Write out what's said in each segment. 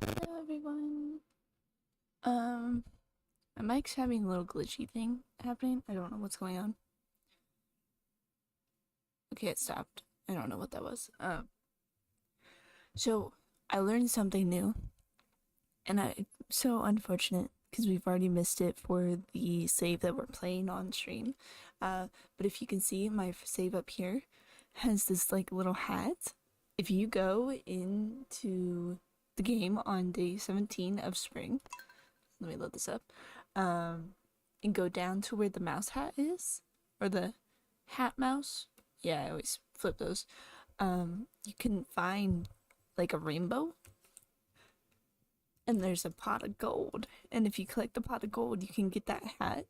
Hello everyone. Um, my mic's having a little glitchy thing happening. I don't know what's going on. Okay, it stopped. I don't know what that was. So I learned something new, and I'm so unfortunate because we've already missed it for the save that we're playing on stream. But if you can see, my save up here has this like little hat. If you go into the game on day 17 of spring, let me load this up. Um, and go down to where the mouse hat is, or the hat mouse. Yeah, I always flip those. You can find like a rainbow, and there's a pot of gold. And if you collect the pot of gold, you can get that hat.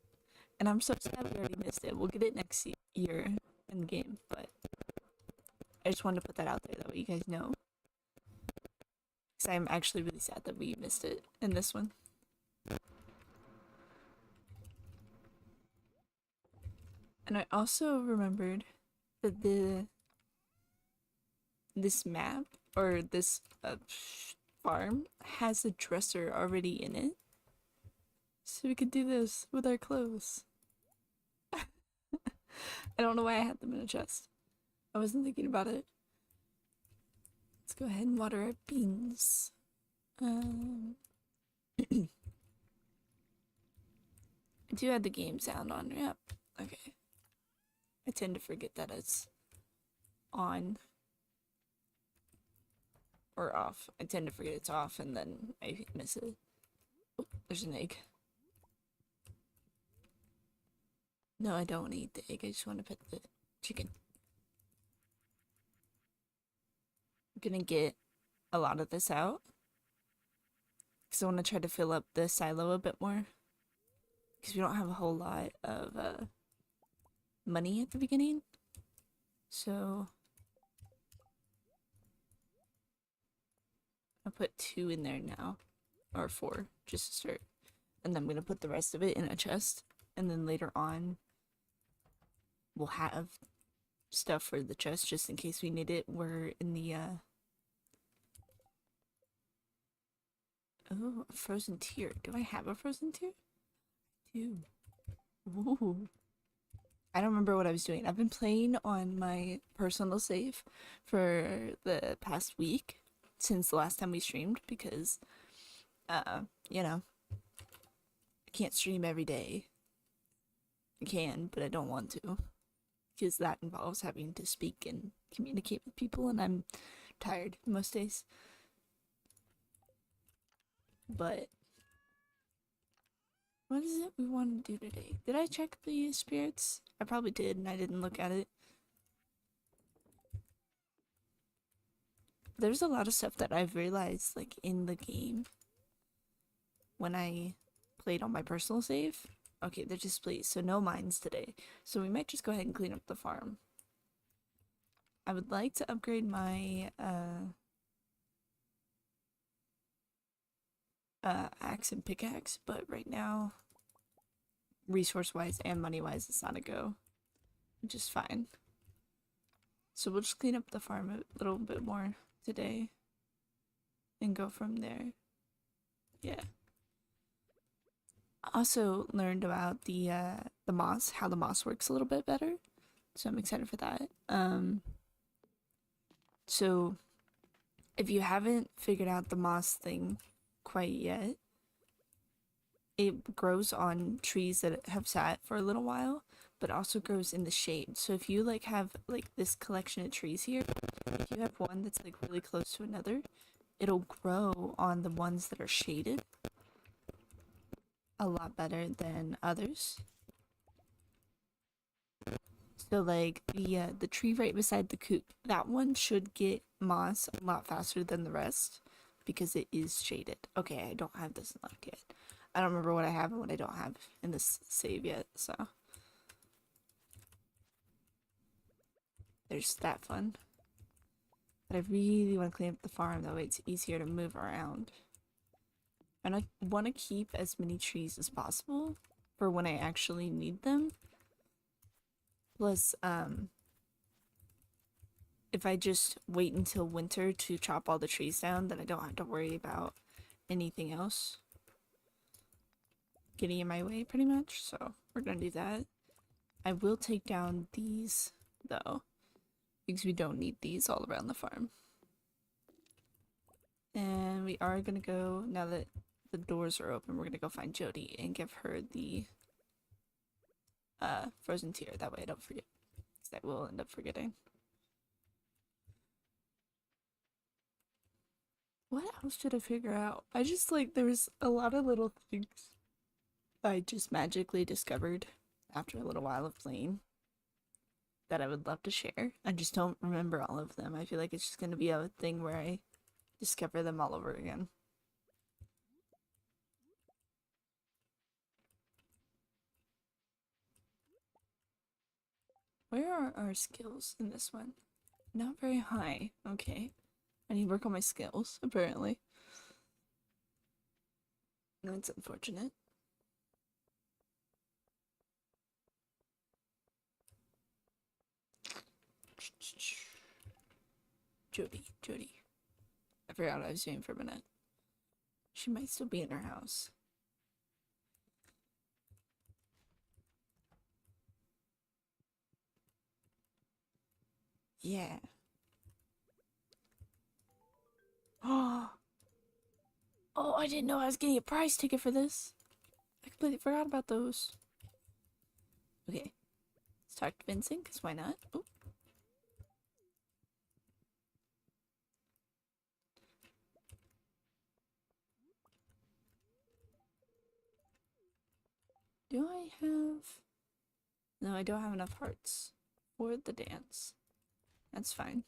And I'm so sad we already missed it. We'll get it next year in the game, but I just wanted to put that out there that way you guys know. Because I'm actually really sad that we missed it in this one. And I also remembered that this map or this farm has a dresser already in it, so we could do this with our clothes. I don't know why I had them in a chest. I wasn't thinking about it. Let's go ahead and water our beans. I do have the game sound on. Yep. Okay. I tend to forget that it's on or off. I tend to forget it's off and then I miss it. Oh, there's an egg. No, I don't want to eat the egg. I just want to pet the chicken. I'm gonna get a lot of this out because I want to try to fill up the silo a bit more because we don't have a whole lot of money at the beginning. So I'll put 2 in there now, or 4, just to start. And then I'm gonna put the rest of it in a chest, and then later on we'll have stuff for the chest just in case we need it. We're in the oh, a frozen tear. Do I have a frozen tear? I do. Ooh. I don't remember what I was doing. I've been playing on my personal save for the past week since the last time we streamed because you know, I can't stream every day. I can, but I don't want to because that involves having to speak and communicate with people and I'm tired most days. But what is it we want to do today? Did I check the spirits? I probably did and I didn't look at it. There's a lot of stuff that I've realized like in the game when I played on my personal save. Okay, they're displeased, so no mines today. So we might just go ahead and clean up the farm. I would like to upgrade my axe and pickaxe, but right now, resource wise and money wise, it's not a go. Which is fine. So we'll just clean up the farm a little bit more today and go from there. Yeah. Also learned about the moss, how the moss works a little bit better. So I'm excited for that. So if you haven't figured out the moss thing quite yet, it grows on trees that have sat for a little while, but also grows in the shade. So if you like have like this collection of trees here, if you have one that's like really close to another, it'll grow on the ones that are shaded a lot better than others. So like the tree right beside the coop, that one should get moss a lot faster than the rest because it is shaded. Okay, I don't have this unlocked yet. I don't remember what I have and what I don't have in this save yet, so there's that fun. But I really want to clean up the farm, that way it's easier to move around. And I want to keep as many trees as possible for when I actually need them. Plus, if I just wait until winter to chop all the trees down, then I don't have to worry about anything else getting in my way pretty much, so we're gonna do that. I will take down these though, because we don't need these all around the farm. And we are gonna go, now that the doors are open, we're gonna go find Jody and give her the frozen tear. That way I don't forget, because I will end up forgetting. What else did I figure out? I just like, there was a lot of little things I just magically discovered after a little while of playing that I would love to share. I just don't remember all of them. I feel like it's just gonna be a thing where I discover them all over again. Where are our skills in this one? Not very high. Okay. I need to work on my skills, apparently. That's unfortunate. Jody. I forgot what I was doing for a minute. She might still be in her house. Yeah. Oh, I didn't know I was getting a prize ticket for this. I completely forgot about those. Okay. Let's talk to Vincent, because why not? Oh. Do I have... No, I don't have enough hearts for the dance. That's fine.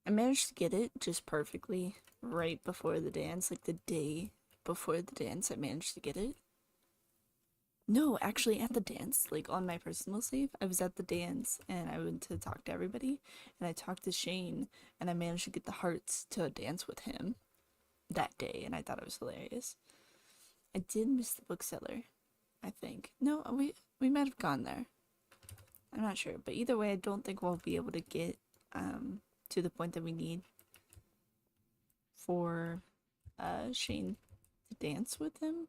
I managed to get it just perfectly right before the dance, like the day before the dance, I managed to get it. No, actually at the dance, like on my personal save, I was at the dance and I went to talk to everybody and I talked to Shane and I managed to get the hearts to dance with him that day and I thought it was hilarious. I did miss the bookseller, I think. No, we might have gone there. I'm not sure, but either way, I don't think we'll be able to get to the point that we need for Shane to dance with him.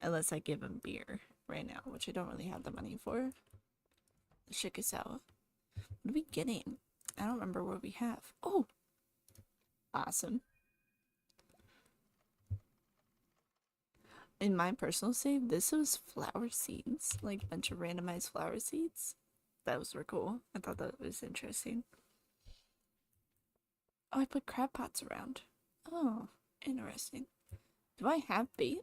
Unless I give him beer right now, which I don't really have the money for. Let's check us out. What are we getting? I don't remember what we have. Oh! Awesome. In my personal save, this was flower seeds. Like a bunch of randomized flower seeds. Those were cool. I thought that was interesting. Oh, I put crab pots around. Oh, interesting. Do I have bait?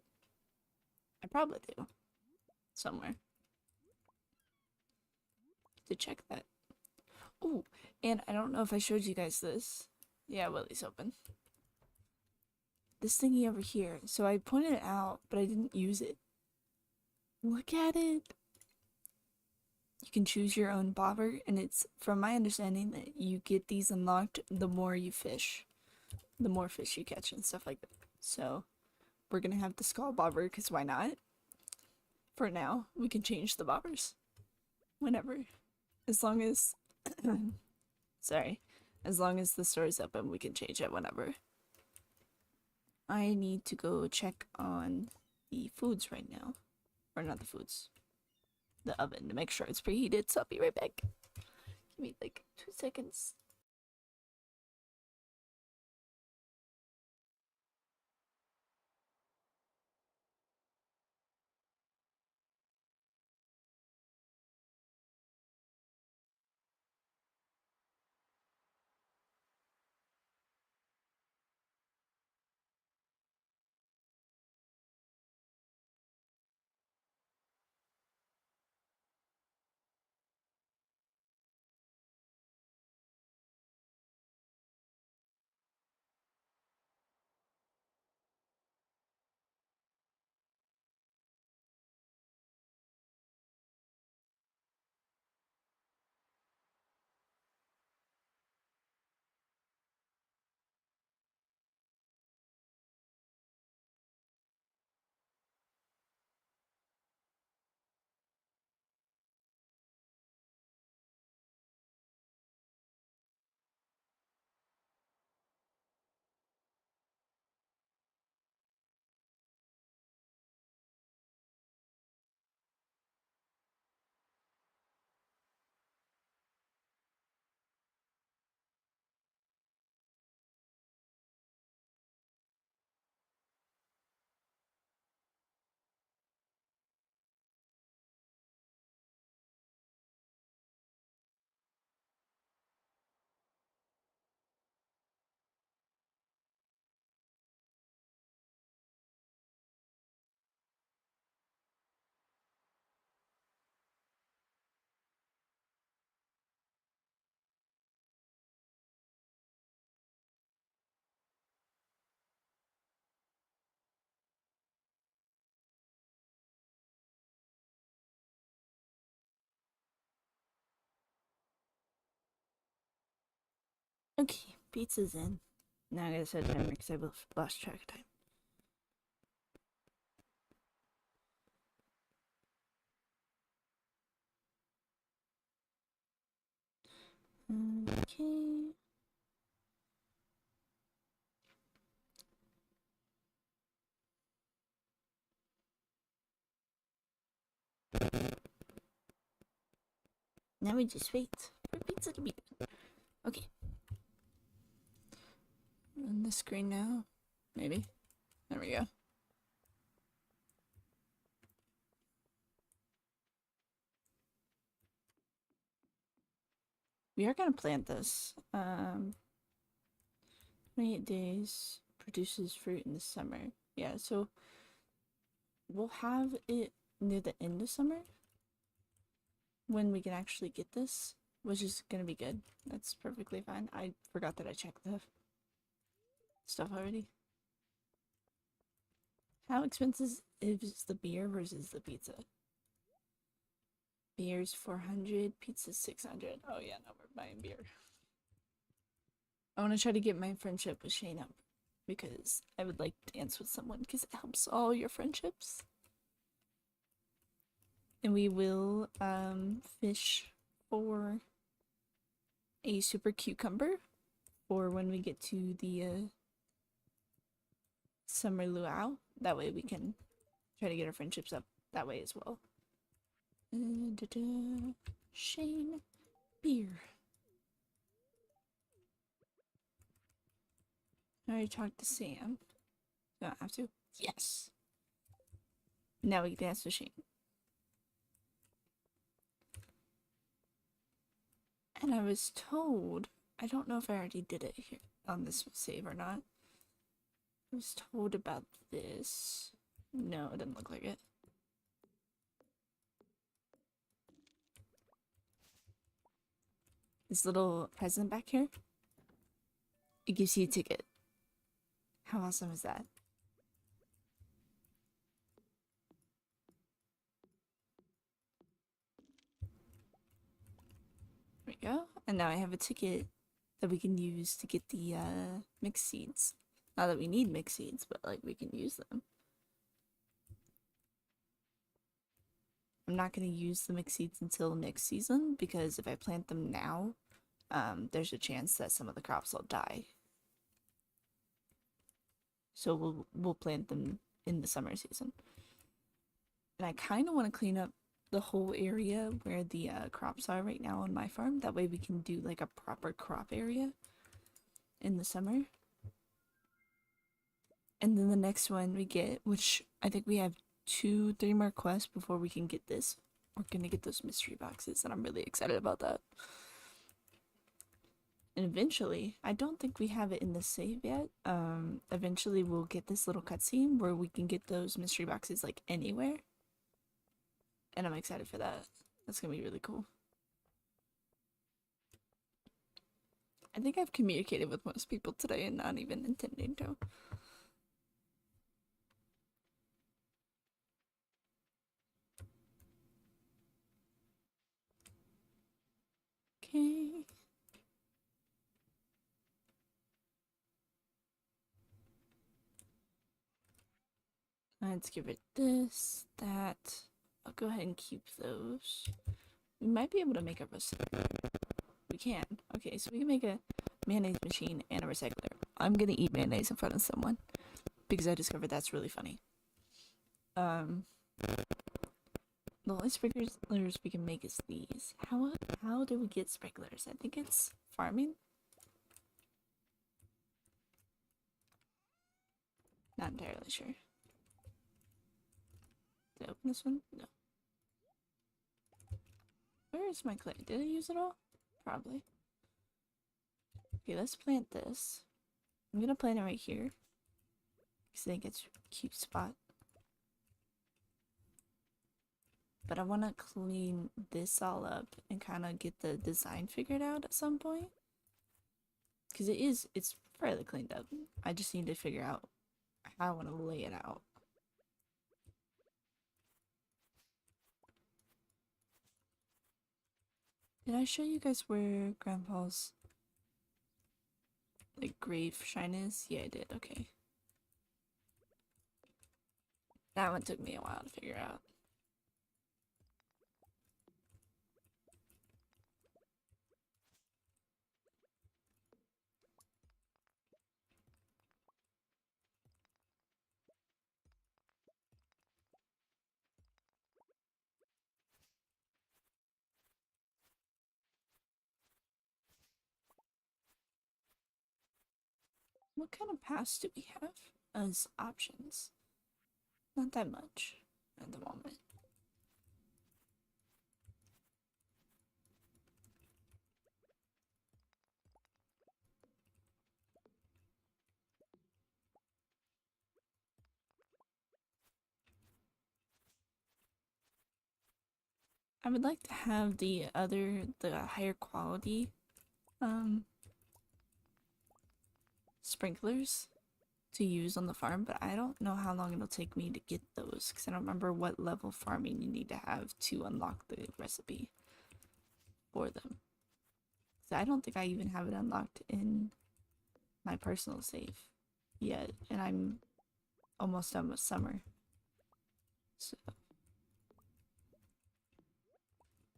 I probably do. Somewhere. To check that. Oh, and I don't know if I showed you guys this. Yeah, Willie's open. This thingy over here. So I pointed it out, but I didn't use it. Look at it. You can choose your own bobber, and it's, from my understanding, that you get these unlocked the more you fish. The more fish you catch and stuff like that. So, we're gonna have the skull bobber, because why not? For now, we can change the bobbers. Whenever. As long as... Sorry. As long as the store is open, we can change it whenever. I need to go check on the foods right now. Or not the foods. The oven to make sure it's preheated, so I'll be right back. Give me like 2 seconds. Okay, pizza's in. Now I gotta set a timer because I lost track of time. Okay. Now we just wait for pizza to be done. Okay. On the screen now. Maybe. There we go. We are gonna plant this. 28 days produces fruit in the summer. Yeah, so we'll have it near the end of summer when we can actually get this, which is gonna be good. That's perfectly fine. I forgot that I checked the stuff already. How expensive is the beer versus the pizza? Beer's 400, pizza's 600. Oh yeah, no, we're buying beer. I want to try to get my friendship with Shane up because I would like to dance with someone because it helps all your friendships. And we will fish for a super cucumber for when we get to the summer luau. That way we can try to get our friendships up that way as well. Shane beer. I already talked to Sam. Do I have to? Yes. Now we can dance with Shane. And I was told, I don't know if I already did it here on this save or not. I was told about this. No, it didn't look like it. This little present back here, it gives you a ticket. How awesome is that? There we go. And now I have a ticket that we can use to get the mixed seeds. Not that we need mixed seeds, but like we can use them. I'm not going to use the mixed seeds until next season because if I plant them now, there's a chance that some of the crops will die. So we'll plant them in the summer season. And I kind of want to clean up the whole area where the crops are right now on my farm. That way we can do like a proper crop area in the summer. And then the next one we get, which I think we have 2-3 more quests before we can get this. We're gonna get those mystery boxes, and I'm really excited about that. And eventually, I don't think we have it in the save yet. Eventually we'll get this little cutscene where we can get those mystery boxes like anywhere. And I'm excited for that. That's gonna be really cool. I think I've communicated with most people today and not even intending to. Okay. Let's give it this, that. I'll go ahead and keep those. We might be able to make a recycler. We can. Okay, so we can make a mayonnaise machine and a recycler. I'm gonna eat mayonnaise in front of someone because I discovered that's really funny. The only sprinklers we can make is these. How do we get sprinklers? I think it's farming. Not entirely sure. Did I open this one? No. Where is my clay? Did I use it all? Probably. Okay, let's plant this. I'm gonna plant it right here because I think it's a cute spot. But I want to clean this all up and kind of get the design figured out at some point. Because it's fairly cleaned up. I just need to figure out how I want to lay it out. Did I show you guys where Grandpa's like grave shyness? Yeah, I did. Okay. That one took me a while to figure out. What kind of paths do we have as options? Not that much at the moment. I would like to have the higher quality um sprinklers to use on the farm, but I don't know how long it'll take me to get those because I don't remember what level farming you need to have to unlock the recipe for them. So I don't think I even have it unlocked in my personal save yet, and I'm almost done with summer. So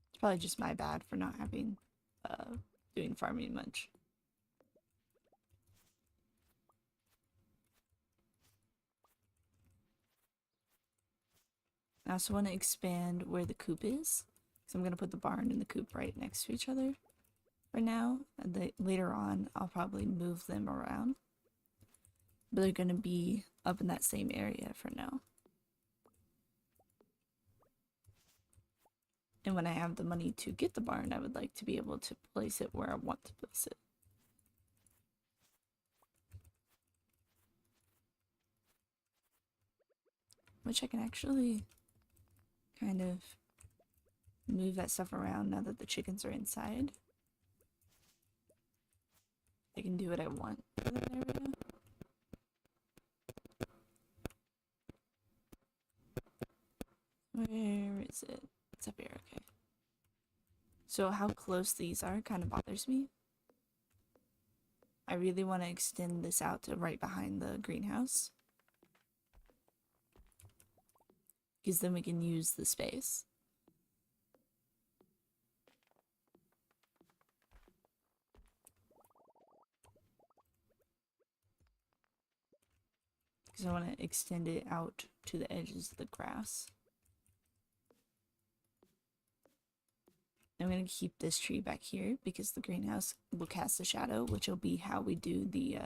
it's probably just my bad for not having doing farming much. I also want to expand where the coop is. So I'm going to put the barn and the coop right next to each other for now. And later on, I'll probably move them around. But they're going to be up in that same area for now. And when I have the money to get the barn, I would like to be able to place it where I want to place it. Which I can actually kind of move that stuff around now that the chickens are inside. I can do what I want for that area. Where is it? It's up here, okay. So how close these are kind of bothers me. I really want to extend this out to right behind the greenhouse. Because then we can use the space. Because I want to extend it out to the edges of the grass. I'm going to keep this tree back here because the greenhouse will cast a shadow, which will be how we do the,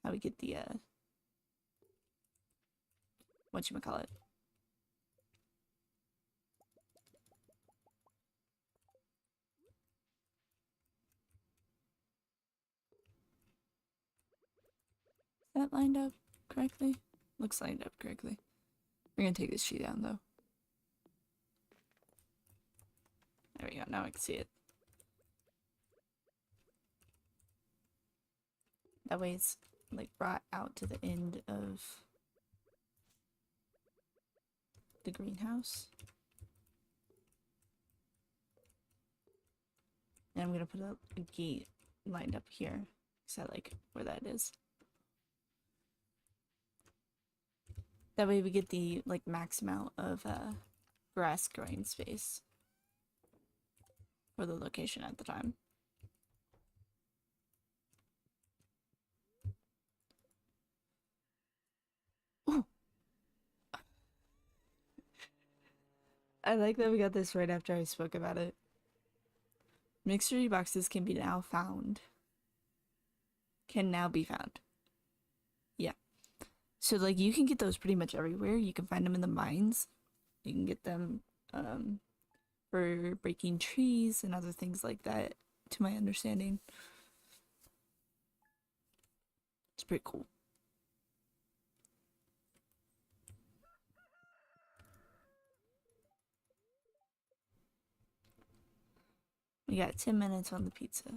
how we get the, whatchamacallit. Is that lined up correctly? Looks lined up correctly. We're going to take this tree down, though. There we go, now I can see it. That way it's like brought out to the end of the greenhouse. And I'm gonna put a gate lined up here because I like where that is. That way we get the like max amount of grass growing space for the location at the time. Ooh. I like that we got this right after I spoke about it. Mixery boxes can be now found. Can now be found. Yeah. So like you can get those pretty much everywhere. You can find them in the mines. You can get them for breaking trees and other things like that, to my understanding. It's pretty cool. We got 10 minutes on the pizza.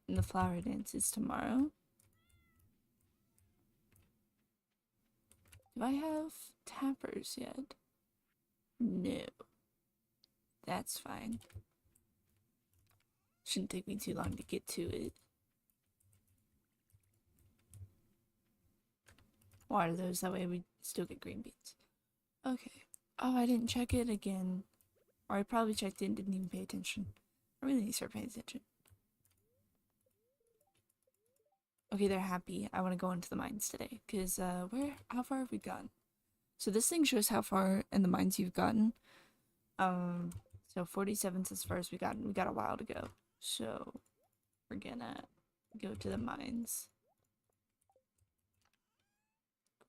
And the flower dance is tomorrow. Do I have tappers yet? No. That's fine. Shouldn't take me too long to get to it. Water those, that way we still get green beans. Okay. Oh, I didn't check it again. Or I probably checked it and didn't even pay attention. I really need to start paying attention. Okay, they're happy. I want to go into the mines today. Because, how far have we gone? So this thing shows how far in the mines you've gotten. So 47's as far as we got. We got a while to go. So we're gonna go to the mines.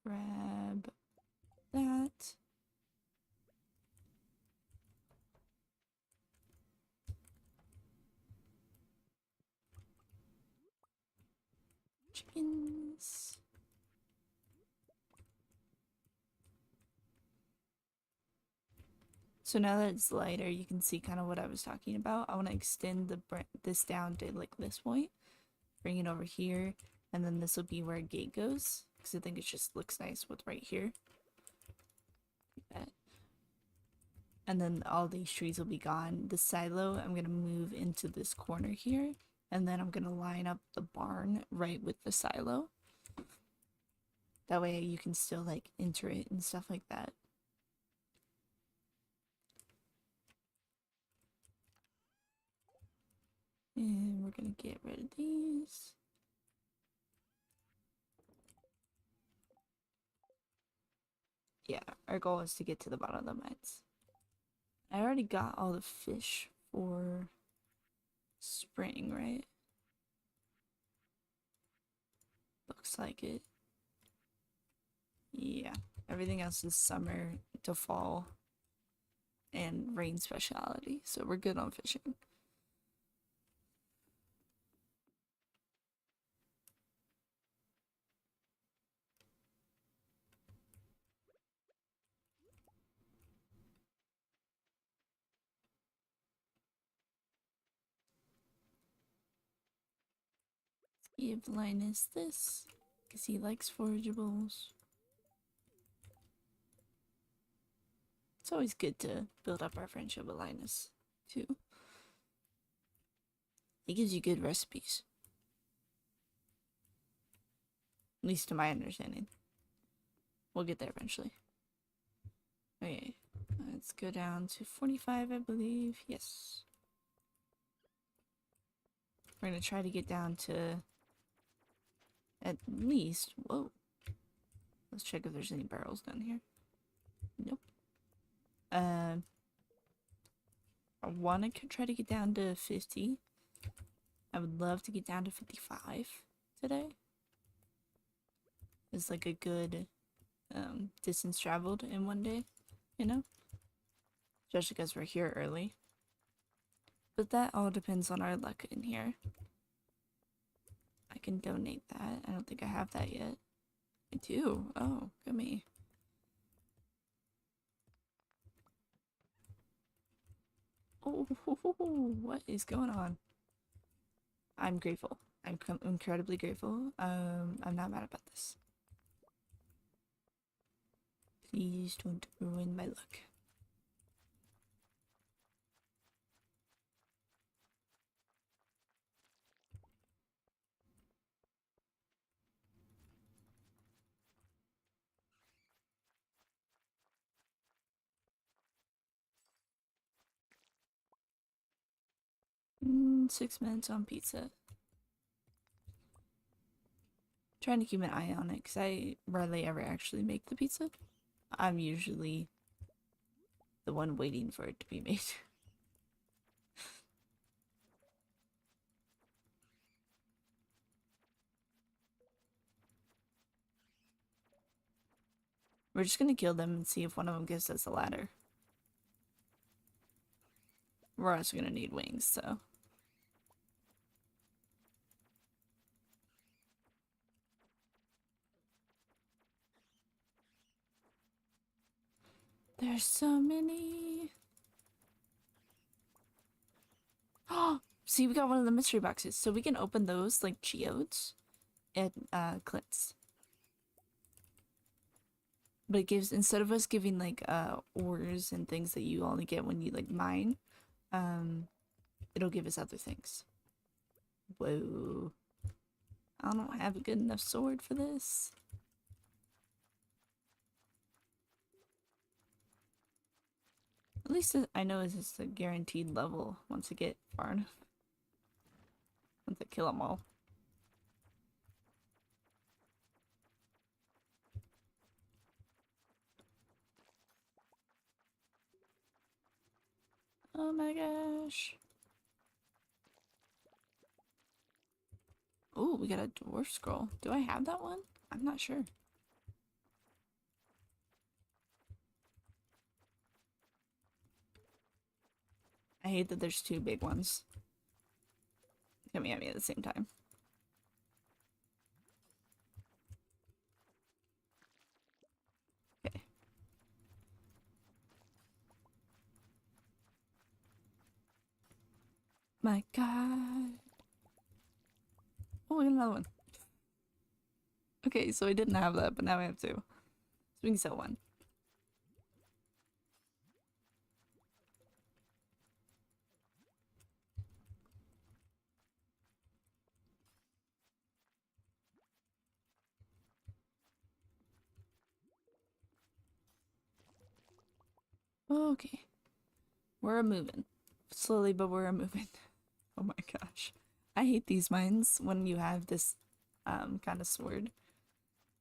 Grab that. Chickens. So now that it's lighter, you can see kind of what I was talking about. I want to extend this down to like this point, bring it over here, and then this will be where a gate goes, because I think it just looks nice with right here. Like that. And then all these trees will be gone. The silo, I'm going to move into this corner here, and then I'm going to line up the barn right with the silo. That way you can still like enter it and stuff like that. And we're gonna get rid of these. Yeah, our goal is to get to the bottom of the mines. I already got all the fish for spring, right? Looks like it. Yeah, everything else is summer to fall and rain speciality, so we're good on fishing. Give Linus this, because he likes forageables. It's always good to build up our friendship with Linus, too. He gives you good recipes. At least to my understanding. We'll get there eventually. Okay, let's go down to 45, I believe. Yes. We're gonna try to get down to at least, whoa. Let's check if there's any barrels down here. Nope. I want to try to get down to 50. I would love to get down to 55 today. It's like a good distance traveled in one day, you know? Especially because we're here early. But that all depends on our luck in here. I can donate that. I don't think I have that yet. I do. Oh, good me. Oh, what is going on? I'm grateful. I'm incredibly grateful. I'm not mad about this. Please don't ruin my luck. Mm, 6 minutes on pizza. Trying to keep an eye on it because I rarely ever actually make the pizza. I'm usually the one waiting for it to be made. We're just gonna kill them and see if one of them gives us a ladder. We're also gonna need wings, so. There's so many. Oh, see, we got one of the mystery boxes, so we can open those like geodes at Clint's. But it gives, instead of us giving like ores and things that you only get when you like mine, um, it'll give us other things. Whoa. I don't have a good enough sword for this. At least I know it's just a guaranteed level once I get far enough. Once I kill them all. Oh my gosh. Oh, we got a dwarf scroll. Do I have that one? I'm not sure. I hate that there's two big ones coming at me at the same time. Okay. My god. Oh, we got another one. Okay, so I didn't have that, but now I have two. So we can sell one. Okay. We're moving. Slowly, but we're moving. Oh my gosh. I hate these mines when you have this kind of sword.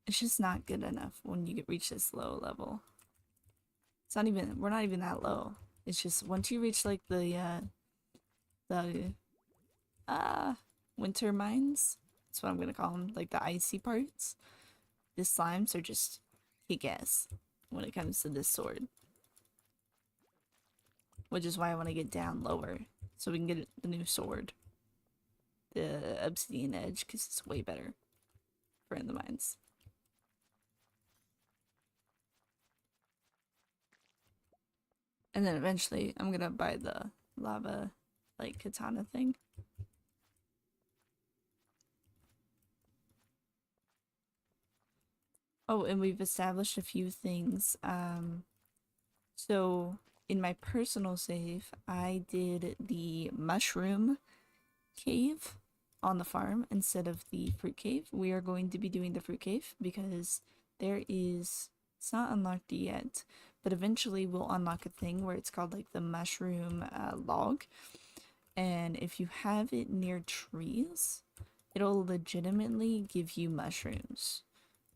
It's just not good enough when you reach this low level. It's not even, we're not even that low. It's just once you reach like the winter mines, that's what I'm gonna call them, like the icy parts. The slimes are just kick ass when it comes to this sword. Which is why I want to get down lower so we can get the new sword. The obsidian edge, because it's way better for in the mines. And then eventually I'm gonna buy the lava like katana thing. Oh, and we've established a few things. So in my personal save, I did the mushroom cave on the farm instead of the fruit cave. We are going to be doing the fruit cave because there is, it's not unlocked yet, but eventually we'll unlock a thing where it's called like the mushroom log. And if you have it near trees, it'll legitimately give you mushrooms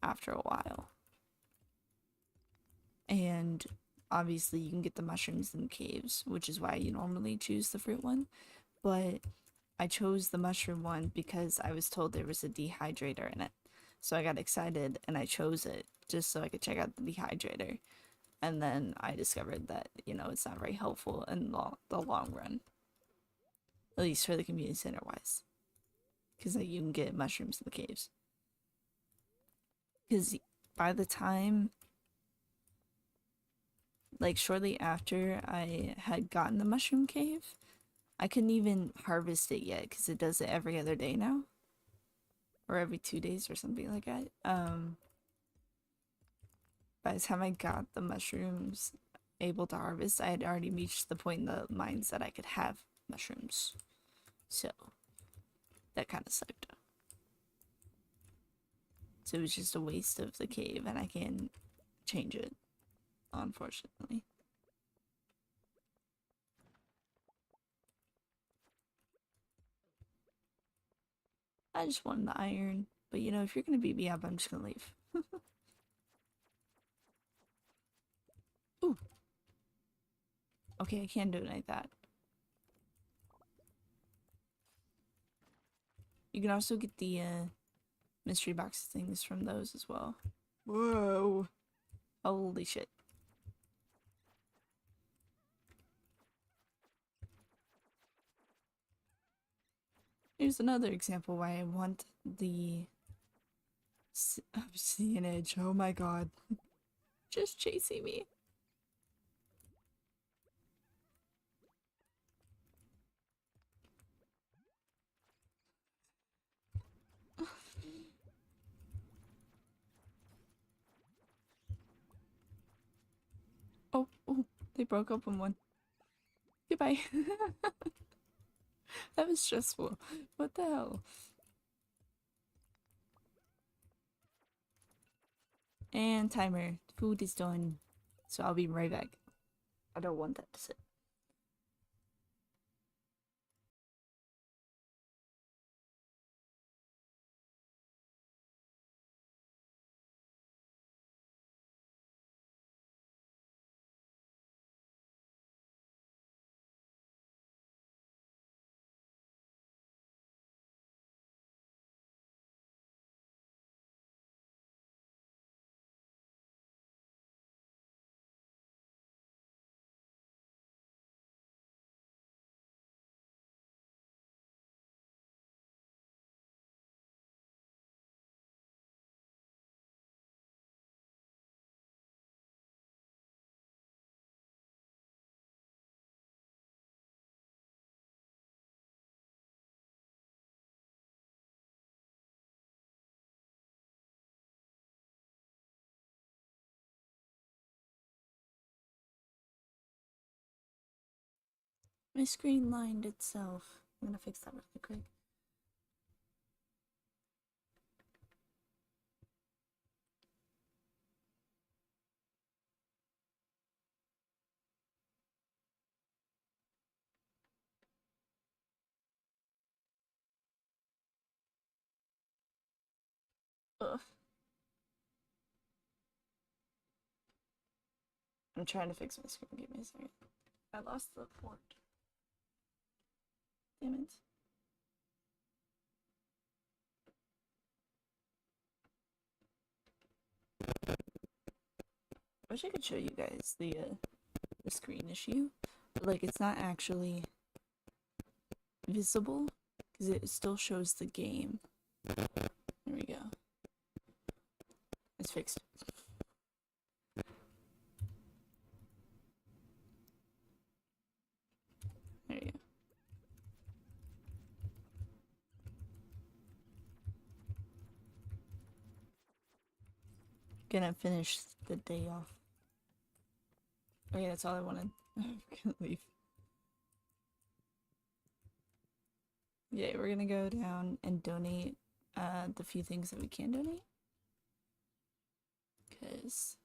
after a while. And obviously you can get the mushrooms in caves, which is why you normally choose the fruit one. But I chose the mushroom one because I was told there was a dehydrator in it. So I got excited and I chose it just so I could check out the dehydrator. And then I discovered that, you know, it's not very helpful in the long run. At least for the community center wise. Because like, you can get mushrooms in the caves. Because by the time, like shortly after I had gotten the mushroom cave, I couldn't even harvest it yet because it does it every other day now. Or every 2 days or something like that. By the time I got the mushrooms able to harvest, I had already reached the point in the mines that I could have mushrooms. So that kind of sucked. So it was just a waste of the cave and I can't change it, unfortunately. I just wanted the iron, but you know, if you're gonna beat me up, I'm just gonna leave. Ooh. Okay, I can donate that. You can also get the mystery box things from those as well. Whoa. Holy shit. Here's another example why I want the obsidian edge. Oh my god. Just chasing me. they broke open one. Goodbye. That was stressful. What the hell? And timer. Food is done. So I'll be right back. I don't want that to sit. My screen lined itself. I'm gonna fix that really quick. Ugh. I'm trying to fix my screen. Give me a second. I lost the port. Damn it. I wish I could show you guys the screen issue. But, like, it's not actually visible because it still shows the game. There we go. It's fixed. There you go. Gonna finish the day off. Okay, that's all I wanted. I'm gonna leave. Yeah, we're gonna go down and donate the few things that we can donate. Because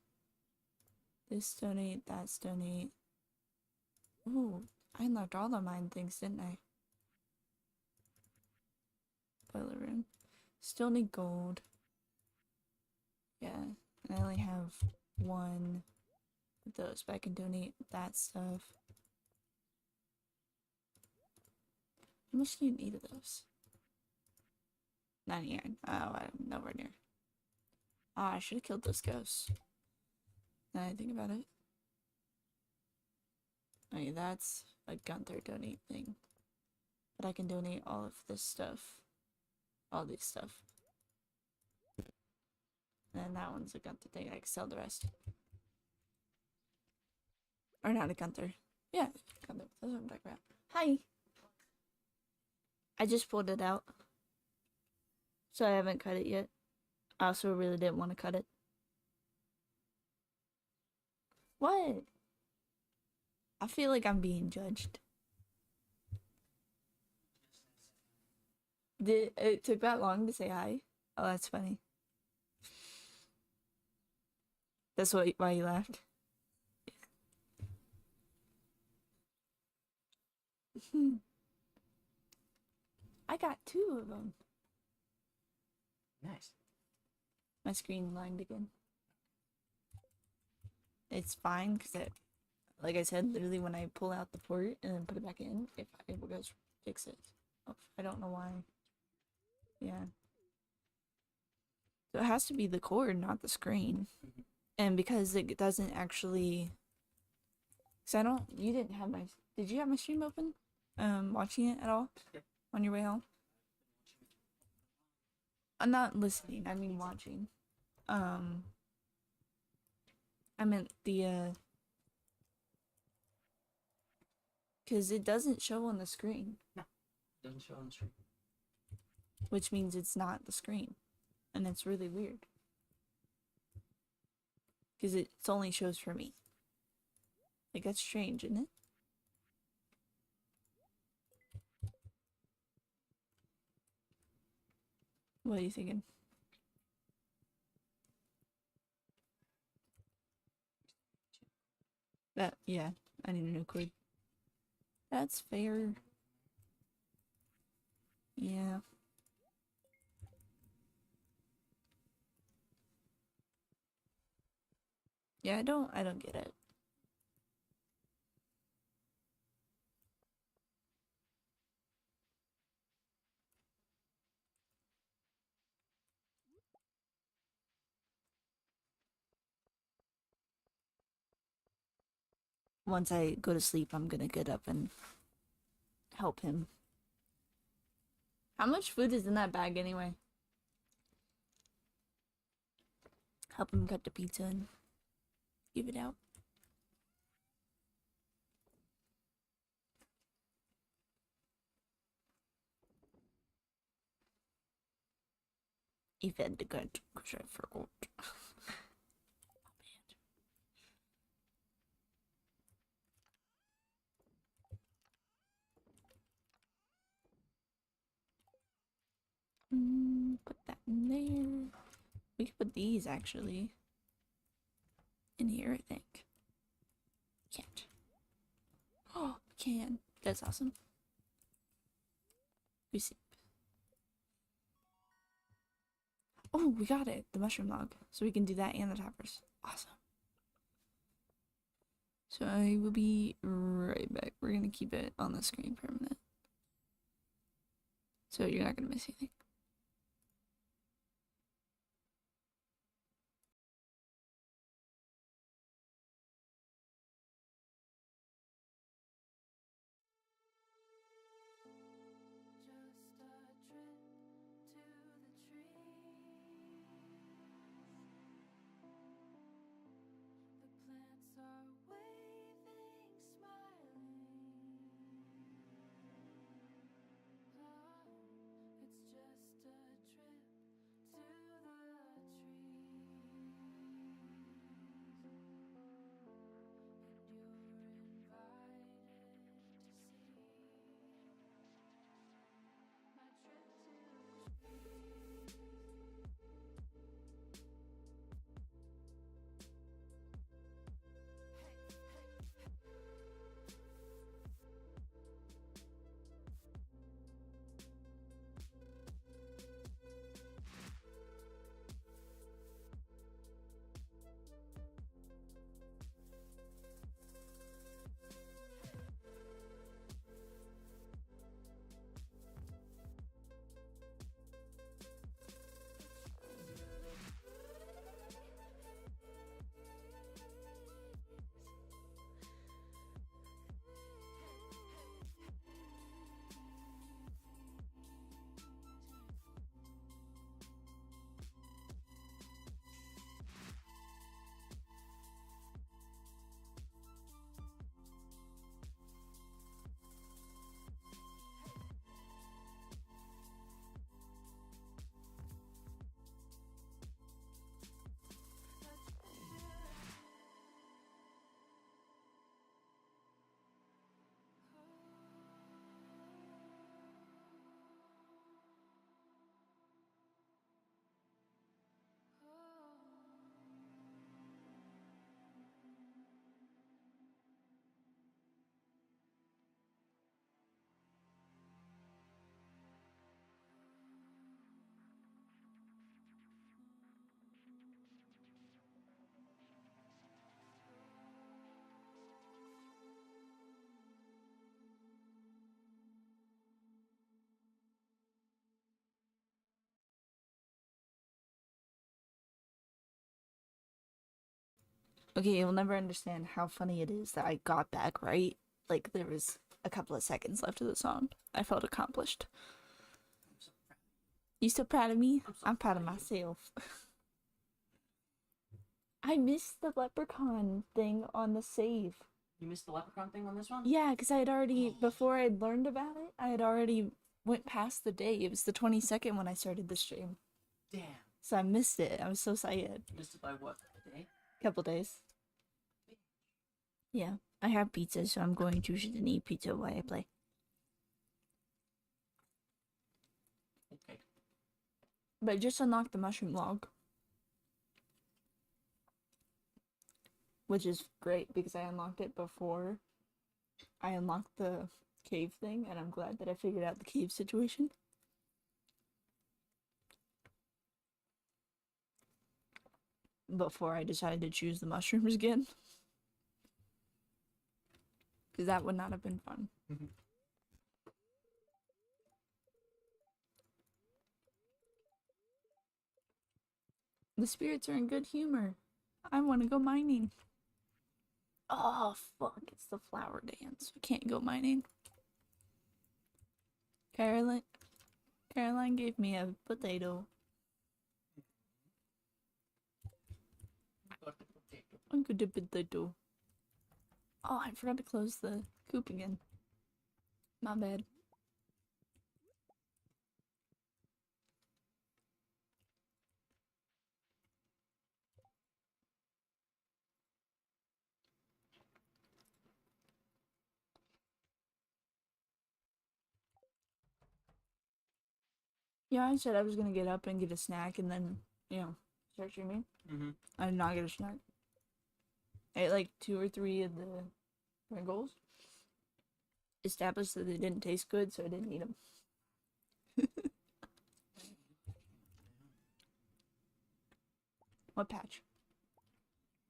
this donate, that's donate. Ooh, I unlocked all the mine things, didn't I? Boiler room. Still need gold. Yeah, and I only have one of those, but I can donate that stuff. How much do you need of those? 99. Oh, I'm nowhere near. Ah, I should have killed those ghosts. Now I think about it. Okay, that's a Gunther donate thing. But I can donate all of this stuff. All these stuff. And that one's a Gunther thing. I can sell the rest. Or not a Gunther. Yeah, Gunther. That's what I'm talking about. Hi! I just pulled it out. So I haven't cut it yet. I also really didn't want to cut it. What? I feel like I'm being judged. Did it took that long to say hi? Oh, that's funny. That's why you laughed. I got 2 of them. Nice. My screen lined again. It's fine because it, like I said, literally when I pull out the port and then put it back in, if it will just fix it. Oh, I don't know why. Yeah. So it has to be the cord, not the screen. And because it doesn't actually, because I don't, you didn't have my, did you have my stream open? Watching it at all? Yeah. On your way home? I'm not listening, I mean watching. I meant the, because it doesn't show on the screen. No, it doesn't show on the screen. Which means it's not the screen. And it's really weird. Because it only shows for me. Like, that's strange, isn't it? What are you thinking? That, yeah, I need a new cord. That's fair. Yeah. Yeah, I don't get it. Once I go to sleep, I'm gonna get up and help him. How much food is in that bag anyway? Help him cut the pizza and give it out. Event good, because I forgot. Put that in there. We could put these actually in here, I think. Can't. Oh, can. That's awesome. We see. Oh, we got it. The mushroom log. So we can do that and the toppers. Awesome. So I will be right back. We're gonna keep it on the screen for a minute. So you're not gonna miss anything. Okay, you'll never understand how funny it is that I got back right. Like, there was a couple of seconds left of the song. I felt accomplished. I'm so proud. You still proud of me? I'm so I'm proud of proud of you. myself. I missed the leprechaun thing on the save. You missed the leprechaun thing on this one? Yeah, because I had already, before I'd learned about it, I had already went past the day. It was the 22nd when I started the stream. Damn. So I missed it. I was so sad. Missed it by what, a day? Couple days. Yeah. I have pizza, so I'm going to sit and eat pizza while I play. Okay. But I just unlocked the mushroom log. Which is great because I unlocked it before I unlocked the cave thing, and I'm glad that I figured out the cave situation. Before I decided to choose the mushrooms again. Because that would not have been fun. The spirits are in good humor. I want to go mining. Oh, fuck. It's the flower dance. I can't go mining. Caroline gave me a potato. Got the potato. I'm good at potato. Oh, I forgot to close the coop again. My bad. Yeah, I said I was gonna get up and get a snack and then, start streaming. Mm-hmm. I did not get a snack. I ate like 2 or 3 of the Pringles. Established that they didn't taste good, so I didn't eat them. What patch?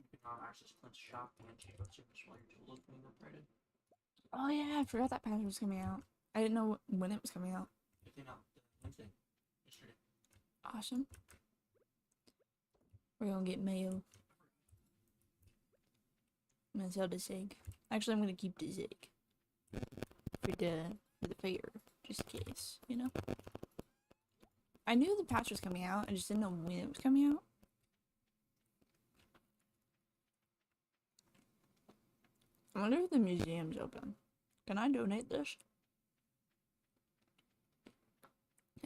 You can now access Clint's shop and check out service while your tool is being upgraded. Oh yeah, I forgot that patch was coming out. I didn't know when it was coming out. It came out Wednesday. Yesterday. Awesome. We're gonna get mayo. I'm gonna sell this egg. Actually, I'm gonna keep this egg for the fair, just in case, I knew the patch was coming out. I just didn't know when it was coming out. I wonder if the museum's open. Can I donate this?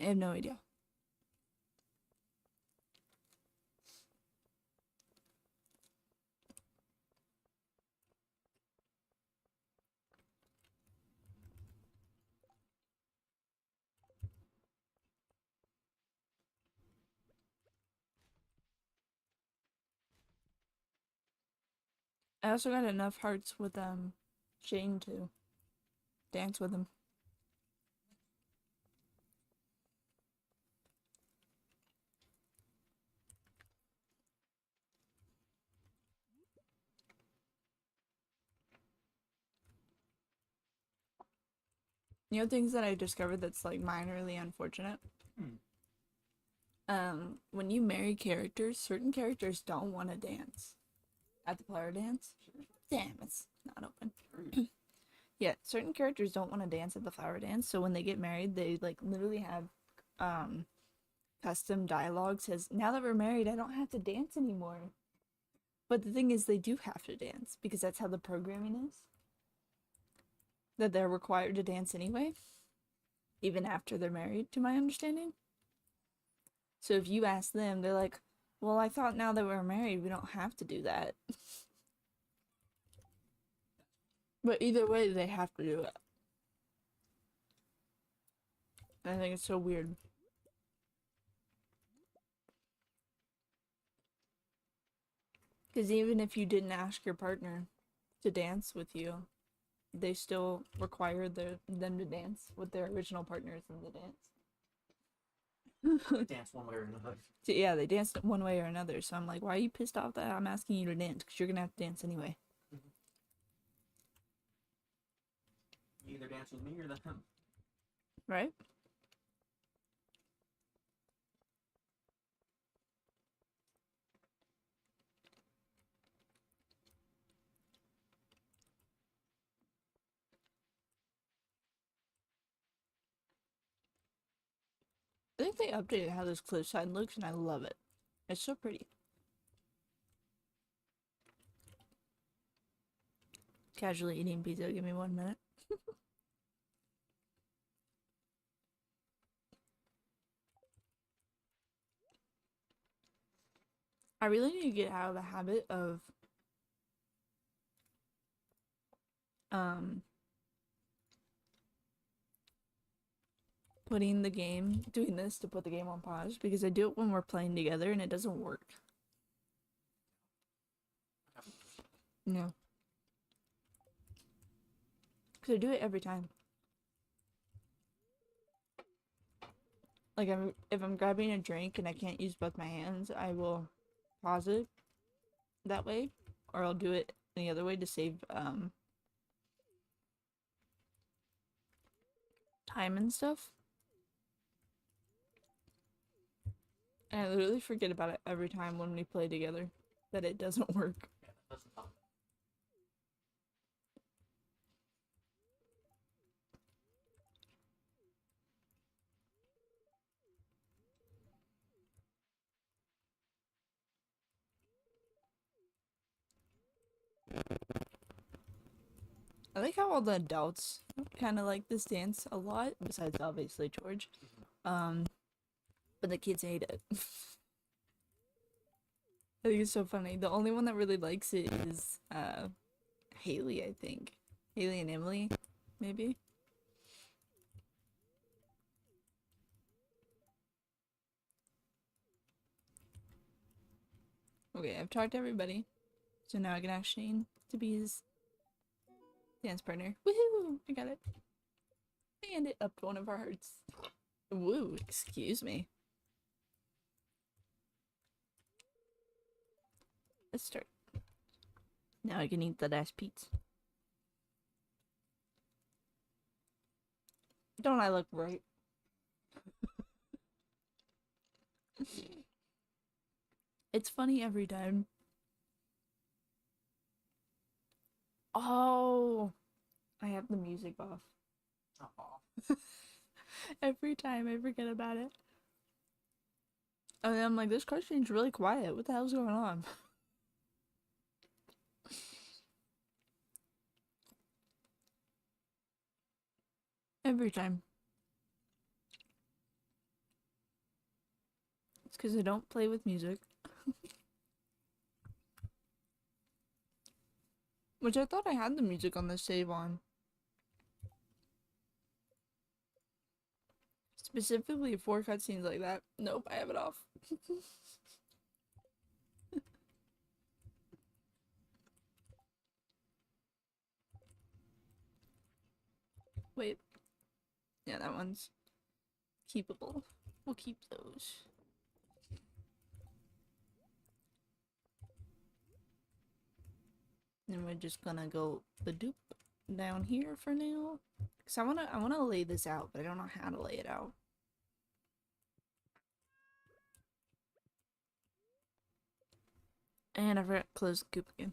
I have no idea. I also got enough hearts with Shane to dance with him. Things that I discovered that's like minorly unfortunate. When you marry characters, certain characters don't want to dance at the flower dance. Damn, it's not open. Yeah, certain characters don't want to dance at the flower dance, so when they get married, they like literally have custom dialogue says, "Now that we're married, I don't have to dance anymore." But the thing is, they do have to dance because that's how the programming is. That they're required to dance anyway, even after they're married, to my understanding. So if you ask them, they're like, "Well, I thought now that we're married, we don't have to do that." But either way, they have to do it. I think it's so weird. Because even if you didn't ask your partner to dance with you, they still require them to dance with their original partners in the dance. Dance one way or another. So, yeah, they danced one way or another. So I'm like, why are you pissed off that I'm asking you to dance? Because you're gonna have to dance anyway. You either dance with me or them. Right? I think they updated how this cliffside looks, and I love it. It's so pretty. Casually eating pizza. Give me 1 minute. I really need to get out of the habit of um doing this to put the game on pause because I do it when we're playing together and it doesn't work. No. Because I do it every time. Like, if I'm grabbing a drink and I can't use both my hands, I will pause it that way, or I'll do it the other way to save time and stuff. And I literally forget about it every time when we play together that it doesn't work. Yeah, that doesn't help. I like how all the adults kind of like this dance a lot, besides obviously George. But the kids hate it. I think it's so funny. The only one that really likes it is Haley, I think. Haley and Emily, maybe. Okay, I've talked to everybody. So now I can ask Shane to be his dance partner. Woohoo! I got it. And it upped one of our hearts. Woo, excuse me. Let's start. Now I can eat that ass pizza. Don't I look right? It's funny every time. Oh, I have the music off. Aw. Every time I forget about it. And then I'm like, this cutscene's really quiet. What the hell's going on? Every time. It's because I don't play with music. Which I thought I had the music on the save on. Specifically for cutscenes like that. Nope, I have it off. Wait. Yeah, that one's keepable. We'll keep those. And we're just gonna go the dupe down here for now. Cause I wanna lay this out, but I don't know how to lay it out. And I forgot to close the coop again.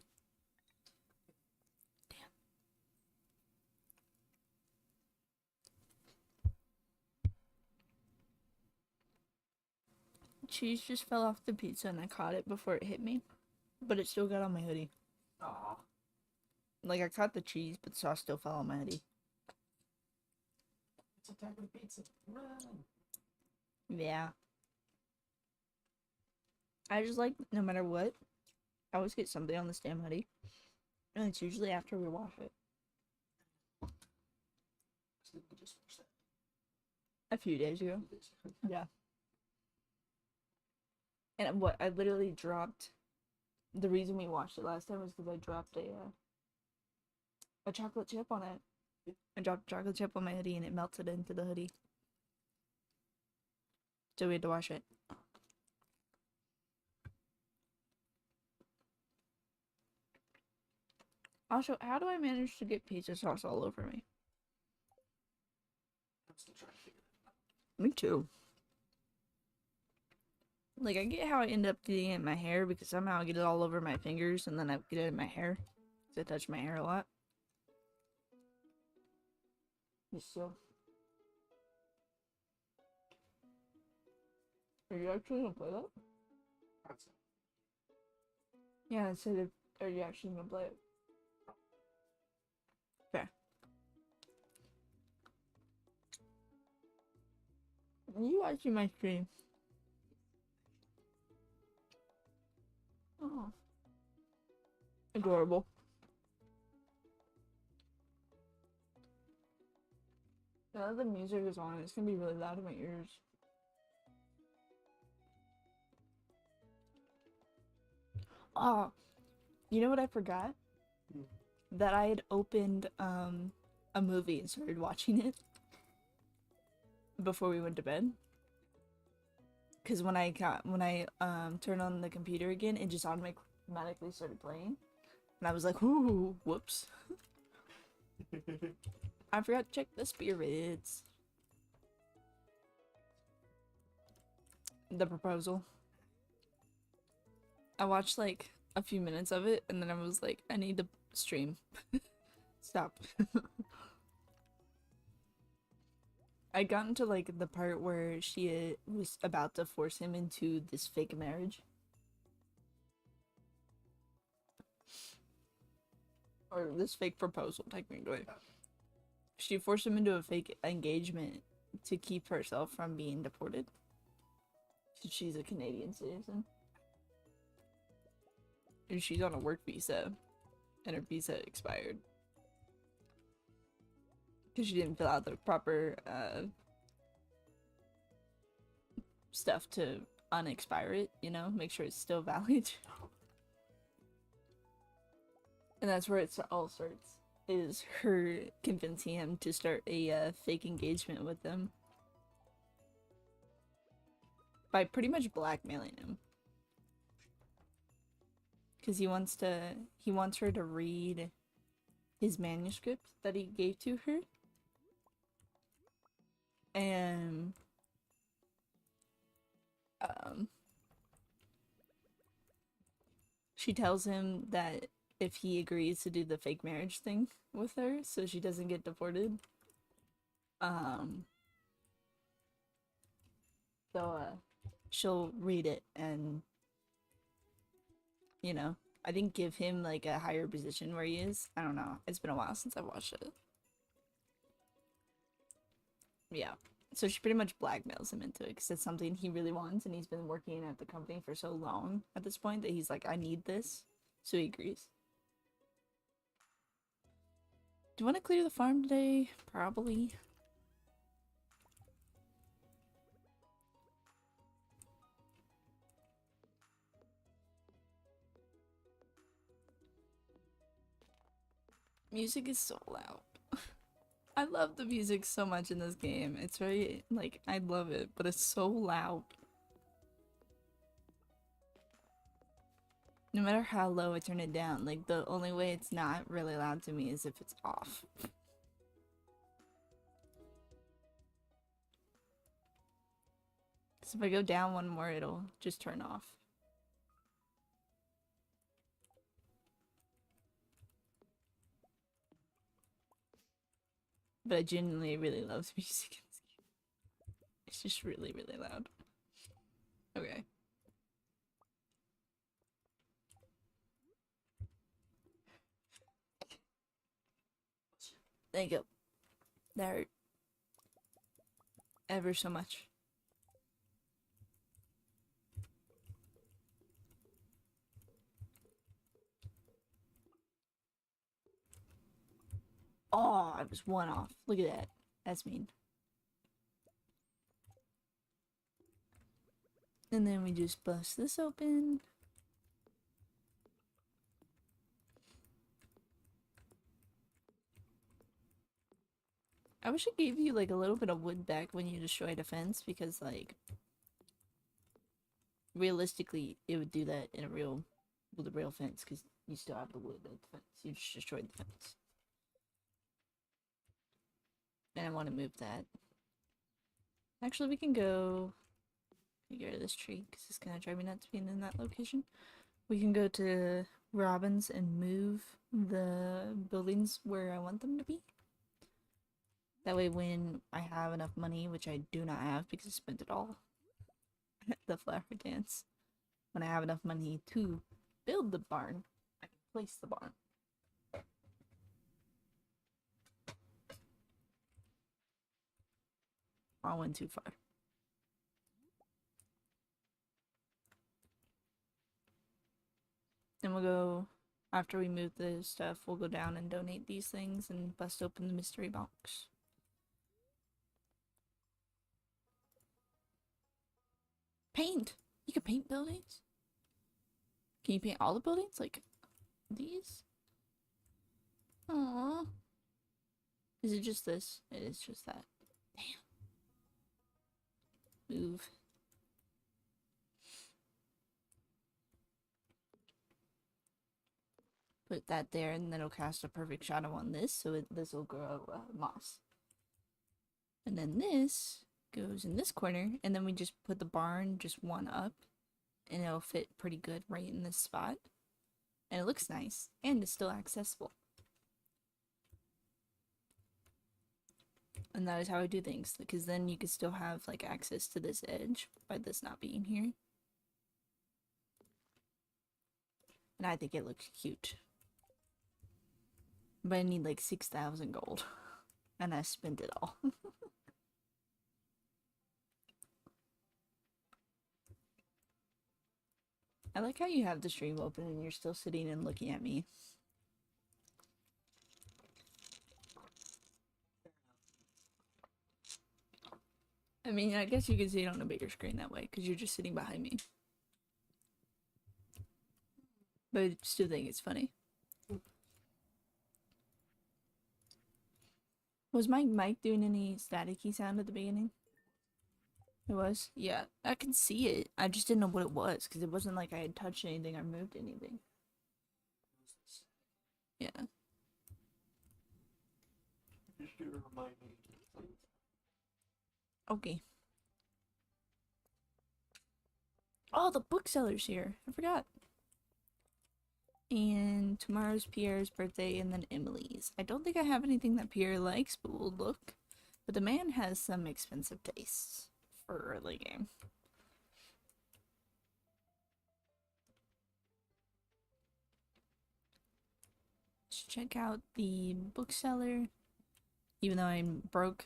Damn. Cheese just fell off the pizza and I caught it before it hit me. But it still got on my hoodie. Aw. Like I caught the cheese, but the sauce still fell on my hoodie. It's a type of pizza. Run. Yeah. I just like, no matter what, I always get something on this damn hoodie. And it's usually after we wash it. So we just fix that. A few days ago. Yeah. And what I literally dropped, the reason we watched it last time was because I dropped a chocolate chip on it. I dropped a chocolate chip on my hoodie and it melted into the hoodie. So we had to wash it. Also, how do I manage to get pizza sauce all over me? I'm still trying to figure that out. Me too. Like, I get how I end up getting it in my hair because somehow I get it all over my fingers and then I get it in my hair. Because I touch my hair a lot. Just so. Are you actually gonna play that? That's it. Yeah, I said, are you actually gonna play it? Fair. Are you watching my stream? Oh. Adorable. Now that the music is on, it's gonna be really loud in my ears. Oh, you know what I forgot? Hmm. That I had opened a movie and started watching it before we went to bed. Cause when I turned on the computer again, it just automatically started playing, and I was like, "Ooh, whoops! I forgot to check the spirits." The Proposal. I watched like a few minutes of it, and then I was like, "I need to stream. Stop." I got into like the part where she was about to force him into this fake marriage. Or this fake proposal, technically. She forced him into a fake engagement to keep herself from being deported. She's a Canadian citizen. And she's on a work visa. And her visa expired. Because she didn't fill out the proper stuff to unexpire it, you know? Make sure it's still valid. And that's where it all starts. Is her convincing him to start a fake engagement with them. By pretty much blackmailing him. Because he wants her to read his manuscript that he gave to her. And she tells him that if he agrees to do the fake marriage thing with her so she doesn't get deported, she'll read it and, you know, I think give him like a higher position where he is. I don't know. It's been a while since I watched it. Yeah. So she pretty much blackmails him into it because it's something he really wants, and he's been working at the company for so long at this point that he's like, I need this. So he agrees. Do you want to clear the farm today? Probably. Music is so loud. I love the music so much in this game. It's very, like, I love it, but it's so loud. No matter how low I turn it down, like, the only way it's not really loud to me is if it's off. Because if I go down one more, it'll just turn off. But I genuinely really love the music in this game. It's just really, really loud. Okay. Thank you. That hurt. Ever so much. Oh, I was one off. Look at that. That's mean. And then we just bust this open. I wish it gave you like a little bit of wood back when you destroyed a fence, because like realistically it would do that in a real with a real fence, because you still have the wood at the fence. You just destroyed the fence. And I want to move that. Actually, we can go get rid of this tree because it's gonna drive me nuts being in that location. We can go to Robbins and move the buildings where I want them to be. That way when I have enough money, which I do not have because I spent it all at the flower dance, when I have enough money to build the barn, I can place the barn. I went too far. Then we'll go, after we move the stuff, we'll go down and donate these things and bust open the mystery box. paint. You can paint buildings. Can you paint all the buildings? Like these? Aww. Is it just this? It is just that. Damn. Move. Put that there, and then it'll cast a perfect shadow on this, so this will grow moss. And then this goes in this corner, and then we just put the barn just one up, and it'll fit pretty good right in this spot. And it looks nice, and it's still accessible. And that is how I do things, because then you could still have like access to this edge by this not being here. And I think it looks cute. But I need like 6,000 gold. And I spent it all. I like how you have the stream open and you're still sitting and looking at me. I mean, I guess you can see it on a bigger screen that way, because you're just sitting behind me. But I still think it's funny. Was my mic doing any staticky sound at the beginning? It was? Yeah, I can see it. I just didn't know what it was, because it wasn't like I had touched anything or moved anything. Yeah. Just to remind me, please. Okay. Oh, the bookseller's here. I forgot. And tomorrow's Pierre's birthday, and then Emily's. I don't think I have anything that Pierre likes, but we'll look. But the man has some expensive tastes for early game. Let's check out the bookseller, even though I'm broke.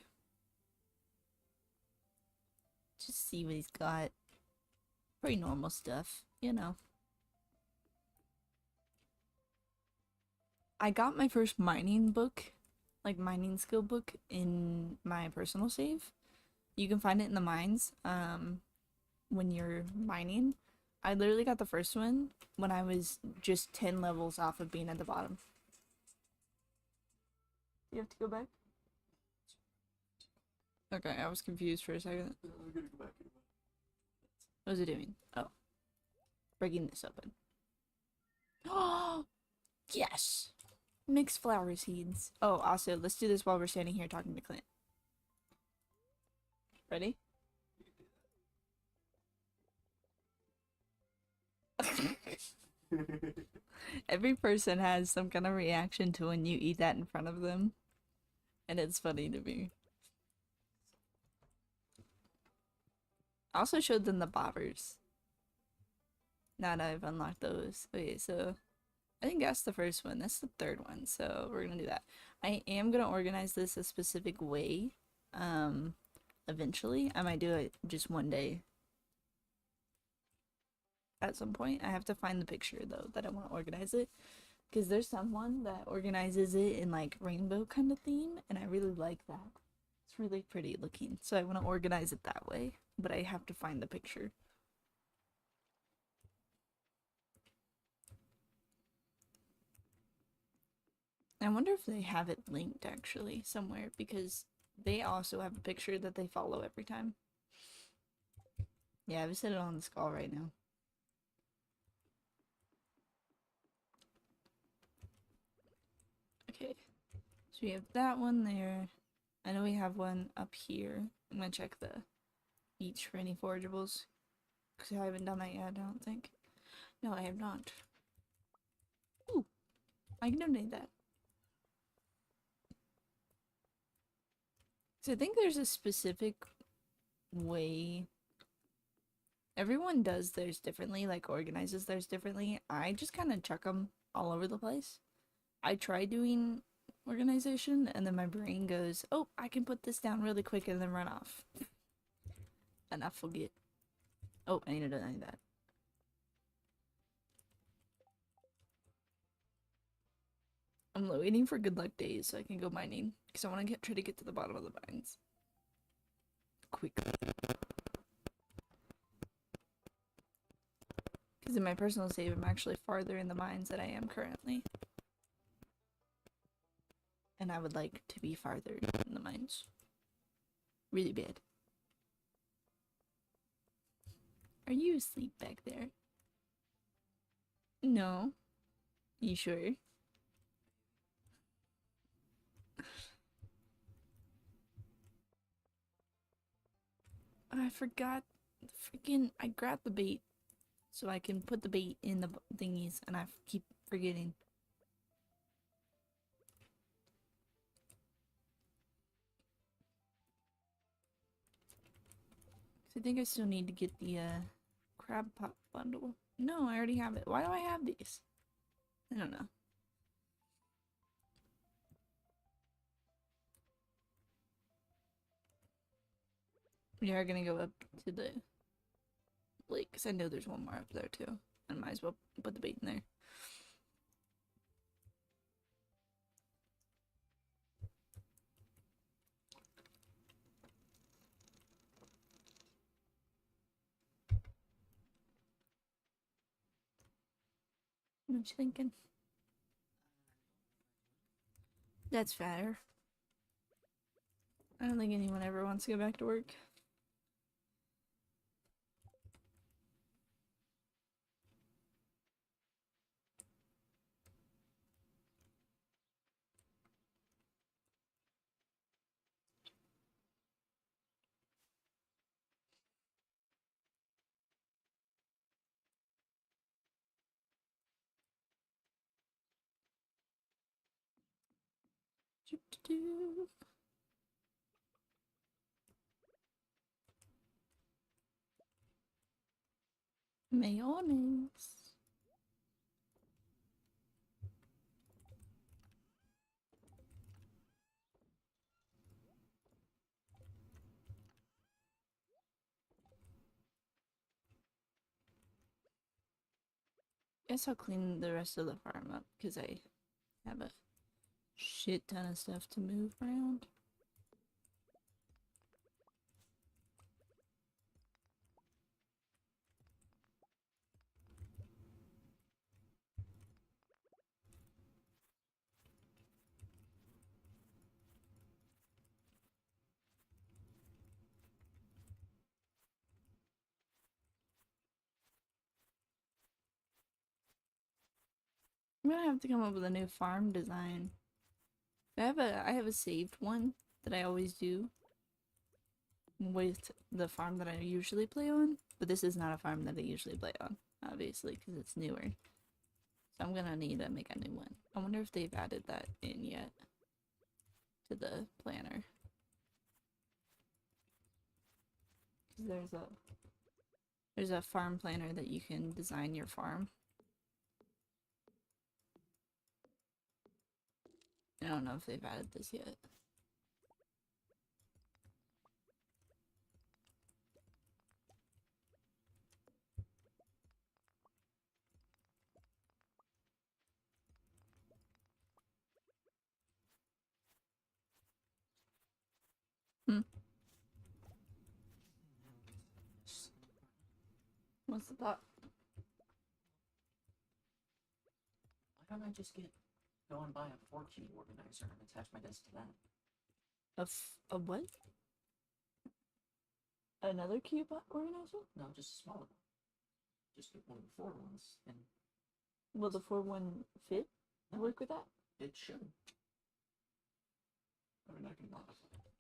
Just see what he's got. Pretty normal stuff, you know. I got my first mining book, like mining skill book, in my personal save. You can find it in the mines when you're mining. I literally got the first one when I was just 10 levels off of being at the bottom. You have to go back? Okay, I was confused for a second. I'm gonna go back. What is it doing? Oh. Breaking this open. Oh! Yes! Mixed flower seeds. Oh, also, let's do this while we're standing here talking to Clint. Ready? Every person has some kind of reaction to when you eat that in front of them. And it's funny to me. I also showed them the bobbers. Now that I've unlocked those. Okay, so I think that's the first one. That's the third one. So we're gonna do that. I am gonna organize this a specific way. Eventually. I might do it just one day. At some point. I have to find the picture though that I want to organize it. Because there's someone that organizes it in like rainbow kind of theme. And I really like that. It's really pretty looking. So I want to organize it that way. But I have to find the picture. I wonder if they have it linked actually somewhere, because they also have a picture that they follow every time. Yeah, I've set it on the skull right now. Okay, so we have that one there. I know we have one up here. I'm gonna check the beach for any forageables, because I haven't done that yet, I don't think. No, I have not. Ooh, I can donate that. So I think there's a specific way everyone does theirs differently, like organizes theirs differently. I just kind of chuck them all over the place. I try doing organization and then my brain goes, oh, I can put this down really quick and then run off. And I forget. Oh, I need to do that. I'm waiting for good luck days so I can go mining, because I want to try to get to the bottom of the mines quickly. Because in my personal save, I'm actually farther in the mines than I am currently. And I would like to be farther in the mines. Really bad. Are you asleep back there? No. You sure? I forgot the freaking. I grabbed the bait so I can put the bait in the thingies, and I keep forgetting. I think I still need to get the crab pot bundle. No, I already have it. Why do I have these? I don't know. We are gonna go up to the lake because I know there's one more up there too. I might as well put the bait in there. What you thinking? That's fair. I don't think anyone ever wants to go back to work. Doo-doo-doo. Mayonnaise. Guess I'll clean the rest of the farm up because I have a shit ton of stuff to move around. I'm gonna have to come up with a new farm design. I have a saved one that I always do with the farm that I usually play on, but this is not a farm that I usually play on, obviously, because it's newer. So I'm gonna need to make a new one. I wonder if they've added that in yet to the planner. 'Cause there's a farm planner that you can design your farm. I don't know if they've added this yet. Hmm. What's the thought? Why don't I just go and buy a 4-cube organizer and attach my desk to that? A what? Another cube organizer? No, just a smaller one. Just get one of the 4 ones, and Will the 4-1 fit? no, Work with that? it should. I mean, I can modify it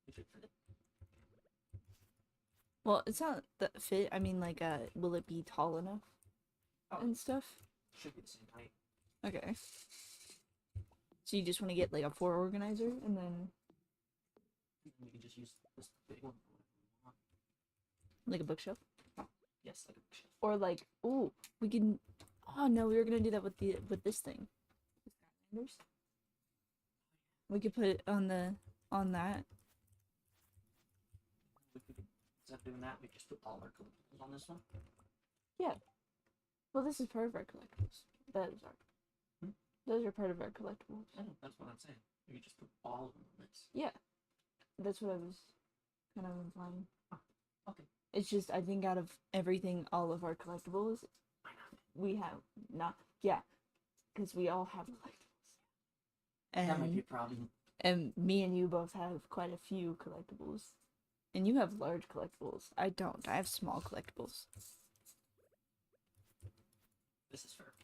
if it fit. Well, it's not that fit. I mean, like, will it be tall enough Oh, and stuff? should be the same height. Okay. So you just want to get like a 4 organizer and then You can just use this big one for whatever you want. like a bookshelf, Yes, like a bookshelf. or like, oh, we can. Oh no, we were gonna do that with this thing. We could put it on that. We could, instead of doing that, we just put all our collectibles on this one. Well, this is part of our collectibles. That is our. Hmm? Those are part of our collectibles. I know, that's what I'm saying. We could just put all of them on this. Yeah, that's what I was kind of implying. Okay. It's just I think out of everything, all of our collectibles, we have not. Yeah, because we all have collectibles. That might be a And problem. me and you both have quite a few collectibles. And you have large collectibles. I don't. I have small collectibles. This is fair.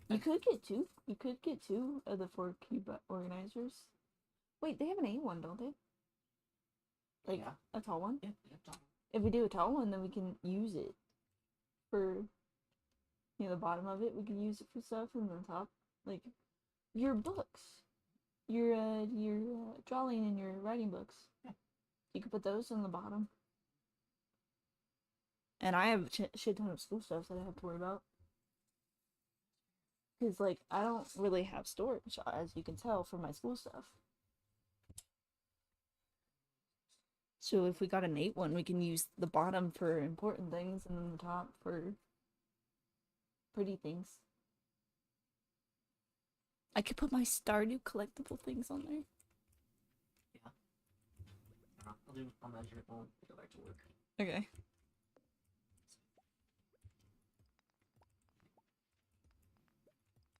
You could get two. You could get two of the 4 cube organizers. Wait, they have an A1, don't they? Like Yeah. a tall one? Yeah, Tom. If we do a tall one, then we can use it for, the bottom of it. We can use it for stuff, and the top, like your books, your drawing and your writing books. Yeah. You could put those on the bottom. And I have a shit ton of school stuff that I have to worry about. Because, like, I don't really have storage, as you can tell, for my school stuff. So if we got an 8 one, we can use the bottom for important things and then the top for pretty things. I could put my Stardew collectible things on there. Yeah. I'll measure it when we go back to work. Okay.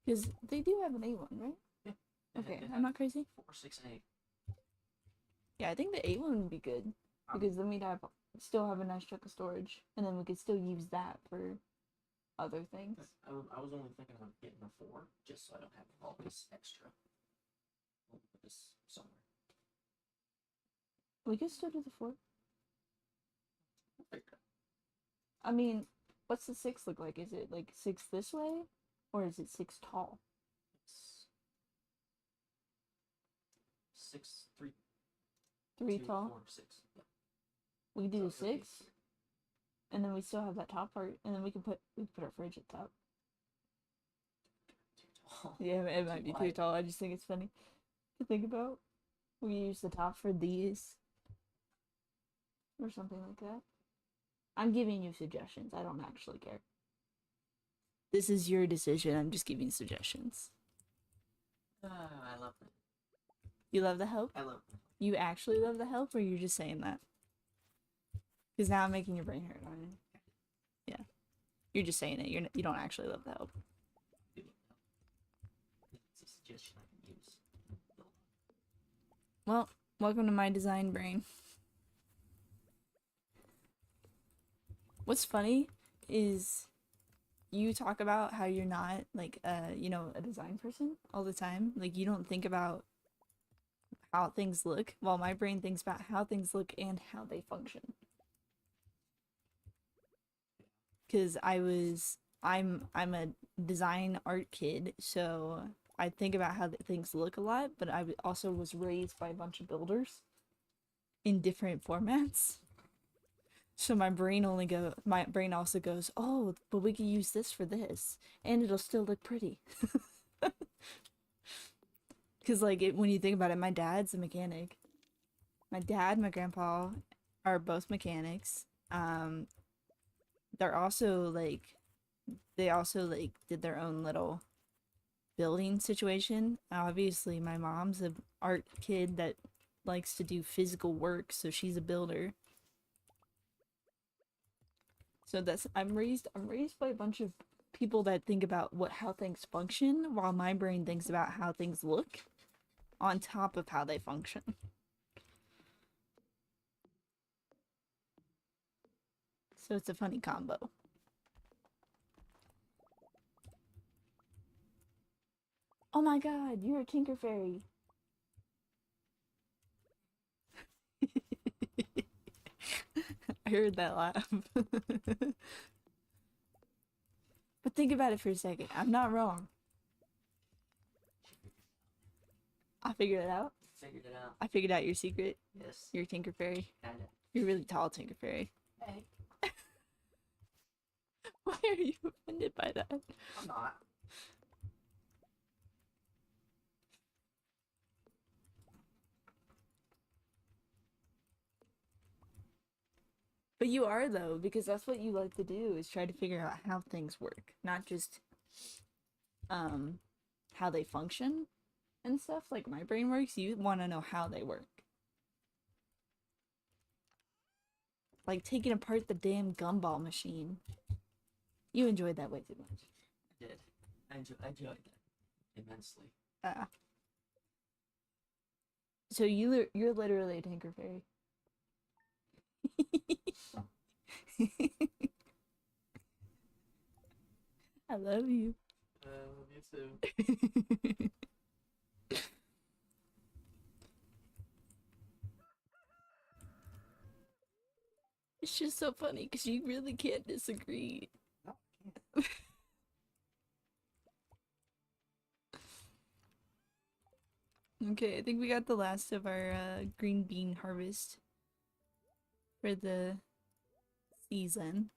Because they do have an A1, right? Yeah. Okay, They I'm have not crazy. 4, 6, and 8. Yeah, I think the A1 would be good. Because then we'd still have a nice chunk of storage. And then we could still use that for other things. I was only thinking of getting a 4, just so I don't have all this extra. We'll put this somewhere. We could still do the 4. We'll figure it out. I mean, what's the 6 look like? Is it like 6 this way? Or is it 6 tall? It's 6, 3, 3 2, tall? 4, 6. Yeah. We could do So the it'll be 6. And then we still have that top part. And then we can put our fridge at the top. Too tall. Yeah, it might be too wide. tall. I just think it's funny to think about. We use the top for these. Or something like that. I'm giving you suggestions. I don't actually care. This is your decision. I'm just giving suggestions. I love it. You love the help? I love it. You actually love the help, or you're just saying that? Because now I'm making your brain hurt on it. Yeah. You're just saying it. You don't actually love the help. It's a suggestion I can use. Well, welcome to my design brain. What's funny is you talk about how you're not like a design person all the time. Like you don't think about how things look, while my brain thinks about how things look and how they function. Cuz I'm a design art kid, so I think about how things look a lot, but I also was raised by a bunch of builders in different formats. So my brain also goes, oh, but we can use this for this, and it'll still look pretty. Because when you think about it, my dad's a mechanic. My dad, my grandpa are both mechanics. They're also they also did their own little building situation. Obviously, my mom's an art kid that likes to do physical work, so she's a builder. So I'm raised by a bunch of people that think about how things function, while my brain thinks about how things look on top of how they function. So it's a funny combo. Oh my god, you're a Tinker Fairy. I heard that laugh. But think about it for a second. I'm not wrong. I figured it out. Figured it out. I figured out your secret. Yes. You're a Tinker Fairy. Kinda. You're a really tall Tinker Fairy. Hey, Why are you offended by that? I'm not. But you are, though, because that's what you like to do, is try to figure out how things work, not just how they function and stuff. Like my brain works, you want to know how they work. Like taking apart the damn gumball machine. You enjoyed that way too much. I did. I enjoyed that immensely. Ah. So you're literally a Tinker Fairy. I love you. You too. It's just so funny because you really can't disagree. No, I can't. Okay, I think we got the last of our green bean harvest for the season.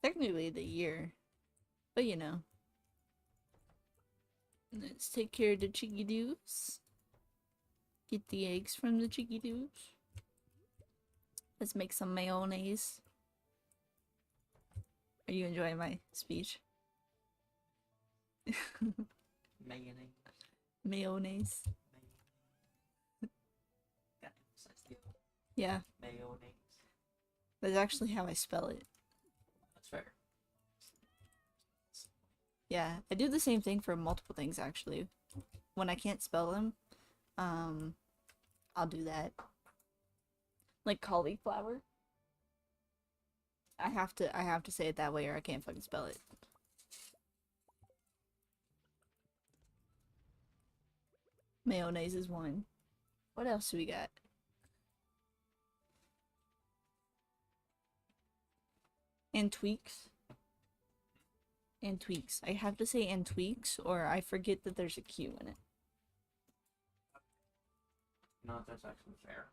Technically the year, but you know. Let's take care of the chickadoos. Get the eggs from the chickadoos. Let's make some mayonnaise. Are you enjoying my speech? Mayonnaise. Mayonnaise. Gotta emphasize the Yeah, mayonnaise. that's actually how I spell it. That's fair. Yeah, I do the same thing for multiple things actually. When I can't spell them, I'll do that. Like cauliflower. I have to say it that way or I can't fucking spell it. Mayonnaise is one. What else do we got? And tweaks. And tweaks. I have to say and tweaks or I forget that there's a Q in it. No, that's actually fair.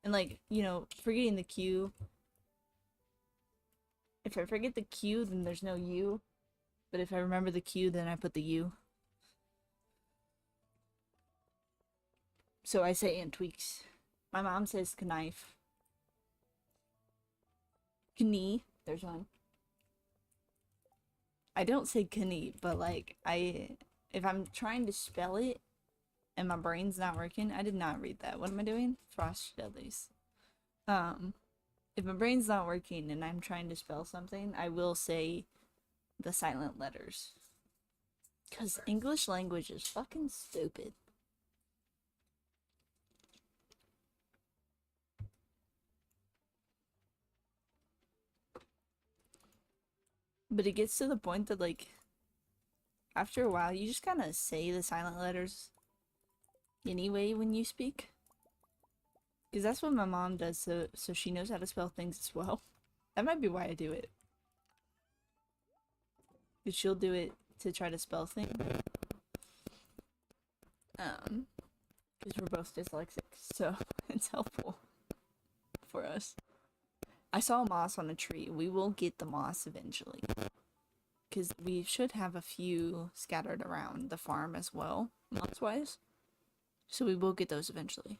And like, you know, forgetting the Q. If I forget the Q, then there's no U. But if I remember the Q, then I put the U. So I say and tweaks. My mom says knife. Knee. There's one. I don't say knee, but like if I'm trying to spell it and my brain's not working, I did not read that. What am I doing? Frost jellies. If my brain's not working and I'm trying to spell something, I will say the silent letters. Cause English language is fucking stupid. But it gets to the point that like after a while you just kind of say the silent letters anyway when you speak. Because that's what my mom does, so she knows how to spell things as well. That might be why I do it. Because she'll do it to try to spell things. Because we're both dyslexic, so it's helpful for us. I saw moss on a tree. We will get the moss eventually. Because we should have a few scattered around the farm as well, moss-wise. So we will get those eventually.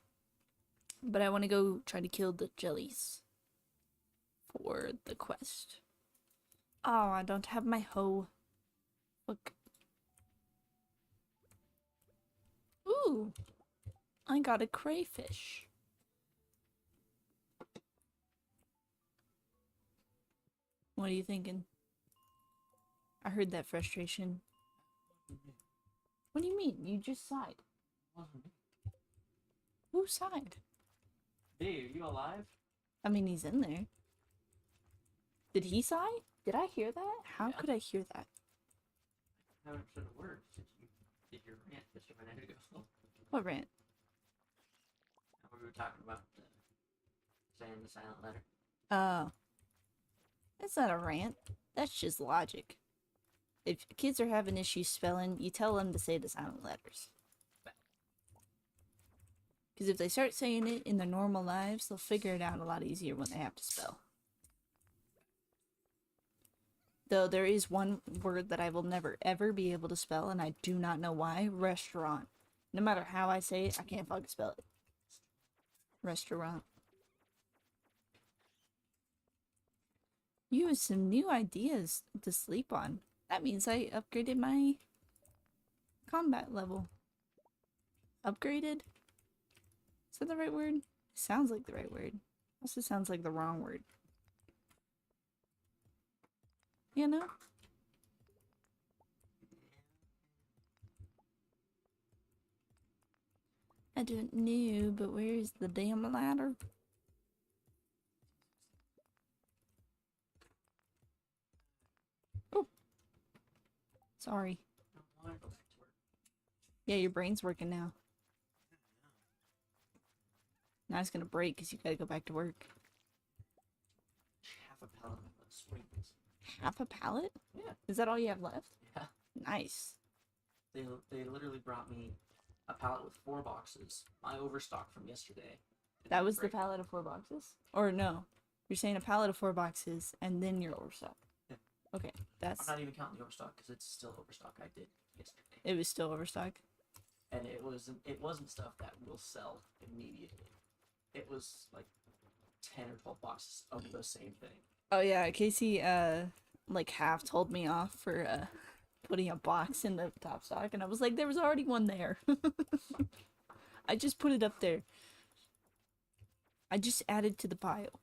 But I want to go try to kill the jellies for the quest. Oh, I don't have my hoe. Look. Ooh, I got a crayfish. What are you thinking? I heard that frustration. What do you mean? You just sighed. Who sighed? Hey, are you alive? I mean, he's in there. Did he sigh? Did I hear that? How Yeah. could I hear that? I haven't said a word since you did your rant just a minute ago. What rant? We were talking about saying the silent letter. Oh. That's not a rant. That's just logic. If kids are having issues spelling, you tell them to say the silent letters. Because if they start saying it in their normal lives, they'll figure it out a lot easier when they have to spell. Though there is one word that I will never ever be able to spell, and I do not know why. Restaurant. No matter how I say it, I can't fucking spell it. Restaurant. You have some new ideas to sleep on. That means I upgraded my combat level. Upgraded? Is that the right word? Sounds like the right word. Also sounds like the wrong word. you know? I don't know, but where is the damn ladder? Oh. Sorry. I don't want to go back to work. Yeah, your brain's working now. Now it's gonna break because you gotta go back to work. Half a pallet of springs. Half a pallet? Yeah. Is that all you have left? Yeah. Nice. They literally brought me a pallet with 4 boxes. My overstock from yesterday. That was the pallet of 4 boxes? Or no? You're saying a pallet of 4 boxes and then your overstock. Yeah. Okay, I'm that's not even counting the overstock because it's still overstock I did yesterday. it was still overstock. And it wasn't stuff that will sell immediately. It was like 10 or 12 boxes of the same thing. Oh yeah, Casey like half told me off for putting a box in the top stock and I was like there was already one there. I just put it up there. I just added to the pile.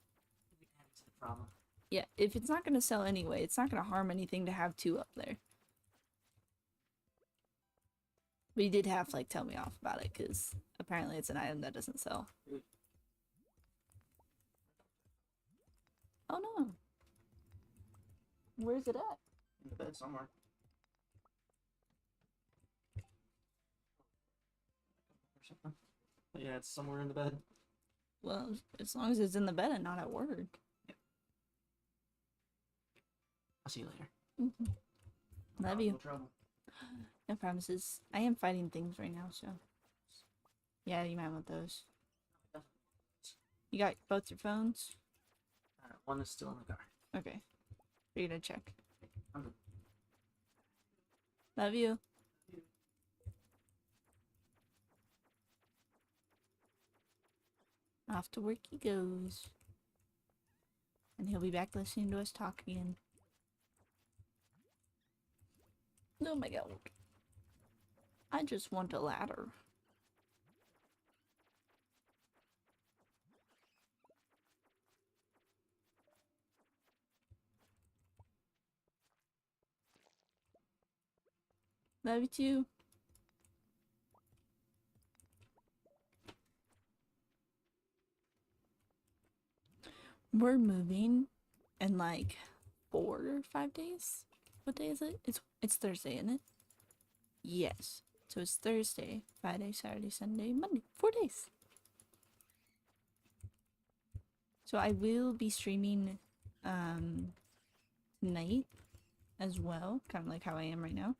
We can add it to the problem. Yeah, if it's not gonna sell anyway, it's not gonna harm anything to have 2 up there. But he did have to like tell me off about it because apparently it's an item that doesn't sell. Oh no. Where's it at? In the bed somewhere. Or something. But yeah, it's somewhere in the bed. Well, as long as it's in the bed and not at work. I'll see you later. Love No you. trouble. No promises. I am fighting things right now, so. Yeah, you might want those. You got both your phones? One is still in the car. Okay. We're gonna check. I'm good. Love you. Off to work he goes. And he'll be back listening to us talk again. Oh my god. I just want a ladder. Love you too. We're moving in like 4 or 5 days. What day is it? It's Thursday, isn't it? Yes. So it's Thursday, Friday, Saturday, Sunday, Monday. 4 days. So I will be streaming tonight as well, kind of like how I am right now.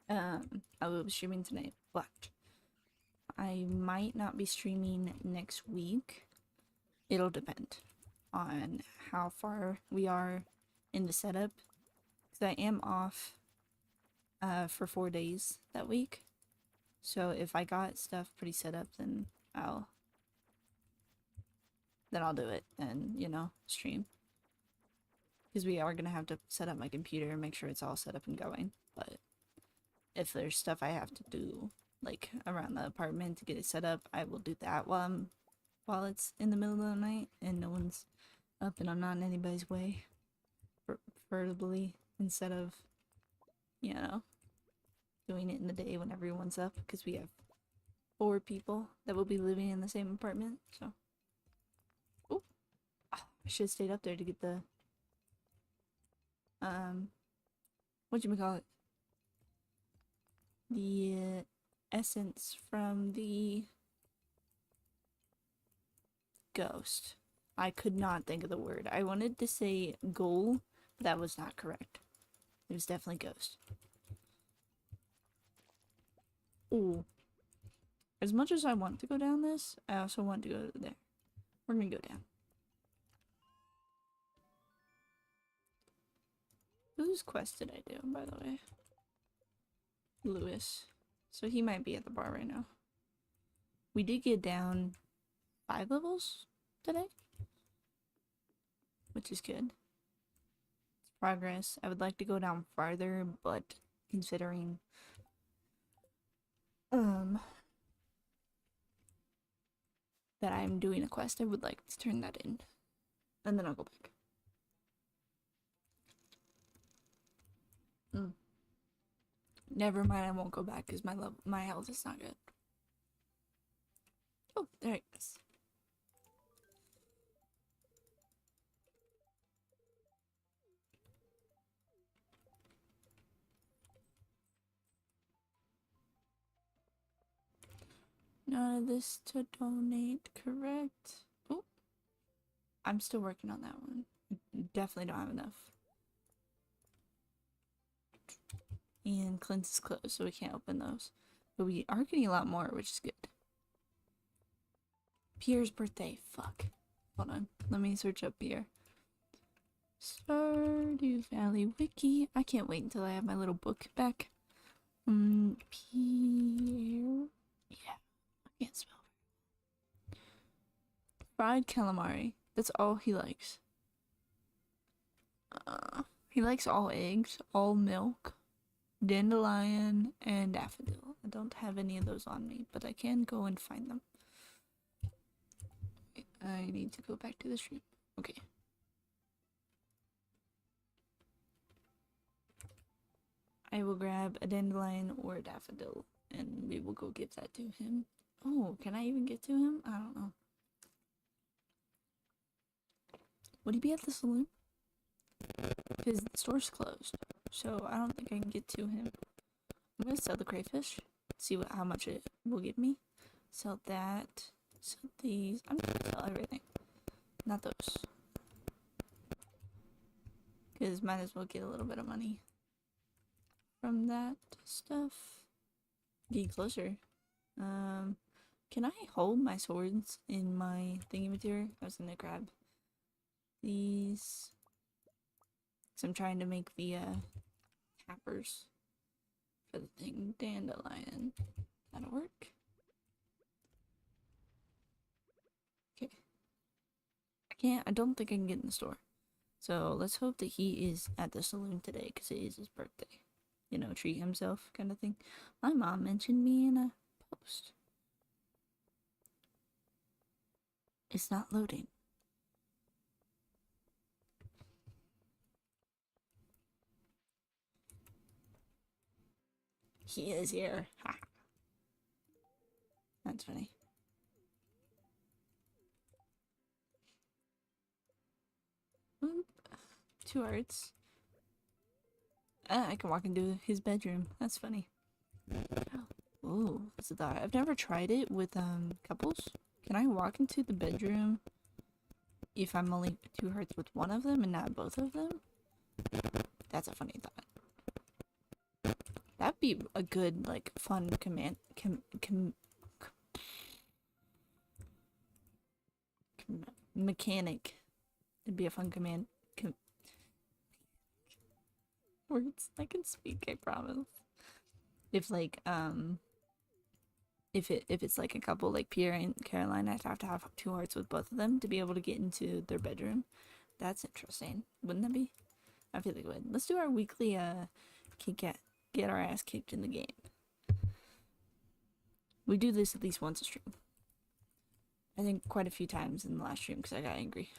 I will be streaming tonight, but I might not be streaming next week. It'll depend on how far we are in the setup. Because I am off for 4 days that week. So if I got stuff pretty set up, then I'll do it and, you know, stream. Because we are going to have to set up my computer and make sure it's all set up and going. But if there's stuff I have to do, like, around the apartment to get it set up, I will do that while it's in the middle of the night and no one's up and I'm not in anybody's way. Preferably instead of, you know, doing it in the day when everyone's up. Because we have 4 people that will be living in the same apartment, so. Oh, I should have stayed up there to get the whatchamacallit? The essence from the ghost. I could not think of the word. I wanted to say goal, but that was not correct. It was definitely ghost. Ooh. As much as I want to go down this, I also want to go there. We're gonna go down. Whose quest did I do, by the way? Lewis. So he might be at the bar right now. We did get down 5 levels today, which is good. It's progress. I would like to go down farther, but considering that I'm doing a quest, I would like to turn that in. And then I'll go back. Mm. Never mind, I won't go back because my health is not good. Oh, there it is. None of this to donate, correct? Oh, I'm still working on that one. Definitely don't have enough. And Clint's is closed, so we can't open those. But we are getting a lot more, which is good. Pierre's birthday. Fuck. Hold on. Let me search up Pierre. Stardew Valley Wiki. I can't wait until I have my little book back. Pierre. Yeah. I can't spell. Fried calamari. That's all he likes. He likes all eggs, all milk, dandelion, and daffodil. I don't have any of those on me, but I can go and find them. I need to go back to the stream. Okay. I will grab a dandelion or a daffodil, and we will go give that to him. Oh, can I even get to him? I don't know. Would he be at the saloon? Because the store's closed, so I don't think I can get to him. I'm gonna sell the crayfish, see how much it will give me. Sell that. Sell these. I'm gonna sell everything. Not those. Because might as well get a little bit of money from that stuff. Getting closer. Can I hold my swords in my thingy material? I was gonna grab these. So I'm trying to make the tappers for the thing. Dandelion. That'll work. Okay. I don't think I can get in the store. So let's hope that he is at the saloon today because it is his birthday. You know, treat himself kind of thing. My mom mentioned me in a post. It's not loading. He is here. Ha. That's funny. Oop. 2 hearts. I can walk into his bedroom. That's funny. Ooh, that's a thought. I've never tried it with couples. Can I walk into the bedroom if I'm only 2 hearts with one of them and not both of them? That's a funny thought. That'd be a good, like, fun mechanic. It'd be a fun words I can speak, I promise. If like if it's like a couple like Pierre and Caroline, I'd have to have 2 hearts with both of them to be able to get into their bedroom. That's interesting. Wouldn't that be? I feel like it would. Let's do our weekly get our ass kicked in the game. We do this at least once a stream. I think quite a few times in the last stream because I got angry.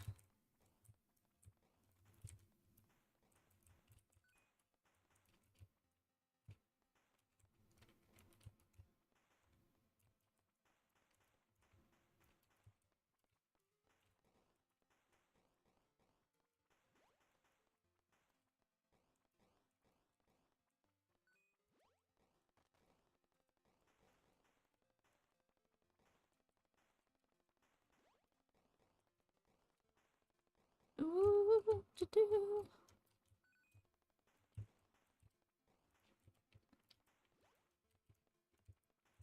Ooh, do.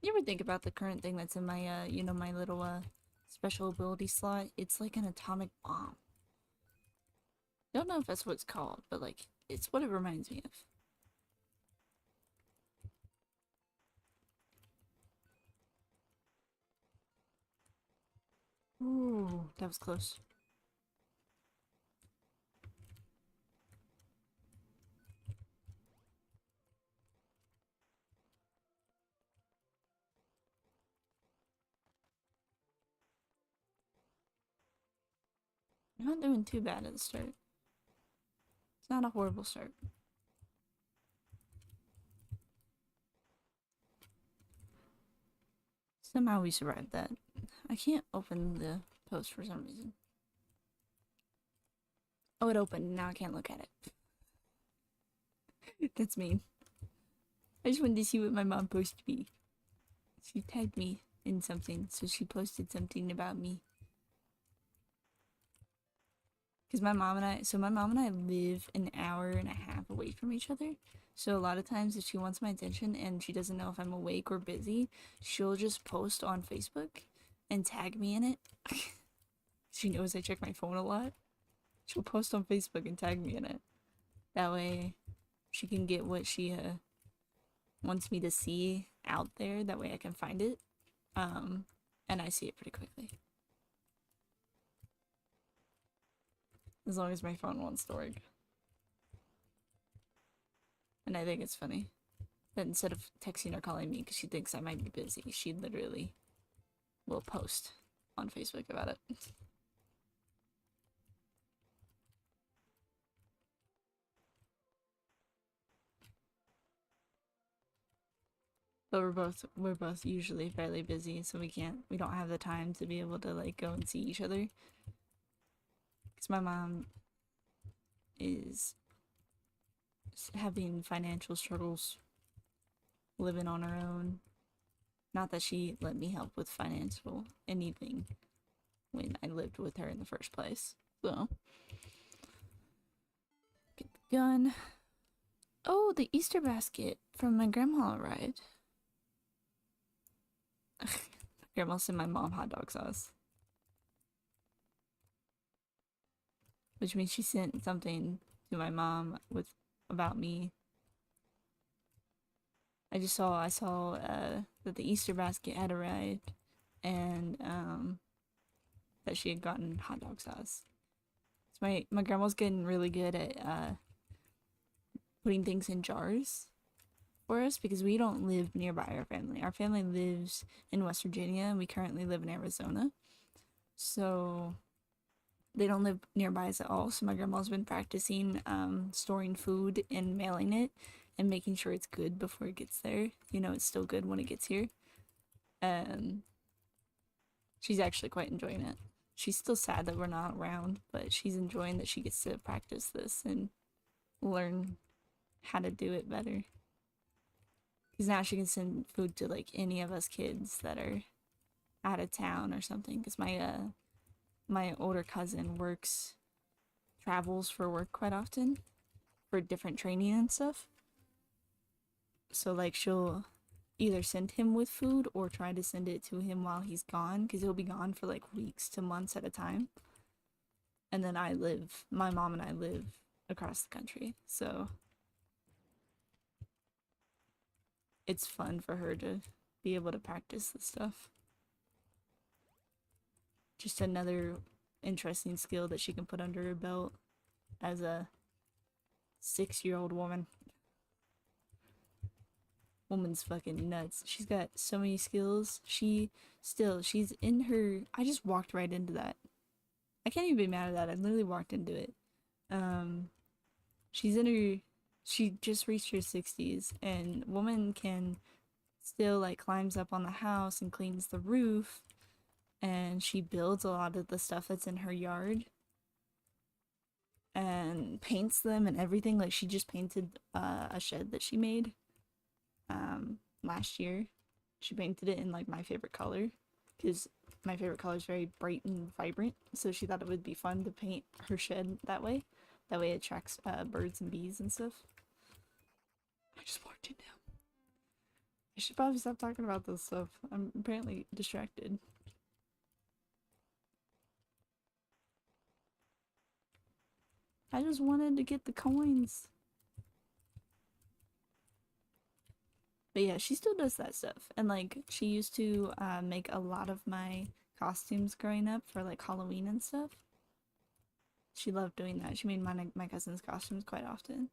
You ever think about the current thing that's in my you know, my little special ability slot? It's like an atomic bomb. Don't know if that's what it's called, but like it's what it reminds me of. Ooh, that was close. Not doing too bad at the start. It's not a horrible start. Somehow we survived that. I can't open the post for some reason. Oh, it opened. Now I can't look at it. That's mean. I just wanted to see what my mom posted me. She tagged me in something, so she posted something about me. Because my mom and I live an hour and a half away from each other. So a lot of times if she wants my attention and she doesn't know if I'm awake or busy, she'll just post on Facebook and tag me in it. She knows I check my phone a lot. She'll post on Facebook and tag me in it. That way she can get what she wants me to see out there. That way I can find it. And I see it pretty quickly. As long as my phone wants to work. And I think it's funny that instead of texting or calling me because she thinks I might be busy, she literally will post on Facebook about it. But we're both usually fairly busy, so we don't have the time to be able to like go and see each other. Because my mom is having financial struggles, living on her own. Not that she let me help with financial anything when I lived with her in the first place. So, get the gun. Oh, the Easter basket from my grandma arrived. Grandma sent my mom hot dog sauce. Which means she sent something to my mom with about me. I saw that the Easter basket had arrived and that she had gotten hot dog sauce. So my grandma's getting really good at putting things in jars for us because we don't live nearby our family. Our family lives in West Virginia and we currently live in Arizona. So they don't live nearby us at all. So my grandma's been practicing storing food and mailing it and making sure it's good before it gets there. You know, it's still good when it gets here. She's actually quite enjoying it. She's still sad that we're not around, but she's enjoying that she gets to practice this and learn how to do it better. Because now she can send food to like any of us kids that are out of town or something. Because my older cousin travels for work quite often for different training and stuff. So like she'll either send him with food or try to send it to him while he's gone because he'll be gone for like weeks to months at a time. And then my mom and I live across the country. So it's fun for her to be able to practice this stuff. Just another interesting skill that she can put under her belt as a 6-year-old woman. Woman's fucking nuts. She's got so many skills. She's in her. I just walked right into that. I can't even be mad at that. I literally walked into it. She's in her. She just reached her 60s, and woman can still like climbs up on the house and cleans the roof, and she builds a lot of the stuff that's in her yard and paints them and everything. Like she just painted a shed that she made last year. She painted it in like my favorite color because my favorite color is very bright and vibrant, so she thought it would be fun to paint her shed that way. That way it attracts birds and bees and stuff. I just walked in now. I should probably stop talking about this stuff. I'm apparently distracted. I just wanted to get the coins. But yeah, she still does that stuff. And like, she used to make a lot of my costumes growing up for like Halloween and stuff. She loved doing that. She made my cousin's costumes quite often.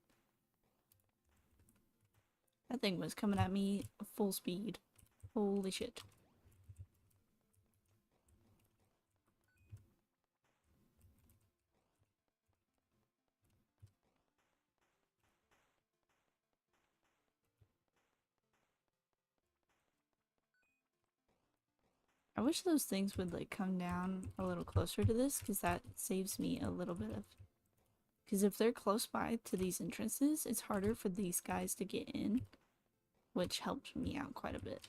That thing was coming at me full speed. Holy shit. I wish those things would like come down a little closer to this because that saves me a little bit of. Because if they're close by to these entrances, it's harder for these guys to get in, which helped me out quite a bit.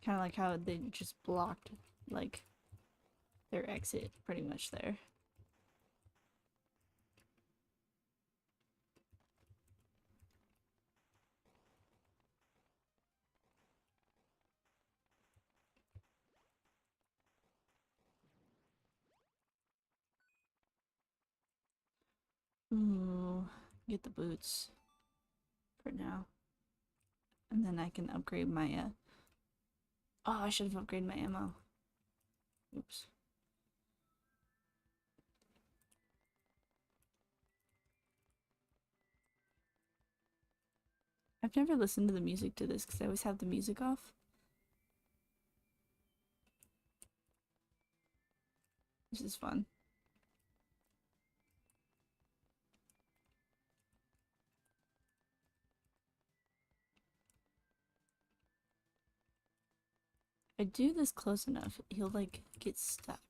Kind of like how they just blocked like their exit pretty much there. Ooh, get the boots for now. And then I can upgrade my oh, I should have upgraded my ammo. Oops. I've never listened to the music to this because I always have the music off. This is fun. If I do this close enough, he'll like get stuck.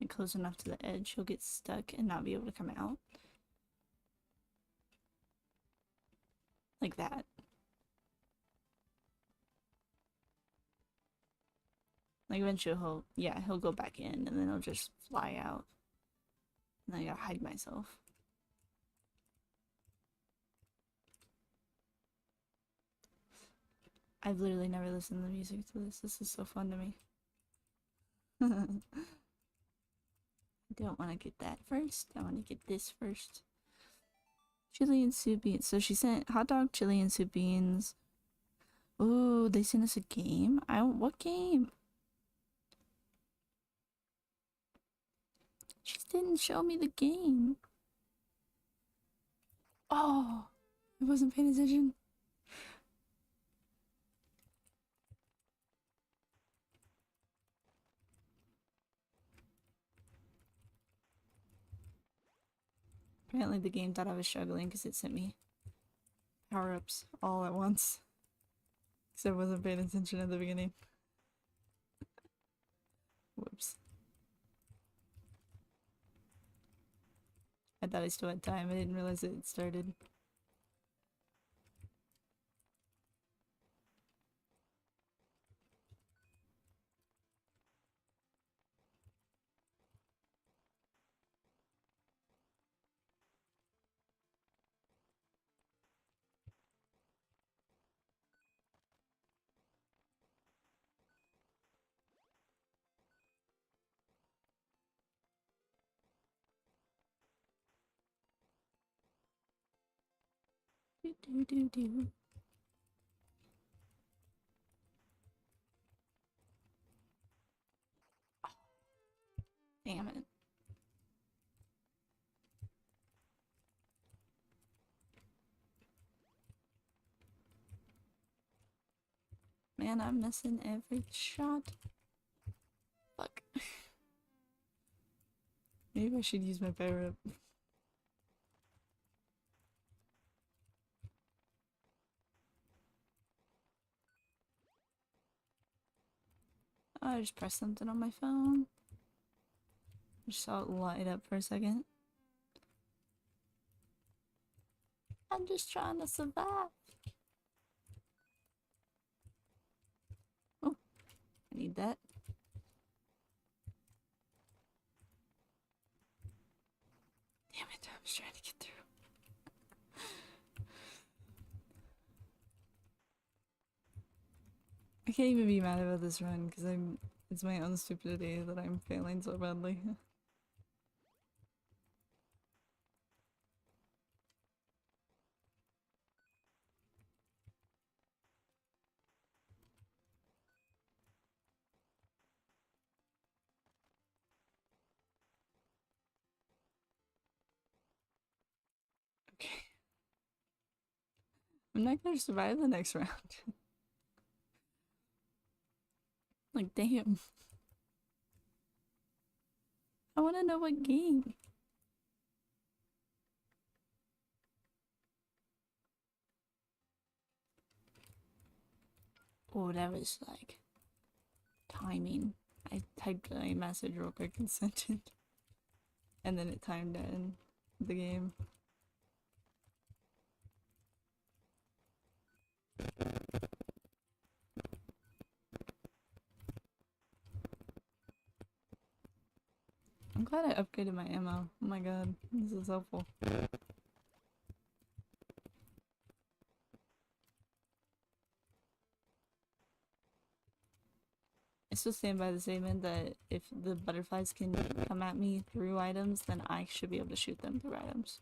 And close enough to the edge, he'll get stuck and not be able to come out. Like that. Like eventually he'll go back in and then he'll just fly out. And then I gotta hide myself. I've literally never listened to the music to this. This is so fun to me. I don't want to get that first. I want to get this first. Chili and soup beans. So she sent hot dog, chili, and soup beans. Ooh, they sent us a game? What game? She didn't show me the game. Oh, I wasn't paying attention. Apparently the game thought I was struggling because it sent me power-ups all at once. Because I wasn't paying attention at the beginning. Whoops. I thought I still had time. I didn't realize it started. Do do do do. Damn it. Man, I'm missing every shot. Fuck. Maybe I should use my power up. Oh, I just pressed something on my phone. Just saw it light up for a second. I'm just trying to survive. Oh, I need that. Damn it, I was trying to get through. I can't even be mad about this run because it's my own stupidity that I'm failing so badly. Okay. I'm not gonna survive the next round. Like, damn. I want to know what game. Oh, that was like timing. I typed a message real quick and sent it. And then it timed in the game. I'm glad I upgraded my ammo. Oh my god, this is helpful. I still stand by the statement that if the butterflies can come at me through items, then I should be able to shoot them through items.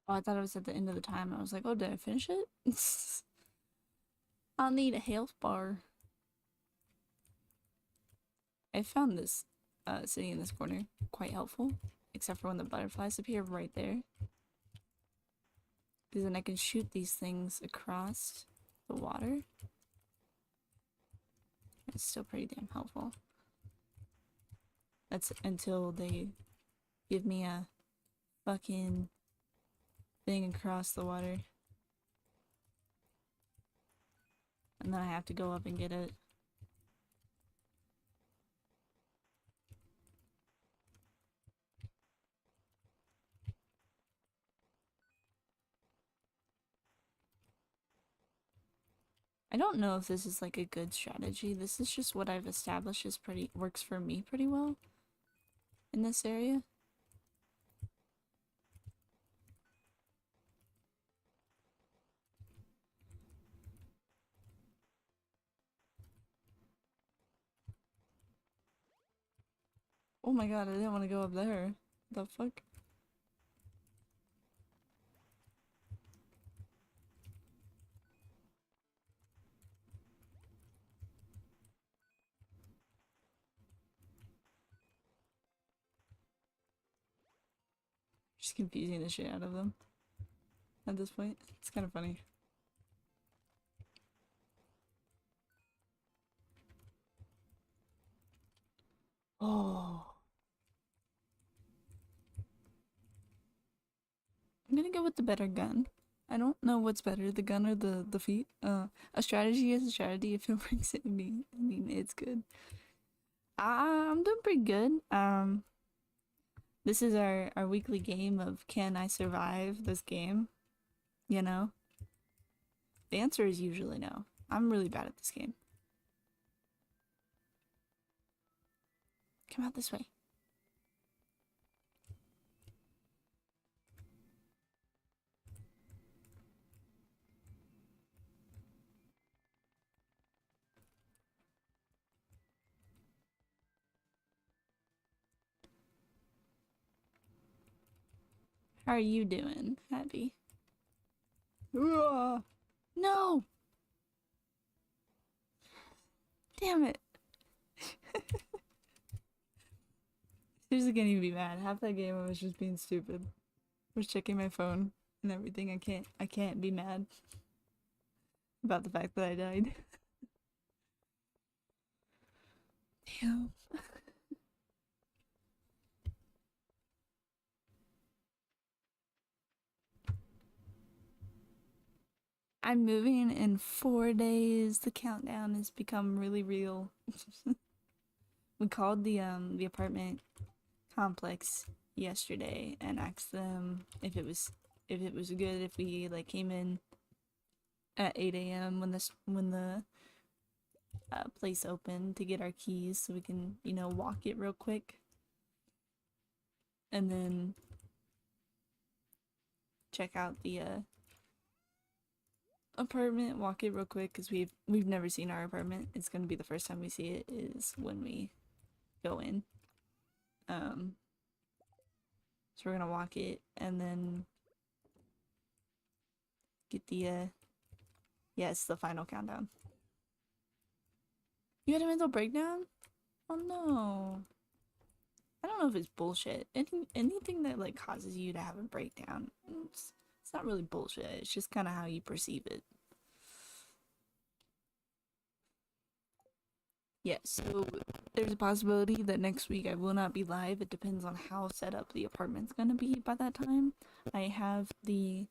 Oh, I thought it was at the end of the time. I was like, oh, did I finish it? I'll need a health bar. I found this sitting in this corner quite helpful, except for when the butterflies appear right there. Because then I can shoot these things across the water. It's still pretty damn helpful. That's until they give me a fucking thing across the water. And then I have to go up and get it. I don't know if this is like a good strategy. This is just what I've established is works for me pretty well in this area. Oh my god, I didn't want to go up there. The fuck? Just confusing the shit out of them at this point. It's kind of funny. Oh. I'm gonna go with the better gun. I don't know what's better, the gun or the feet. A strategy is a strategy if it works at me. I mean, it's good. I'm doing pretty good. This is our weekly game of can I survive this game? You know? The answer is usually no. I'm really bad at this game. Come out this way. How are you doing, Happy? No! Damn it. Seriously can't even be mad. Half that game I was just being stupid. I was checking my phone and everything. I can't be mad about the fact that I died. Damn. I'm moving in 4 days. The countdown has become really real. We called the apartment complex yesterday and asked them if it was good if we like came in at 8 a.m. when the place opened to get our keys so we can walk it real quick. and then check out the apartment, walk it real quick because we've never seen our apartment. It's gonna be the first time we see it is when we go in. So we're gonna walk it and then get the yeah, it's the final countdown. You had a mental breakdown? Oh no. I don't know if it's bullshit. Anything that like causes you to have a breakdown, it's not really bullshit. It's just kind of how you perceive it. Yeah, so there's a possibility that next week I will not be live. It depends on how set up the apartment's gonna be by that time. I have the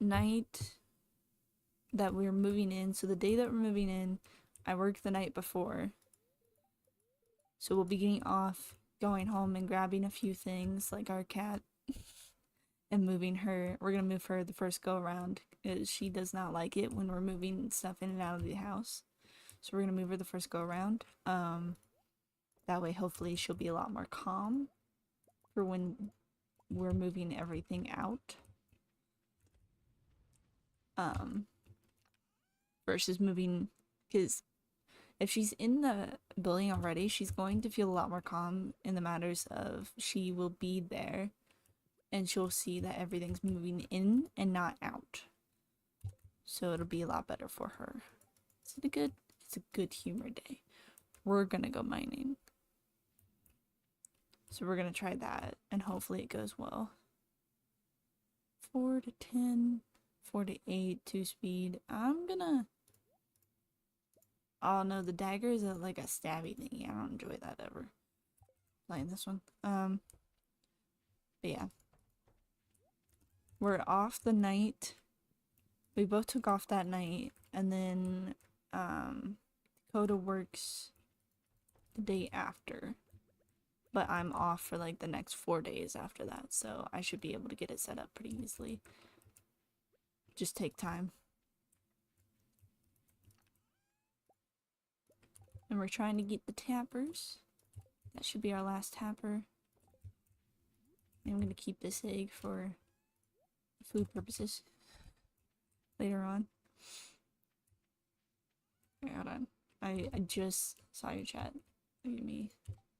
night that we're moving in. So the day that we're moving in, I work the night before. So we'll be getting off, going home and grabbing a few things like our cat and moving her. We're gonna move her the first go around because she does not like it when we're moving stuff in and out of the house. So we're gonna move her the first go around. That way hopefully she'll be a lot more calm for when we're moving everything out. Versus moving, because if she's in the building already, she's going to feel a lot more calm in the matters of she will be there and she'll see that everything's moving in and not out. So it'll be a lot better for her. Is it a good? It's a good humor day. We're gonna go mining. So we're gonna try that and hopefully it goes well. 4 to 10, 4 to 8, 2 speed. I'm gonna... Oh no, the dagger is like a stabby thingy. I don't enjoy that ever. Playing this one. But yeah. We're off the night. We both took off that night, and then Dakota works the day after. But I'm off for like the next 4 days after that, so I should be able to get it set up pretty easily. Just take time. And we're trying to get the tappers. That should be our last tapper. I'm gonna keep this egg for food purposes later on. Wait, hold on. I just saw your chat. Look at me.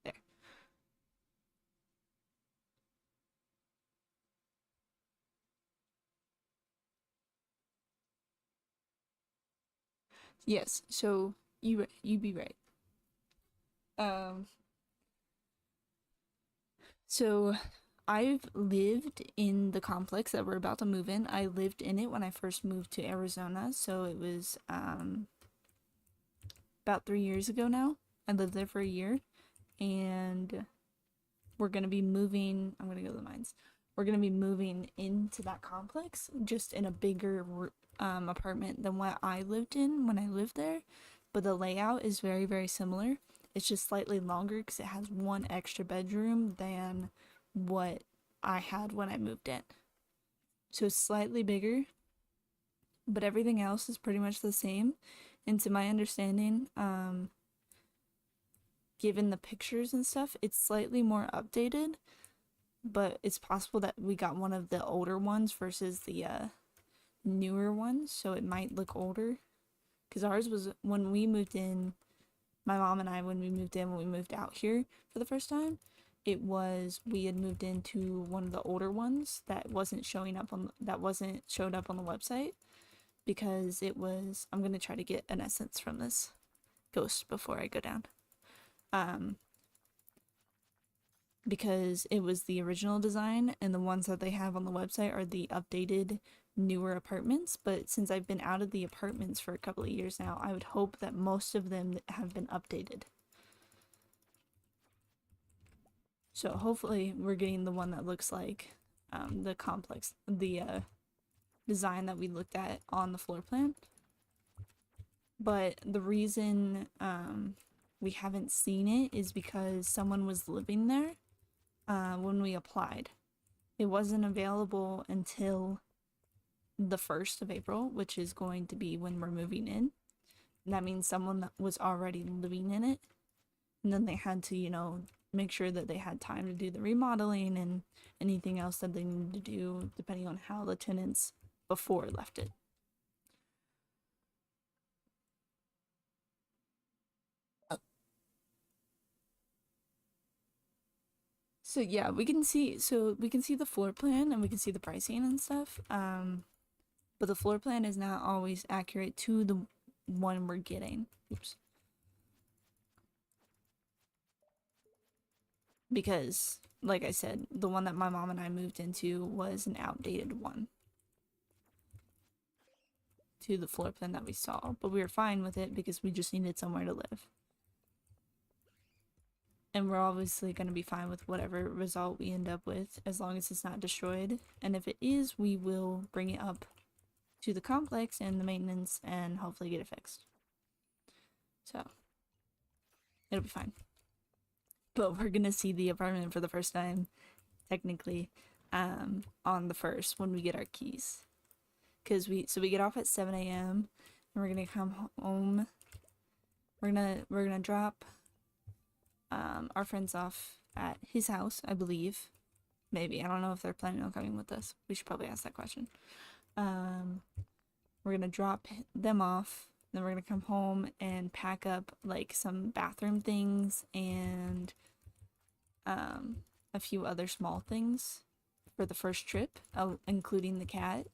There. Yes, so you be right. So I've lived in the complex that we're about to move in. I lived in it when I first moved to Arizona, so it was about 3 years ago now. I lived there for a year, and we're gonna be moving. I'm gonna go to the mines. We're gonna be moving into that complex, just in a bigger apartment than what I lived in when I lived there. But the layout is very, very similar. It's just slightly longer because it has one extra bedroom than what I had when I moved in. So it's slightly bigger, but everything else is pretty much the same. And to my understanding, given the pictures and stuff, it's slightly more updated, but it's possible that we got one of the older ones versus the newer ones, so it might look older. Because ours was, when we moved in, my mom and I, when we moved out here for the first time, it was, we had moved into one of the older ones that wasn't showing up on the website, because it was, I'm gonna try to get an essence from this ghost before I go down. Because it was the original design, and the ones that they have on the website are the updated newer apartments. But since I've been out of the apartments for a couple of years now, I would hope that most of them have been updated. So hopefully we're getting the one that looks like the complex, the design that we looked at on the floor plan. But the reason we haven't seen it is because someone was living there when we applied. It wasn't available until the 1st of April, which is going to be when we're moving in. And that means someone that was already living in it, and then they had to, make sure that they had time to do the remodeling and anything else that they needed to do depending on how the tenants before left it. So yeah, we can see the floor plan and we can see the pricing and stuff. But the floor plan is not always accurate to the one we're getting. Oops. Because, like I said, the one that my mom and I moved into was an outdated one to the floor plan that we saw, but we were fine with it because we just needed somewhere to live. And we're obviously going to be fine with whatever result we end up with as long as it's not destroyed. And if it is, we will bring it up to the complex and the maintenance and hopefully get it fixed. So, it'll be fine. But we're gonna see the apartment for the first time, technically, on the 1st when we get our keys. Cause we get off at 7 a.m. and we're gonna come home. We're gonna drop our friends off at his house, I believe. Maybe. I don't know if they're planning on coming with us. We should probably ask that question. We're gonna drop them off. Then we're gonna come home and pack up like some bathroom things and a few other small things for the first trip, including the cat.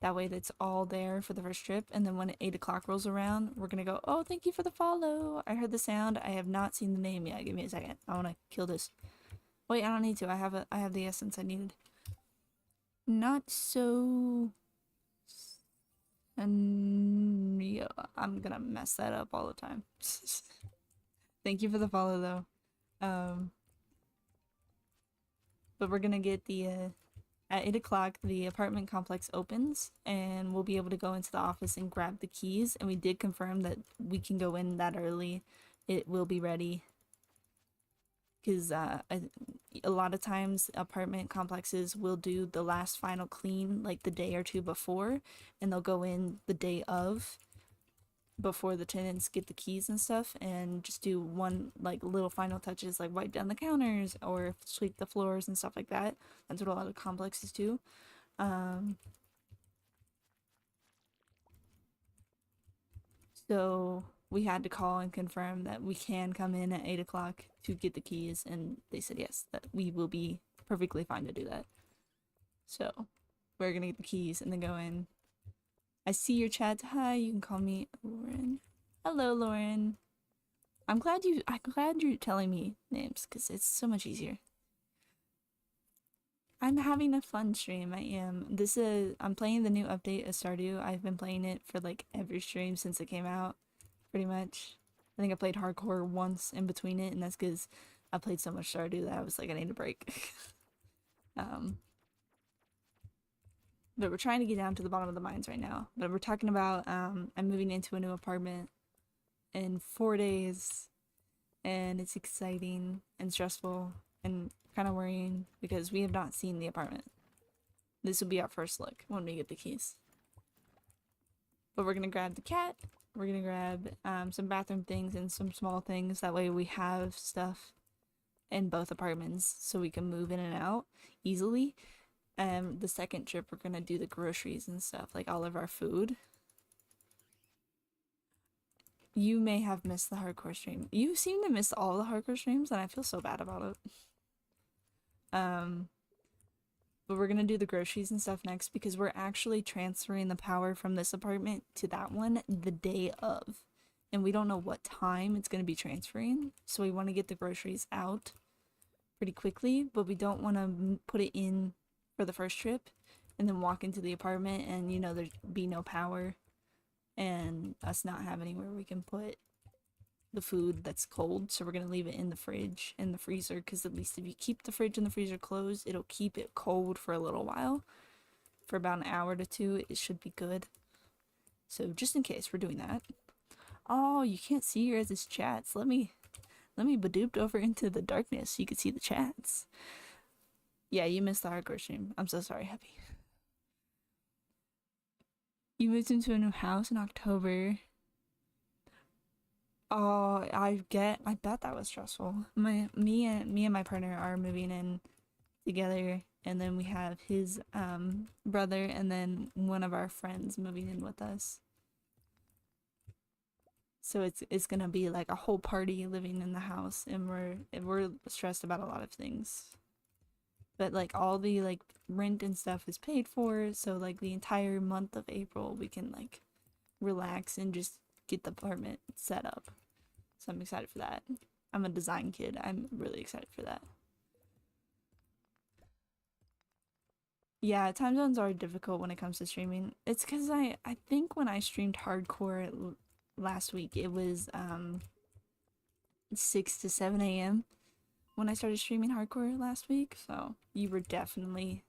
That way that's all there for the first trip. And then when 8 o'clock rolls around, we're gonna go, oh, thank you for the follow. I heard the sound. I have not seen the name yet. Give me a second. I wanna kill this. Wait, I don't need to. I have the essence I needed. Not so... And yeah, I'm gonna mess that up all the time. Thank you for the follow though. But we're gonna get the at 8 o'clock the apartment complex opens and we'll be able to go into the office and grab the keys, and we did confirm that we can go in that early. It will be ready because a lot of times apartment complexes will do the last final clean like the day or two before, and they'll go in the day of before the tenants get the keys and stuff and just do one like little final touches like wipe down the counters or sweep the floors and stuff like that. That's what a lot of complexes do. So we had to call and confirm that we can come in at 8 o'clock to get the keys, and they said yes, that we will be perfectly fine to do that. So we're gonna get the keys and then go in. I see your chat. Hi, you can call me Lauren. Hello, Lauren. I'm glad you're telling me names because it's so much easier. I'm having a fun stream. I am. I'm playing the new update of Stardew. I've been playing it for like every stream since it came out, pretty much. I think I played hardcore once in between it, and that's because I played so much Stardew that I was like, I need a break. But we're trying to get down to the bottom of the mines right now. But we're talking about I'm moving into a new apartment in 4 days, and it's exciting and stressful and kind of worrying because we have not seen the apartment. This will be our first look when we get the keys. But we're gonna grab the cat. We're gonna grab some bathroom things and some small things. That way we have stuff in both apartments so we can move in and out easily. The second trip we're gonna do the groceries and stuff, like all of our food. You may have missed the hardcore stream. You seem to miss all the hardcore streams, and I feel so bad about it. But we're gonna do the groceries and stuff next because we're actually transferring the power from this apartment to that one the day of. And we don't know what time it's gonna be transferring, so we want to get the groceries out pretty quickly, but we don't want to put it in for the first trip and then walk into the apartment and there'd be no power and us not have anywhere we can put the food that's cold. So we're gonna leave it in the fridge and the freezer, because at least if you keep the fridge and the freezer closed, it'll keep it cold for a little while. For about an hour to two, it should be good. So just in case, we're doing that. Oh, you can't see your guys' chats. Let me badooped over into the darkness so you can see the chats. Yeah, you missed the hardcore stream. I'm so sorry, Happy. You moved into a new house in October. Oh, I bet that was stressful. Me and my partner are moving in together, and then we have his brother and then one of our friends moving in with us. So it's gonna be like a whole party living in the house, and we're stressed about a lot of things. But like all the like rent and stuff is paid for, so like the entire month of April we can like relax and just get the apartment set up. So I'm excited for that. I'm a design kid. I'm really excited for that. Yeah, time zones are difficult when it comes to streaming. It's because I think when I streamed hardcore last week, it was 6 to 7 a.m. when I started streaming hardcore last week. So you were definitely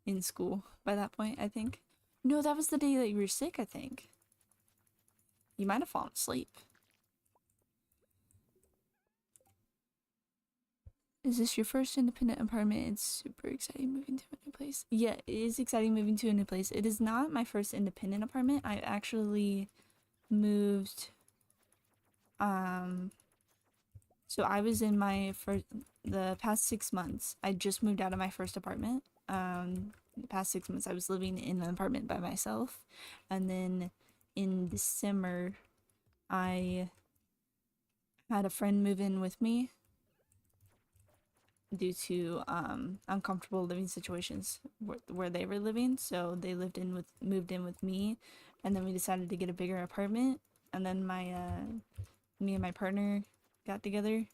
in school by that point, I think. No, that was the day that you were sick, I think. You might have fallen asleep. Is this your first independent apartment? It's super exciting moving to a new place. Yeah, it is exciting moving to a new place. It is not my first independent apartment. I actually moved so I was in my first the past 6 months. I just moved out of my first apartment. The past 6 months I was living in an apartment by myself. And then in December I had a friend move in with me due to uncomfortable living situations where they were living. So they moved in with me, and then we decided to get a bigger apartment. And then me and my partner got together,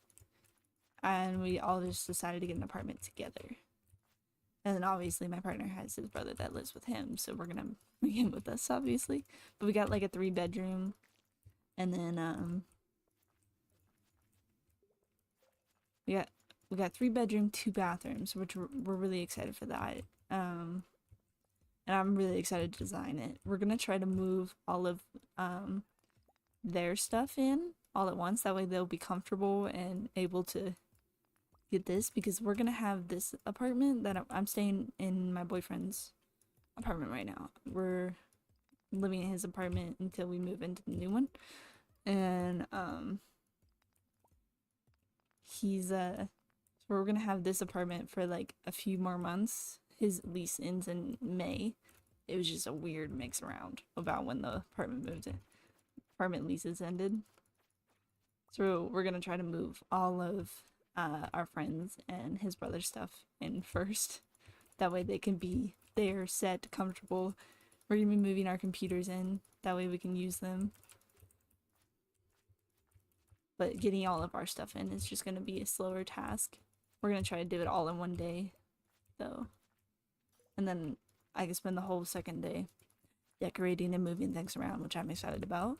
and we all just decided to get an apartment together. And then obviously my partner has his brother that lives with him, so we're gonna bring him with us, obviously. But we got like a 3 bedroom, and then we got 3 bedroom, 2 bathrooms, which we're really excited for that. And I'm really excited to design it. We're gonna try to move all of their stuff in all at once. That way they'll be comfortable and able to get this, because we're gonna have this apartment that I'm staying in my boyfriend's apartment right now. We're living in his apartment until we move into the new one. And he's we're gonna have this apartment for like a few more months. His lease ends in May. It was just a weird mix around about when the apartment leases ended. So we're gonna try to move all of our friends and his brother's stuff in first. That way they can be there, set, comfortable. We're gonna be moving our computers in. That way we can use them. But getting all of our stuff in is just gonna be a slower task. We're gonna try to do it all in one day, though. And then I can spend the whole second day decorating and moving things around, which I'm excited about.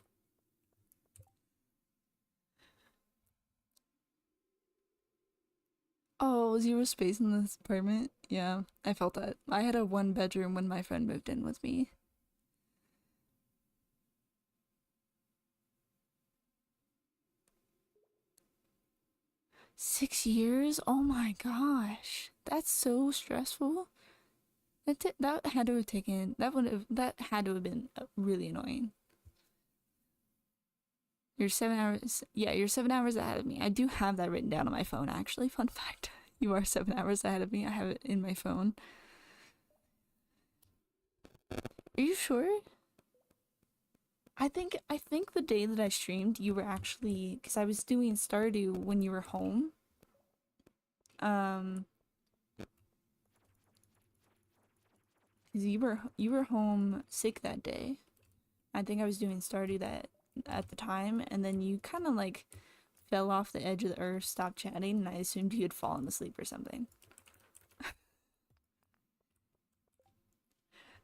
Oh, zero space in this apartment? Yeah, I felt that. I had a 1 bedroom when my friend moved in with me. 6 years? Oh my gosh. That's so stressful. That had to have taken that had to have been really annoying. You're 7 hours. Yeah, you're 7 hours ahead of me. I do have that written down on my phone, actually. Fun fact. You are 7 hours ahead of me. I have it in my phone. Are you sure? I think the day that I streamed, you were actually, because I was doing Stardew when you were home. Um, because you were home sick that day. I think I was doing Stardew that at the time, and then you kind of like fell off the edge of the earth, stopped chatting, and I assumed you had fallen asleep or something.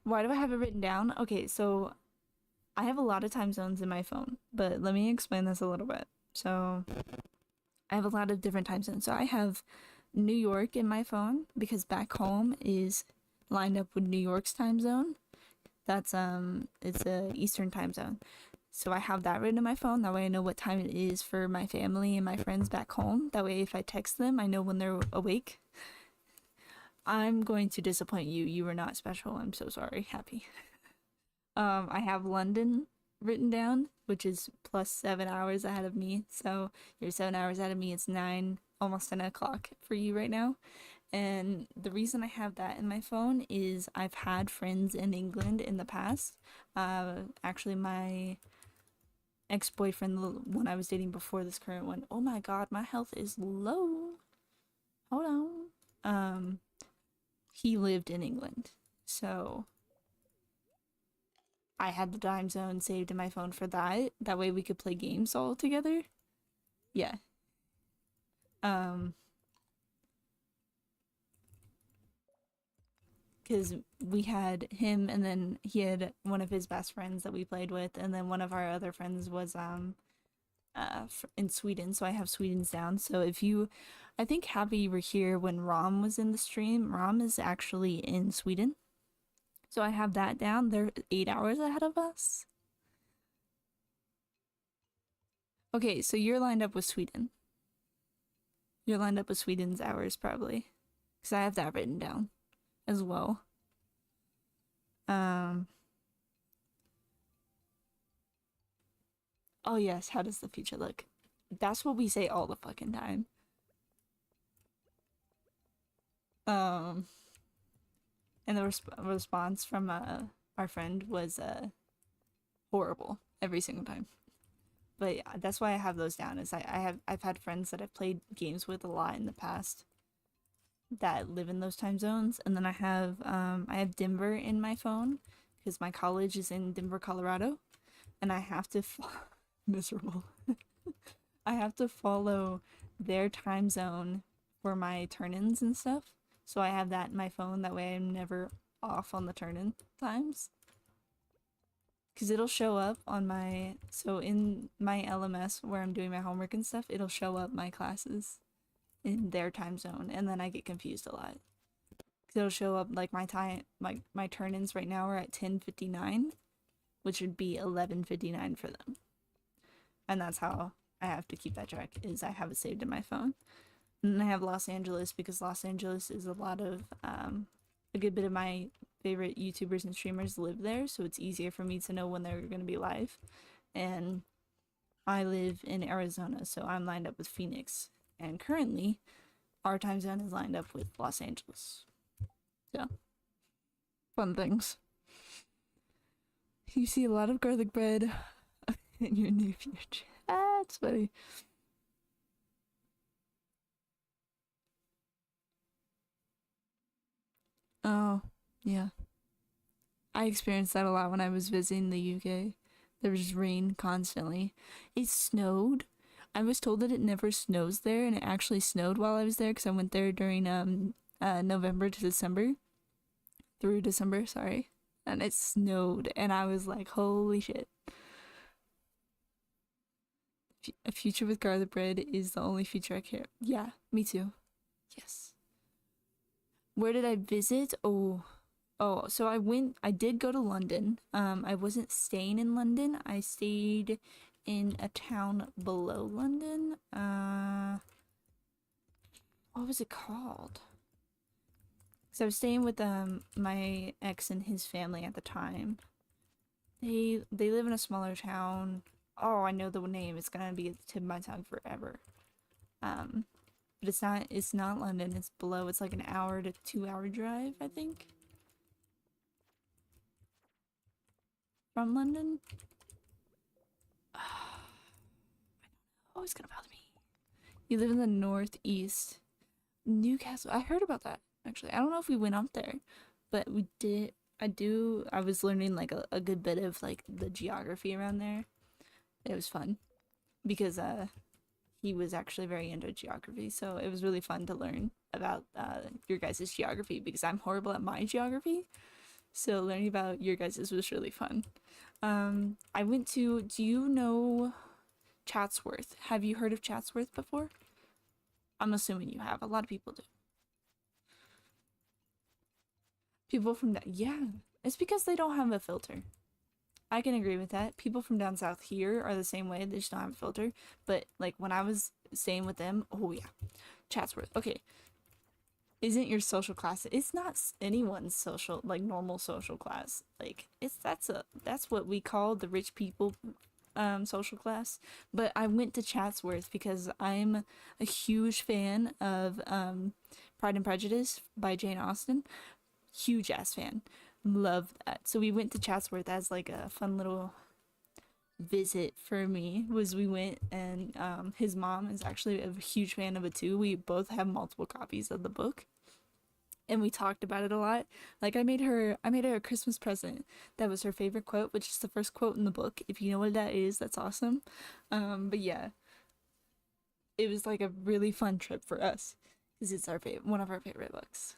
Why do I have it written down? Okay, so I have a lot of time zones in my phone, but let me explain this a little bit. So I have a lot of different time zones. So I have New York in my phone because back home is lined up with New York's time zone. That's it's a Eastern time zone. So I have that written in my phone. That way I know what time it is for my family and my friends back home. That way if I text them, I know when they're awake. I'm going to disappoint you. You were not special. I'm so sorry. Happy. I have London written down which is plus 7 hours ahead of me. So you're 7 hours ahead of me. It's 9, almost 10 o'clock for you right now. And the reason I have that in my phone is I've had friends in England in the past. Actually, my ex-boyfriend, the one I was dating before this current one. Oh my god, my health is low. Hold on. He lived in England, so I had the time zone saved in my phone for that. That way we could play games all together. Yeah. Because we had him, and then he had one of his best friends that we played with, and then one of our other friends was in Sweden, so I have Sweden's down. So if you, I think Happy you were here when Rom was in the stream. Rom is actually in Sweden, so I have that down. They're 8 hours ahead of us. Okay, so you're lined up with Sweden. You're lined up with Sweden's hours probably, because I have that written down as well. Oh yes, how does the future look? That's what we say all the fucking time. And the response from our friend was horrible every single time. But yeah, that's why I have those down. Is I've had friends that I've played games with a lot in the past that live in those time zones, and then I have Denver in my phone because my college is in Denver, Colorado, and I have to miserable. I have to follow their time zone for my turn-ins and stuff. So I have that in my phone. That way I'm never off on the turn-in times. Because it'll show up on in my LMS where I'm doing my homework and stuff, it'll show up my classes in their time zone, and then I get confused a lot. Because it'll show up like my time, my turn-ins right now are at 10:59, which would be 11:59 for them. And that's how I have to keep that track, is I have it saved in my phone. And I have Los Angeles because Los Angeles is a lot of a good bit of my favorite YouTubers and streamers live there, so it's easier for me to know when they're going to be live. And I live in Arizona, so I'm lined up with Phoenix. And currently, our time zone is lined up with Los Angeles. So, fun things. You see a lot of garlic bread in your new future. Ah, it's funny. Oh, yeah. I experienced that a lot when I was visiting the UK. There was rain constantly. It snowed. I was told that it never snows there, and it actually snowed while I was there because I went there during November to December. Through December, sorry. And it snowed, and I was like, holy shit. A future with garlic bread is the only future I care. Yeah, me too. Yes. Where did I visit? So I did go to London. I wasn't staying in London. I stayed in a town below London. What was it called? So I was staying with my ex and his family at the time. They live in a smaller town. Oh, I know the name. It's gonna be at the tip of my tongue forever. But it's not London. It's below. It's like an hour to 2 hour drive, I think, from London. Oh, it's gonna bother me. You live in the northeast. Newcastle. I heard about that, actually. I don't know if we went up there, but we did. I was learning like a good bit of like the geography around there. It was fun because he was actually very into geography, so it was really fun to learn about your guys' geography because I'm horrible at my geography. So learning about your guys' was really fun. I went to, do you know Chatsworth? Have you heard of Chatsworth before? I'm assuming you have. A lot of people do. People from that, yeah. It's because they don't have a filter. I can agree with that. People from down south here are the same way. They just don't have a filter. But like when I was staying with them, oh yeah, Chatsworth. Okay, isn't your social class? It's not anyone's social, like normal social class. Like that's what we call the rich people social class, but I went to Chatsworth because I'm a huge fan of Pride and Prejudice by Jane Austen. Huge ass fan. Love that. So we went to Chatsworth as like a fun little visit for me. Was we went, and his mom is actually a huge fan of it too. We both have multiple copies of the book, and we talked about it a lot. Like I made her a Christmas present that was her favorite quote, which is the first quote in the book. If you know what that is, that's awesome. But yeah, it was like a really fun trip for us because it's our favorite, one of our favorite books.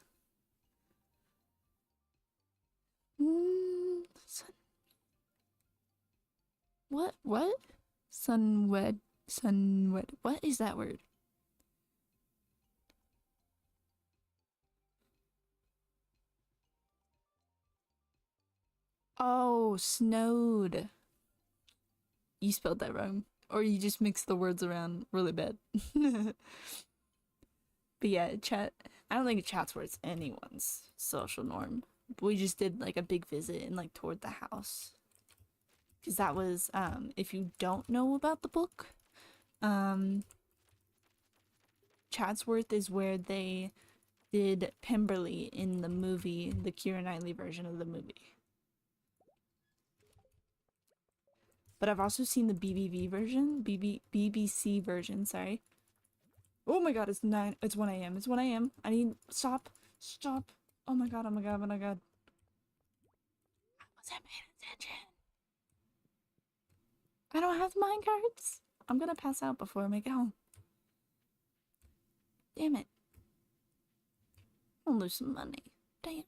Sun, what? Sunwed. What is that word? Oh, snowed. You spelled that wrong. Or you just mixed the words around really bad. But yeah, chat. I don't think Chatsworth's anyone's social norm. We just did like a big visit and like toured the house. Because that was, if you don't know about the book, um, Chatsworth is where they did Pemberley in the movie, the Keira Knightley version of the movie. But I've also seen the BBC version, sorry. Oh my god, it's 9, it's 1 a.m. It's 1 a.m. I need, stop. Oh my god, oh my god, oh my god. I wasn't paying attention. I don't have mine cards. I'm gonna pass out before I make it home. Damn it. I'll lose some money. Damn.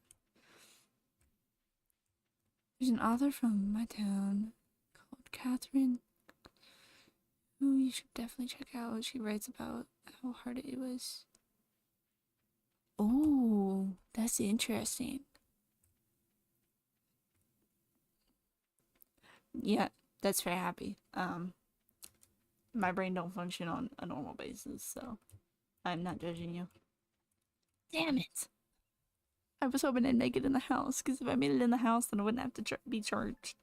There's an author from my town called Catherine, who you should definitely check out. She writes about how hard it was. Oh, that's interesting. Yeah, that's very happy. My brain don't function on a normal basis, so I'm not judging you. Damn it. I was hoping I'd make it in the house, because if I made it in the house, then I wouldn't have to be charged.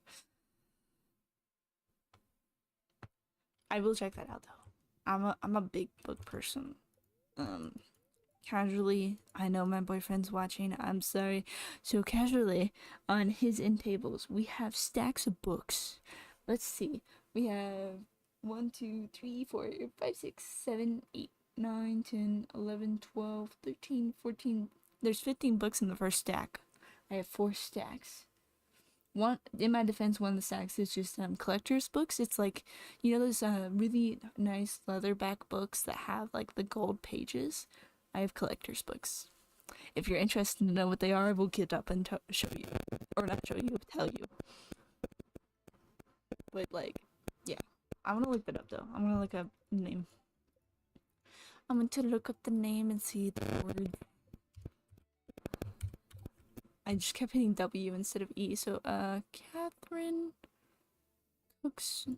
I will check that out though. I'm a big book person. Um, Casually, I know my boyfriend's watching. I'm sorry. So casually, on his end tables, we have stacks of books. Let's see. We have 1, 2, 3, 4, 5, 6, 7, 8, 9, 10, 11, 12, 13, 14. There's 15 books in the first stack. I have 4 stacks. One, in my defense, one of the stacks is just collector's books. It's like, you know, those really nice leatherback books that have like the gold pages. I have collector's books. If you're interested to know what they are, I will get up and show you, or not show you, tell you. But like, yeah, I'm gonna look that up though. I'm gonna look up the name. I'm going to look up the name and see the word. I just kept hitting W instead of E. So, Catherine Cookson.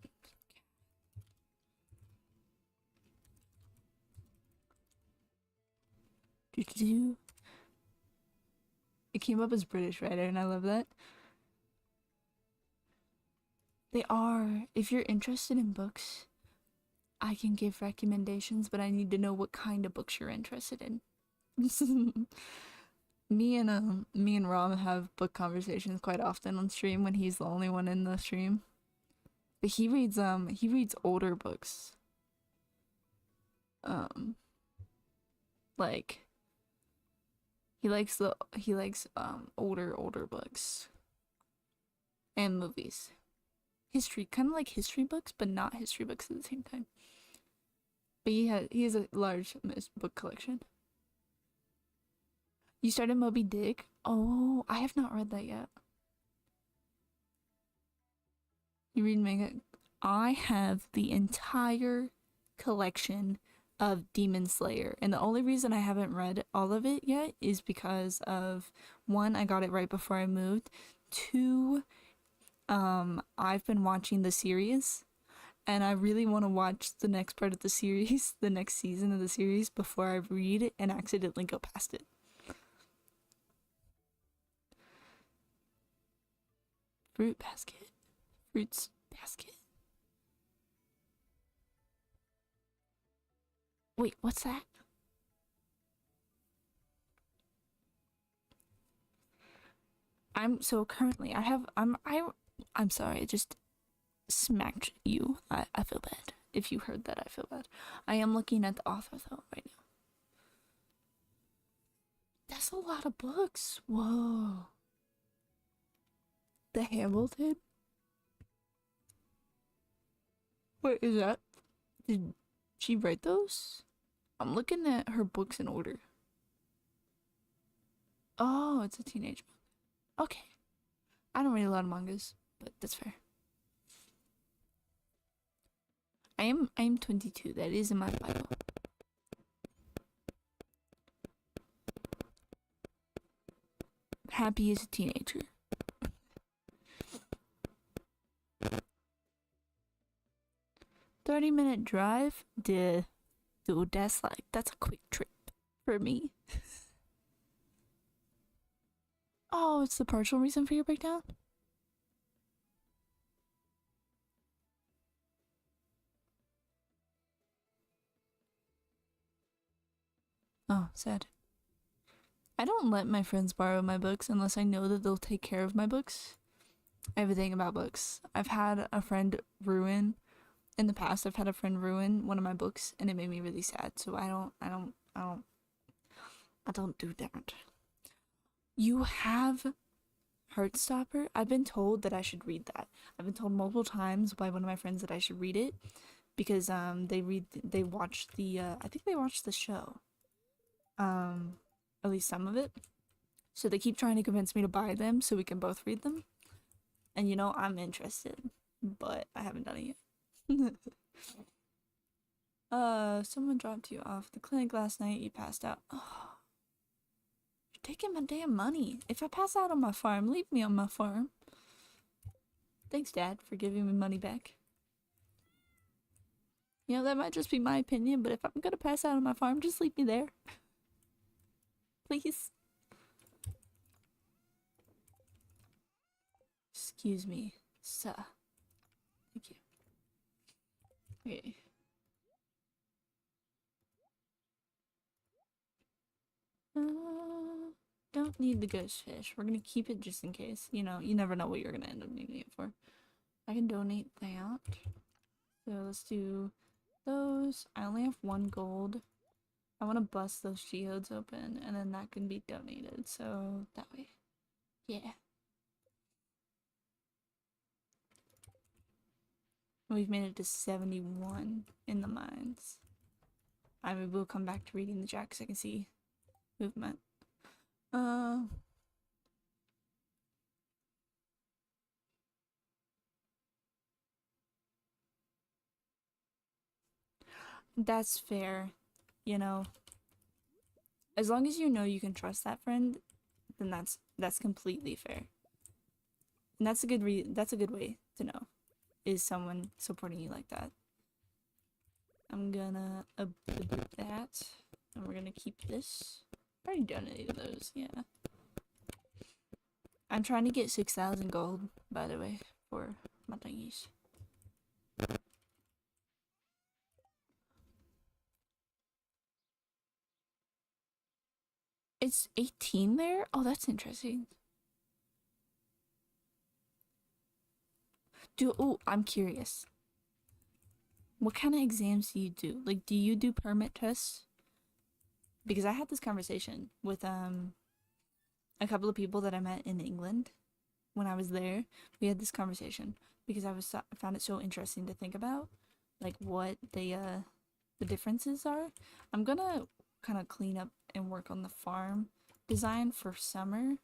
It came up as British writer, and I love that. They are. If you're interested in books, I can give recommendations, but I need to know what kind of books you're interested in. me and Rom have book conversations quite often on stream when he's the only one in the stream. But he reads older books. Like he likes older books and movies. History, kind of like history books, but not history books at the same time. But he has a large book collection. You started Moby Dick? Oh, I have not read that yet. You read manga? I have the entire collection of Demon Slayer, and the only reason I haven't read all of it yet is because of, one, I got it right before I moved. 2, I've been watching the series, and I really want to watch the next part of the series, the next season of the series, before I read it and accidentally go past it. Fruits basket. Wait, what's that? So currently I'm sorry, I just smacked you. I feel bad. If you heard that, I feel bad. I am looking at the author though right now. That's a lot of books. Whoa. The Hamilton? Wait, is that? Did she write those? I'm looking at her books in order. Oh, it's a teenage book. Okay. I don't read a lot of mangas, but that's fair. I am 22. That is in my Bible. Happy as a teenager. "30-minute drive? Duh. Dude, that's a quick trip for me." Oh, it's the partial reason for your breakdown? Oh, sad. I don't let my friends borrow my books unless I know that they'll take care of my books. I have a thing about books. I've had a friend ruin in the past. I've had a friend ruin one of my books, and it made me really sad. So I don't do that. You have Heartstopper? I've been told that I should read that. I've been told multiple times by one of my friends that I should read it because they watched the I think they watched the show. At least some of it. So they keep trying to convince me to buy them so we can both read them. And you know, I'm interested, but I haven't done it yet. Someone dropped you off the clinic last night. You passed out. Oh, you're taking my damn money. If I pass out on my farm, leave me on my farm. Thanks, Dad, for giving me money back. You know, that might just be my opinion, but if I'm gonna pass out on my farm, just leave me there. Please. Excuse me, sir. Thank you. Okay. Don't need the ghost fish. We're gonna keep it just in case. You know, you never know what you're gonna end up needing it for. I can donate that. So let's do those. I only have 1 gold. I want to bust those geodes open, and then that can be donated. So that way. Yeah. We've made it to 71 in the mines. I mean, we'll come back to reading the chat because I can see movement. That's fair. You know, as long as you know you can trust that friend, then that's completely fair. And that's a good way to know, is someone supporting you like that. I'm gonna update that, and we're gonna keep this. I already donated those, yeah. I'm trying to get 6,000 gold, by the way, for my thingies. It's 18 there? Oh, that's interesting. I'm curious. What kind of exams do you do? Like, do you do permit tests? Because I had this conversation with a couple of people that I met in England when I was there. We had this conversation because I found it so interesting to think about, like what the differences are. I'm gonna kind of clean up and work on the farm design for summer.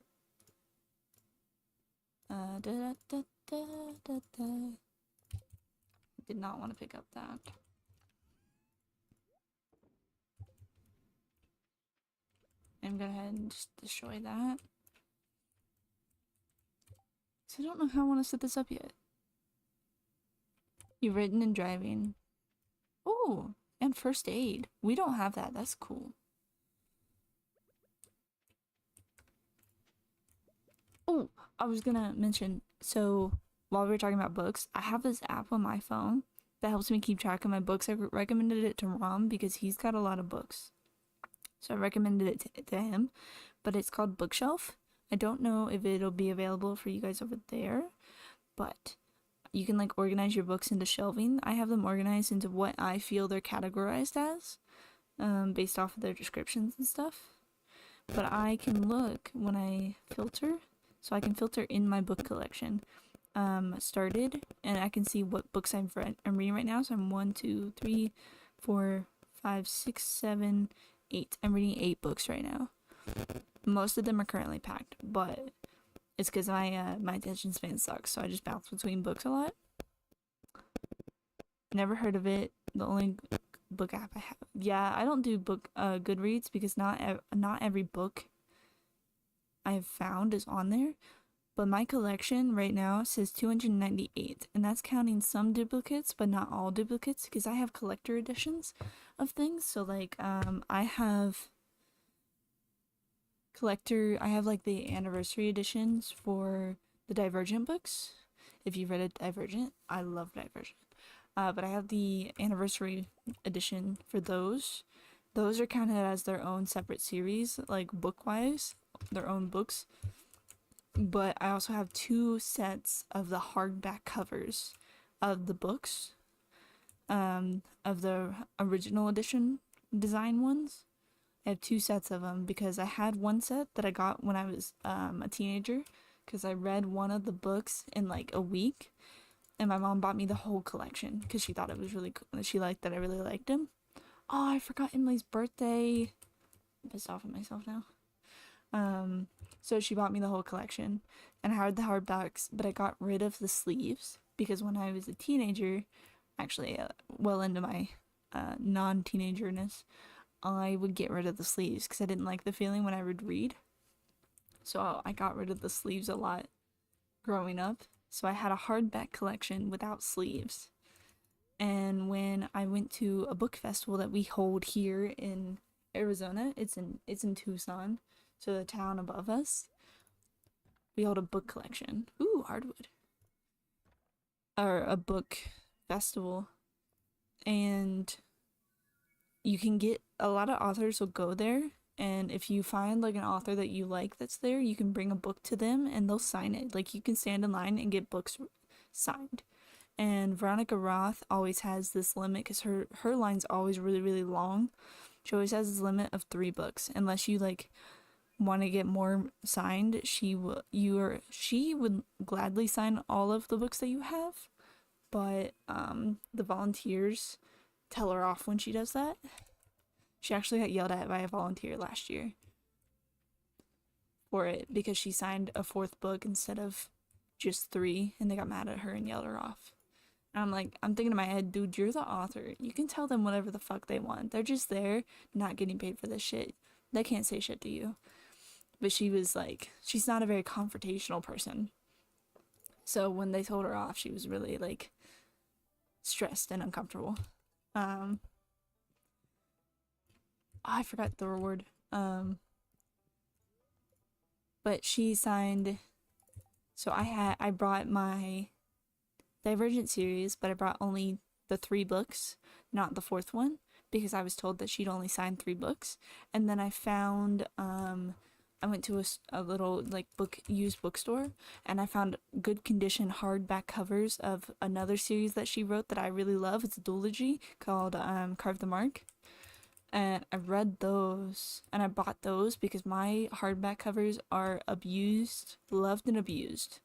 Did not want to pick up that. I'm gonna go ahead and just destroy that. So I don't know how I want to set this up yet. You've written and driving. Oh, and first aid. We don't have that. That's cool. Oh, I was gonna mention, so while we were talking about books, I have this app on my phone that helps me keep track of my books. I recommended it to Rom because he's got a lot of books. So I recommended it to him, but it's called Bookshelf. I don't know if it'll be available for you guys over there, but you can like organize your books into shelving. I have them organized into what I feel they're categorized as, based off of their descriptions and stuff. But I can look when I filter, so I can filter in my book collection. Started, and I can see what books I'm reading right now. So I'm 1, 2, 3, 4, 5, 6, 7, 8. I'm reading 8 books right now. Most of them are currently packed, but it's because my attention span sucks, so I just bounce between books a lot. Never heard of it. The only book app I have. Yeah, I don't do book Goodreads because not every book I've found is on there. But my collection right now says 298, and that's counting some duplicates, but not all duplicates, because I have collector editions of things. So like, I have like the anniversary editions for the Divergent books. If you've read a Divergent, I love Divergent. But I have the anniversary edition for those. Those are counted as their own separate series, like book-wise, their own books. But I also have 2 sets of the hardback covers of the books, of the original edition design ones. I have 2 sets of them because I had one set that I got when I was a teenager, because I read one of the books in like a week, and my mom bought me the whole collection because she thought it was really cool. She liked that I really liked him. Oh, I forgot Emily's birthday. I'm pissed off at myself now. So she bought me the whole collection, and I had the hardbacks, but I got rid of the sleeves because when I was a teenager, actually, well into my non-teenagerness, I would get rid of the sleeves because I didn't like the feeling when I would read. So I got rid of the sleeves a lot growing up. So I had a hardback collection without sleeves. And when I went to a book festival that we hold here in Arizona, it's in Tucson, so the town above us, we hold a book collection. Ooh, hardwood. Or a book festival. And you can get, a lot of authors will go there, and if you find like an author that you like that's there, you can bring a book to them and they'll sign it. Like you can stand in line and get books signed. And Veronica Roth always has this limit because her line's always really, really long. She always has this limit of 3 books. Unless you like want to get more signed, she would gladly sign all of the books that you have. But the volunteers tell her off when she does that. She actually got yelled at by a volunteer last year for it because she signed a 4th book instead of just 3, and they got mad at her and yelled her off. And I'm thinking in my head, dude, you're the author. You can tell them whatever the fuck they want. They're just there, not getting paid for this shit. They can't say shit to you. But she was like, she's not a very confrontational person. So when they told her off, she was really like stressed and uncomfortable. I forgot the word. But she signed. So I brought my Divergent series, but I brought only the 3 books, not the 4th one, because I was told that she'd only signed 3 books. And then I found, I went to a little like used bookstore, and I found good condition hardback covers of another series that she wrote that I really love. It's a duology called Carve the Mark. And I read those, and I bought those because my hardback covers are abused, loved and abused.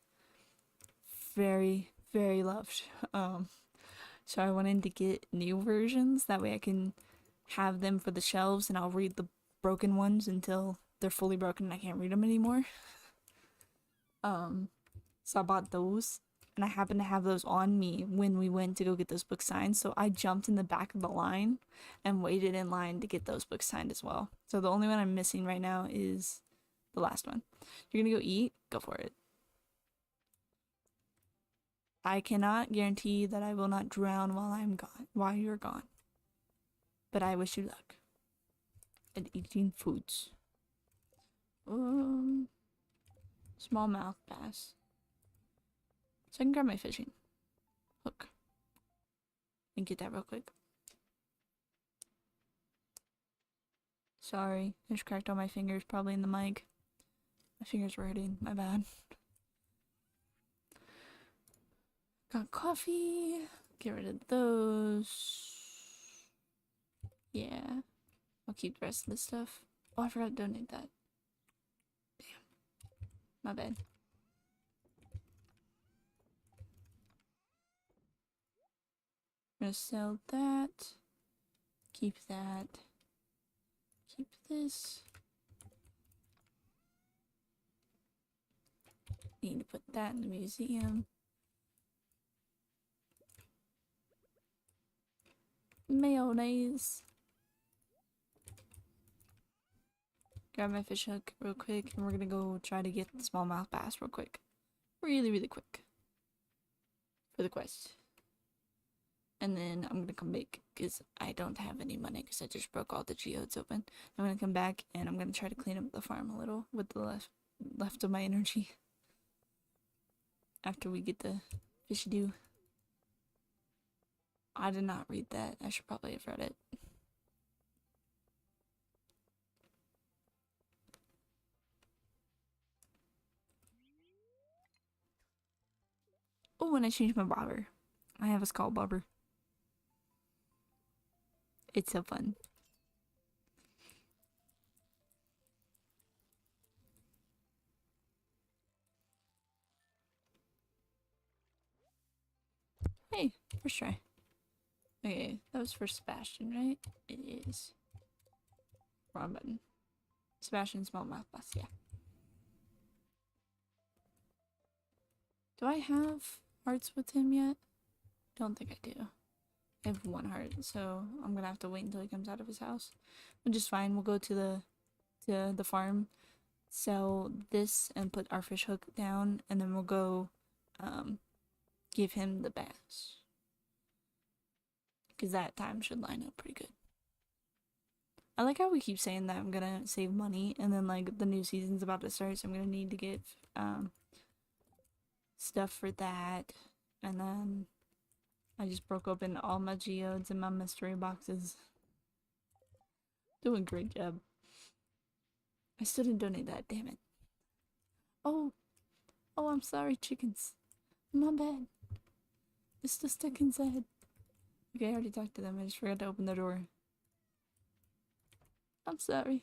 Very, very loved. So I wanted to get new versions, that way I can have them for the shelves, and I'll read the broken ones until they're fully broken and I can't read them anymore. So I bought those, and I happened to have those on me when we went to go get those books signed, so I jumped in the back of the line and waited in line to get those books signed as well. So the only one I'm missing right now is the last one. You're gonna go eat? Go for it. I cannot guarantee that I will not drown while you're gone. But I wish you luck at eating foods. Smallmouth bass. So I can grab my fishing hook and get that real quick. Sorry, I just cracked all my fingers, probably in the mic. My fingers were hurting, my bad. Got coffee. Get rid of those. Yeah. I'll keep the rest of this stuff. Oh, I forgot to donate that. Damn. My bad. I'm gonna sell that. Keep that. Keep this. Need to put that in the museum. Mayonnaise. Grab my fish hook real quick, and we're gonna go try to get the smallmouth bass real quick. Really, really quick. For the quest. And then I'm gonna come back, because I don't have any money, because I just broke all the geodes open. I'm gonna come back, and I'm gonna try to clean up the farm a little with the left of my energy. After we get the fish do. I did not read that. I should probably have read it. Oh, and I changed my bobber. I have a skull bobber. It's so fun. Hey, first try. Okay, that was for Sebastian, right? It is. Wrong button. Sebastian smallmouth bass, yeah. Do I have hearts with him yet? Don't think I do. I have 1 heart, so I'm gonna have to wait until he comes out of his house. Which is fine. We'll go to the farm, sell this, and put our fish hook down, and then we'll go give him the bass. Because that time should line up pretty good. I like how we keep saying that I'm gonna save money, and then like the new season's about to start, so I'm gonna need to get stuff for that. And then I just broke open all my geodes and my mystery boxes. Doing a great job. I still didn't donate that, damn it. Oh, I'm sorry, chickens. My bad. It's still stuck inside. Okay, I already talked to them. I just forgot to open the door. I'm sorry.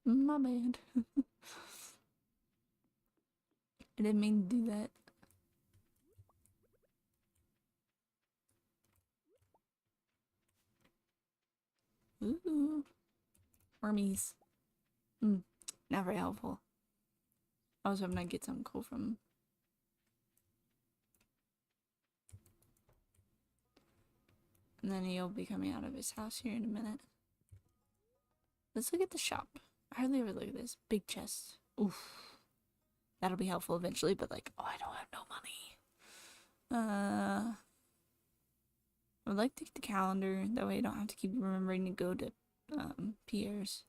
My bad. I didn't mean to do that. Ooh. Wormies. Not very helpful. I was hoping I'd get something cool from him. And then he'll be coming out of his house here in a minute. Let's look at the shop. I hardly ever look at this. Big chest. Oof. That'll be helpful eventually, but like, oh, I don't have no money. I would like to get the calendar. That way I don't have to keep remembering to go to Pierre's.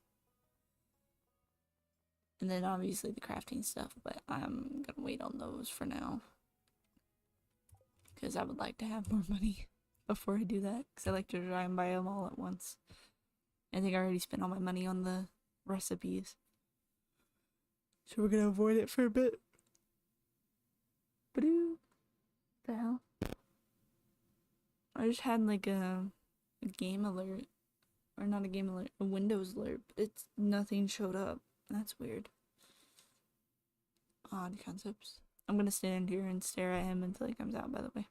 And then obviously the crafting stuff, but I'm gonna wait on those for now. Because I would like to have more money before I do that. Because I like to try and buy them all at once. I think I already spent all my money on the recipes. So we're gonna avoid it for a bit. Badoo. The hell? I just had like a game alert. Or not a game alert, a Windows alert, but it's nothing showed up. That's weird. Odd concepts. I'm gonna stand here and stare at him until he comes out, by the way.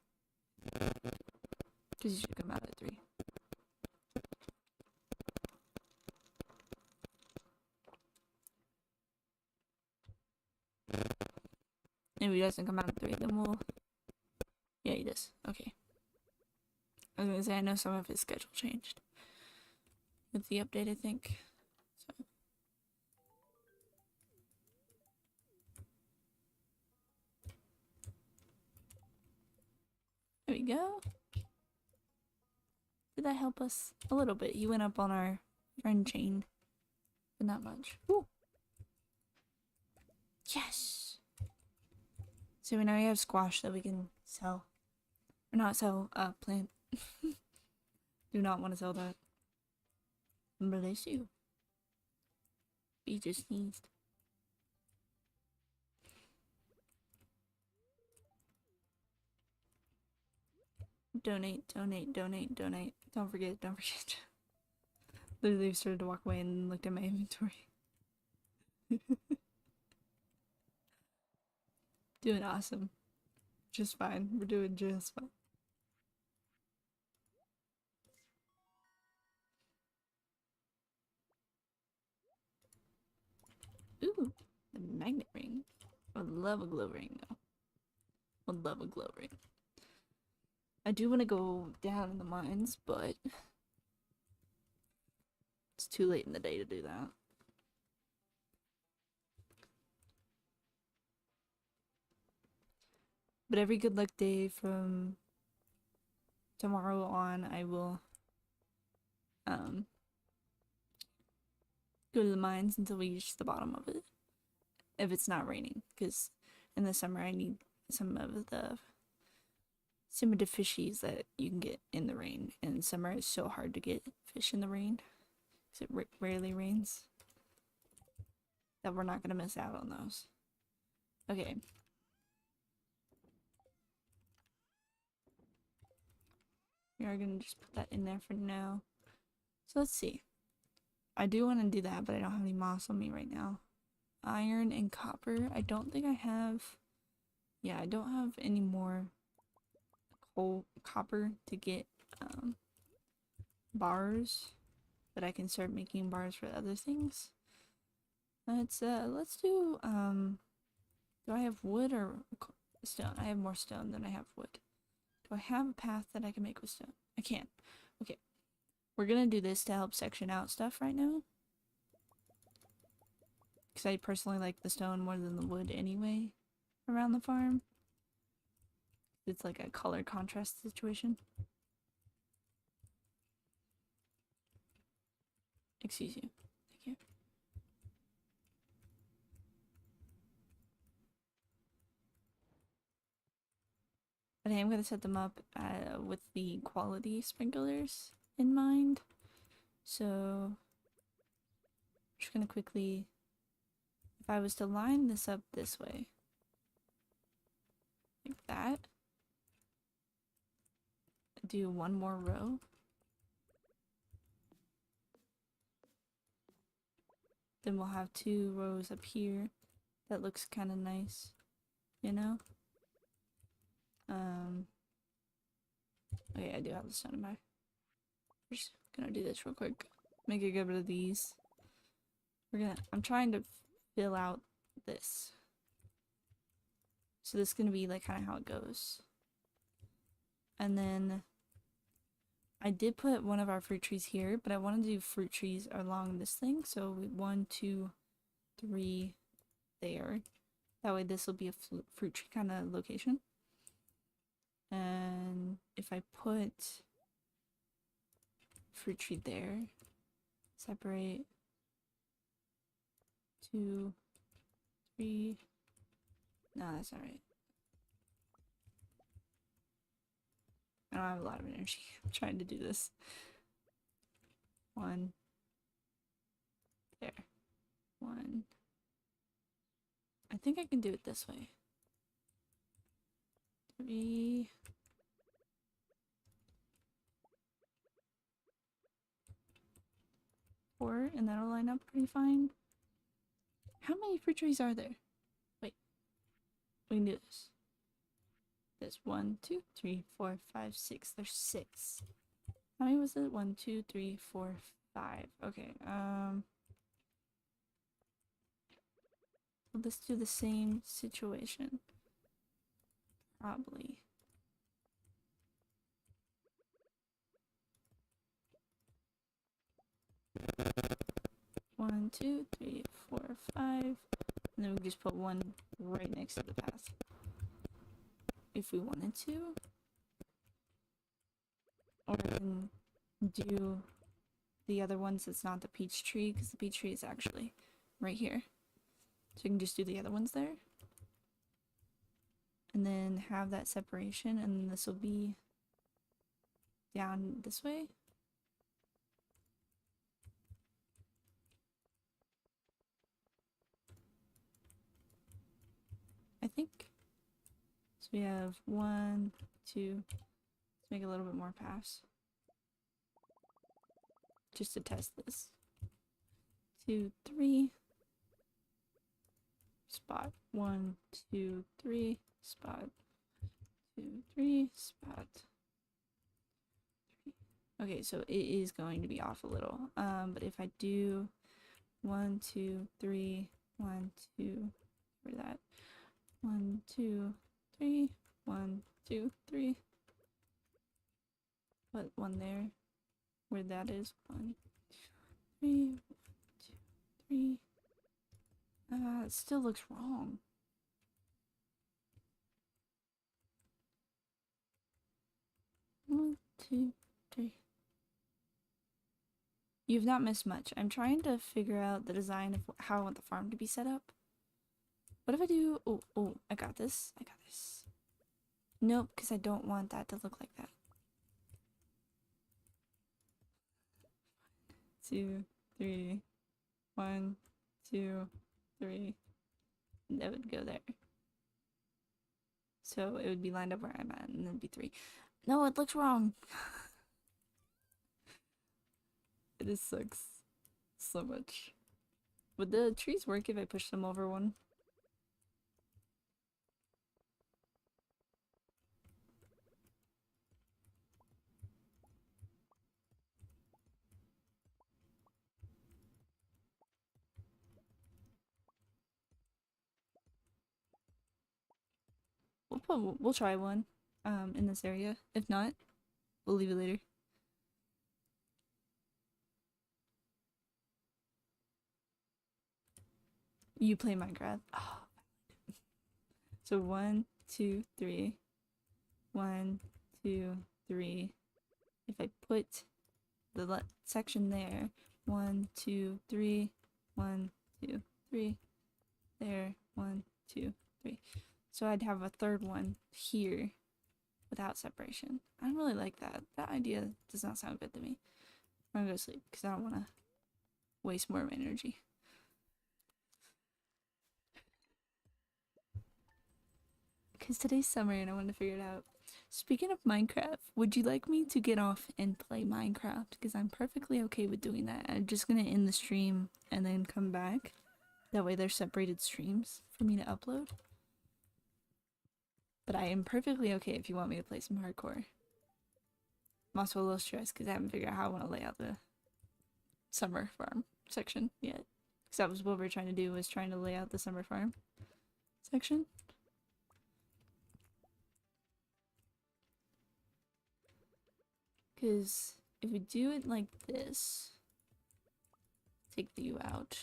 Because he should come out at 3. If he doesn't come out at 3, then we'll... Yeah, he does. Okay. I was gonna say, I know some of his schedule changed. With the update, I think. So. There we go. Did that help us? A little bit. He went up on our friend chain. But not much. Ooh. Yes! So we now have squash that we can sell. Or not sell, plant. Do not want to sell that. Bless you. He just sneezed. Donate, donate, donate, donate. Don't forget, don't forget. Literally started to walk away and looked at my inventory. Doing awesome. Just fine. We're doing just fine. Ooh, the magnet ring. I would love a glow ring though. Would love a glow ring. I do want to go down in the mines, but it's too late in the day to do that. But every good luck day from tomorrow on, I will go to the mines until we reach the bottom of it. If it's not raining, because in the summer I need some of the fishies that you can get in the rain. And in summer it's so hard to get fish in the rain because it rarely rains. That we're not gonna miss out on those. Okay. We are gonna just put that in there for now. So let's see. I do want to do that, but I don't have any moss on me right now. Iron and copper. I don't think I have. Yeah, I don't have any more coal copper to get bars, but I can start making bars for other things. Let's do do I have wood or stone? I have more stone than I have wood. Do I have a path that I can make with stone? I can. Okay. We're gonna do this to help section out stuff right now. Because I personally like the stone more than the wood anyway around the farm. It's like a color contrast situation. Excuse you. Thank you. But I am going to set them up with the quality sprinklers in mind. So I'm just going to quickly, if I was to line this up this way, like that, do one more row. Then we'll have 2 rows up here. That looks kind of nice, you know? Okay, I do have the stone in my. We're just gonna do this real quick. Make a good bit of these. I'm trying to fill out this. So this is gonna be like kind of how it goes. And then I did put one of our fruit trees here, but I want to do fruit trees along this thing. So 1, 2, 3 there. That way this will be a fruit tree kind of location. And if I put fruit tree there, separate 2, 3. No, that's not right. I don't have a lot of energy. I'm trying to do this. 1. There. 1. I think I can do it this way. 3. 4, and that'll line up pretty fine. How many fruit trees are there? Wait. We can do this. There's 1, 2, 3, 4, 5, 6. There's 6. How many was it? 1, 2, 3, 4, 5. Okay, let's do the same situation. Probably. One, 2, 3, 4, 5. And then we just put 1 right next to the path. If we wanted to. Or we can do the other ones that's not the peach tree, because the peach tree is actually right here. So you can just do the other ones there. And then have that separation, and this will be down this way. I think. So we have 1, 2. Let's make a little bit more paths. Just to test this. 2, 3. Spot 1, 2, 3. Spot 2, 3. Spot 3. Okay, so it is going to be off a little. But if I do 1, 2, 3, 1, 2, for that. 1, 2, 3, 1, 2, 3. What one there? Where that is? 1, 3, 1, 2, 3. It still looks wrong. One, 2, 3. You've not missed much. I'm trying to figure out the design of how I want the farm to be set up. What if I do... Oh, I got this. I got this. Nope, because I don't want that to look like that. 2, 3. 1, 2, 3. That would go there. So it would be lined up where I'm at, and then it'd be 3. No, it looks wrong. It just sucks so much. Would the trees work if I pushed them over one? We'll try one in this area. If not, we'll leave it later. You play Minecraft. Oh. So 1, 2, 3. 1, 2, 3. If I put the section there, 1, 2, 3. 1, 2, 3. There, 1, 2, 3. So I'd have a third one here without separation. I don't really like that. That idea does not sound good to me. I'm gonna go to sleep because I don't want to waste more of my energy. Because today's summer and I want to figure it out. Speaking of Minecraft, would you like me to get off and play Minecraft? Because I'm perfectly okay with doing that. I'm just gonna end the stream and then come back. That way there's separated streams for me to upload. But I am perfectly okay if you want me to play some hardcore. I'm also a little stressed because I haven't figured out how I want to lay out the summer farm section yet. Because that was what we were trying to do, was trying to lay out the summer farm section. Because if we do it like this, take the U out.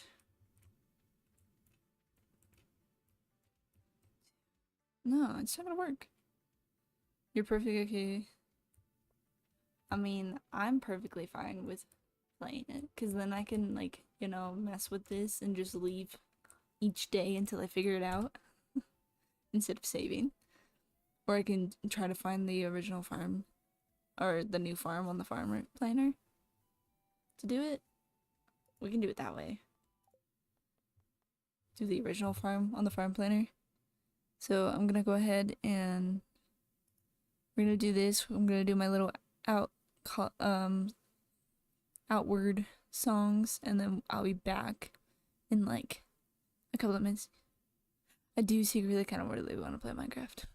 No, it's not gonna work. You're perfectly okay. I mean, I'm perfectly fine with playing it, because then I can, like, you know, mess with this and just leave each day until I figure it out instead of saving. Or I can try to find the original farm or the new farm on the farmer planner to do it. We can do it that way. Do the original farm on the farm planner. So I'm gonna go ahead and we're gonna do this. I'm gonna do my little outward songs, and then I'll be back in like a couple of minutes. I do secretly kind of really want to play Minecraft.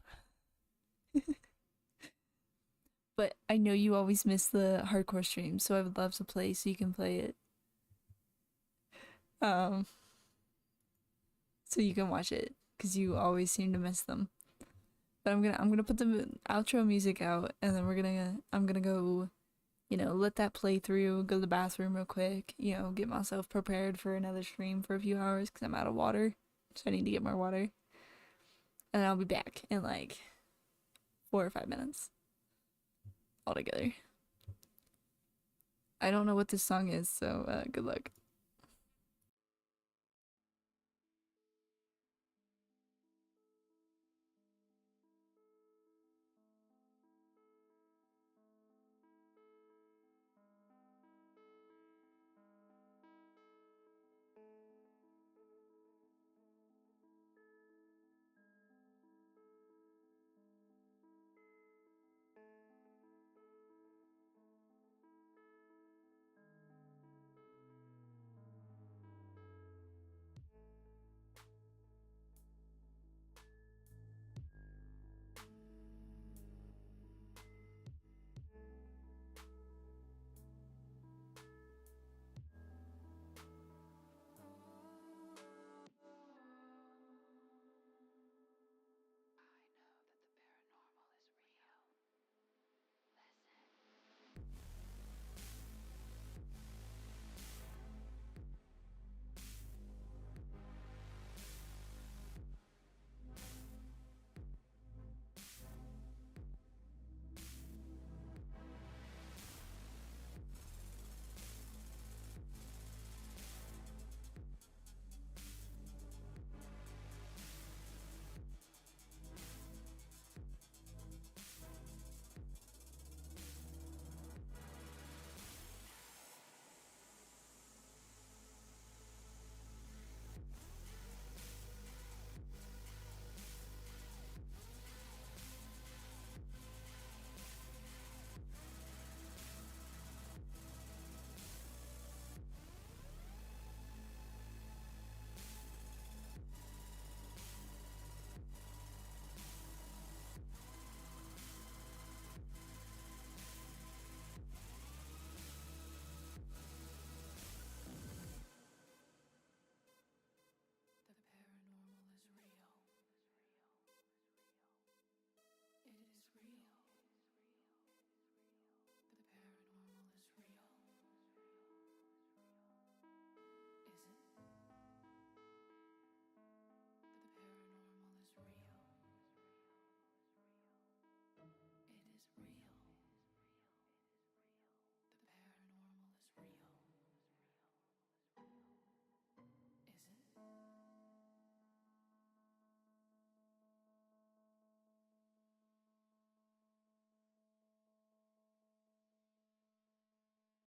But I know you always miss the hardcore streams, so I would love to play so you can play it. So you can watch it, because you always seem to miss them. But I'm gonna put the outro music out, and then I'm gonna go, you know, let that play through, go to the bathroom real quick, you know, get myself prepared for another stream for a few hours because I'm out of water, so I need to get more water. And I'll be back in like 4 or 5 minutes altogether. I don't know what this song is, so good luck.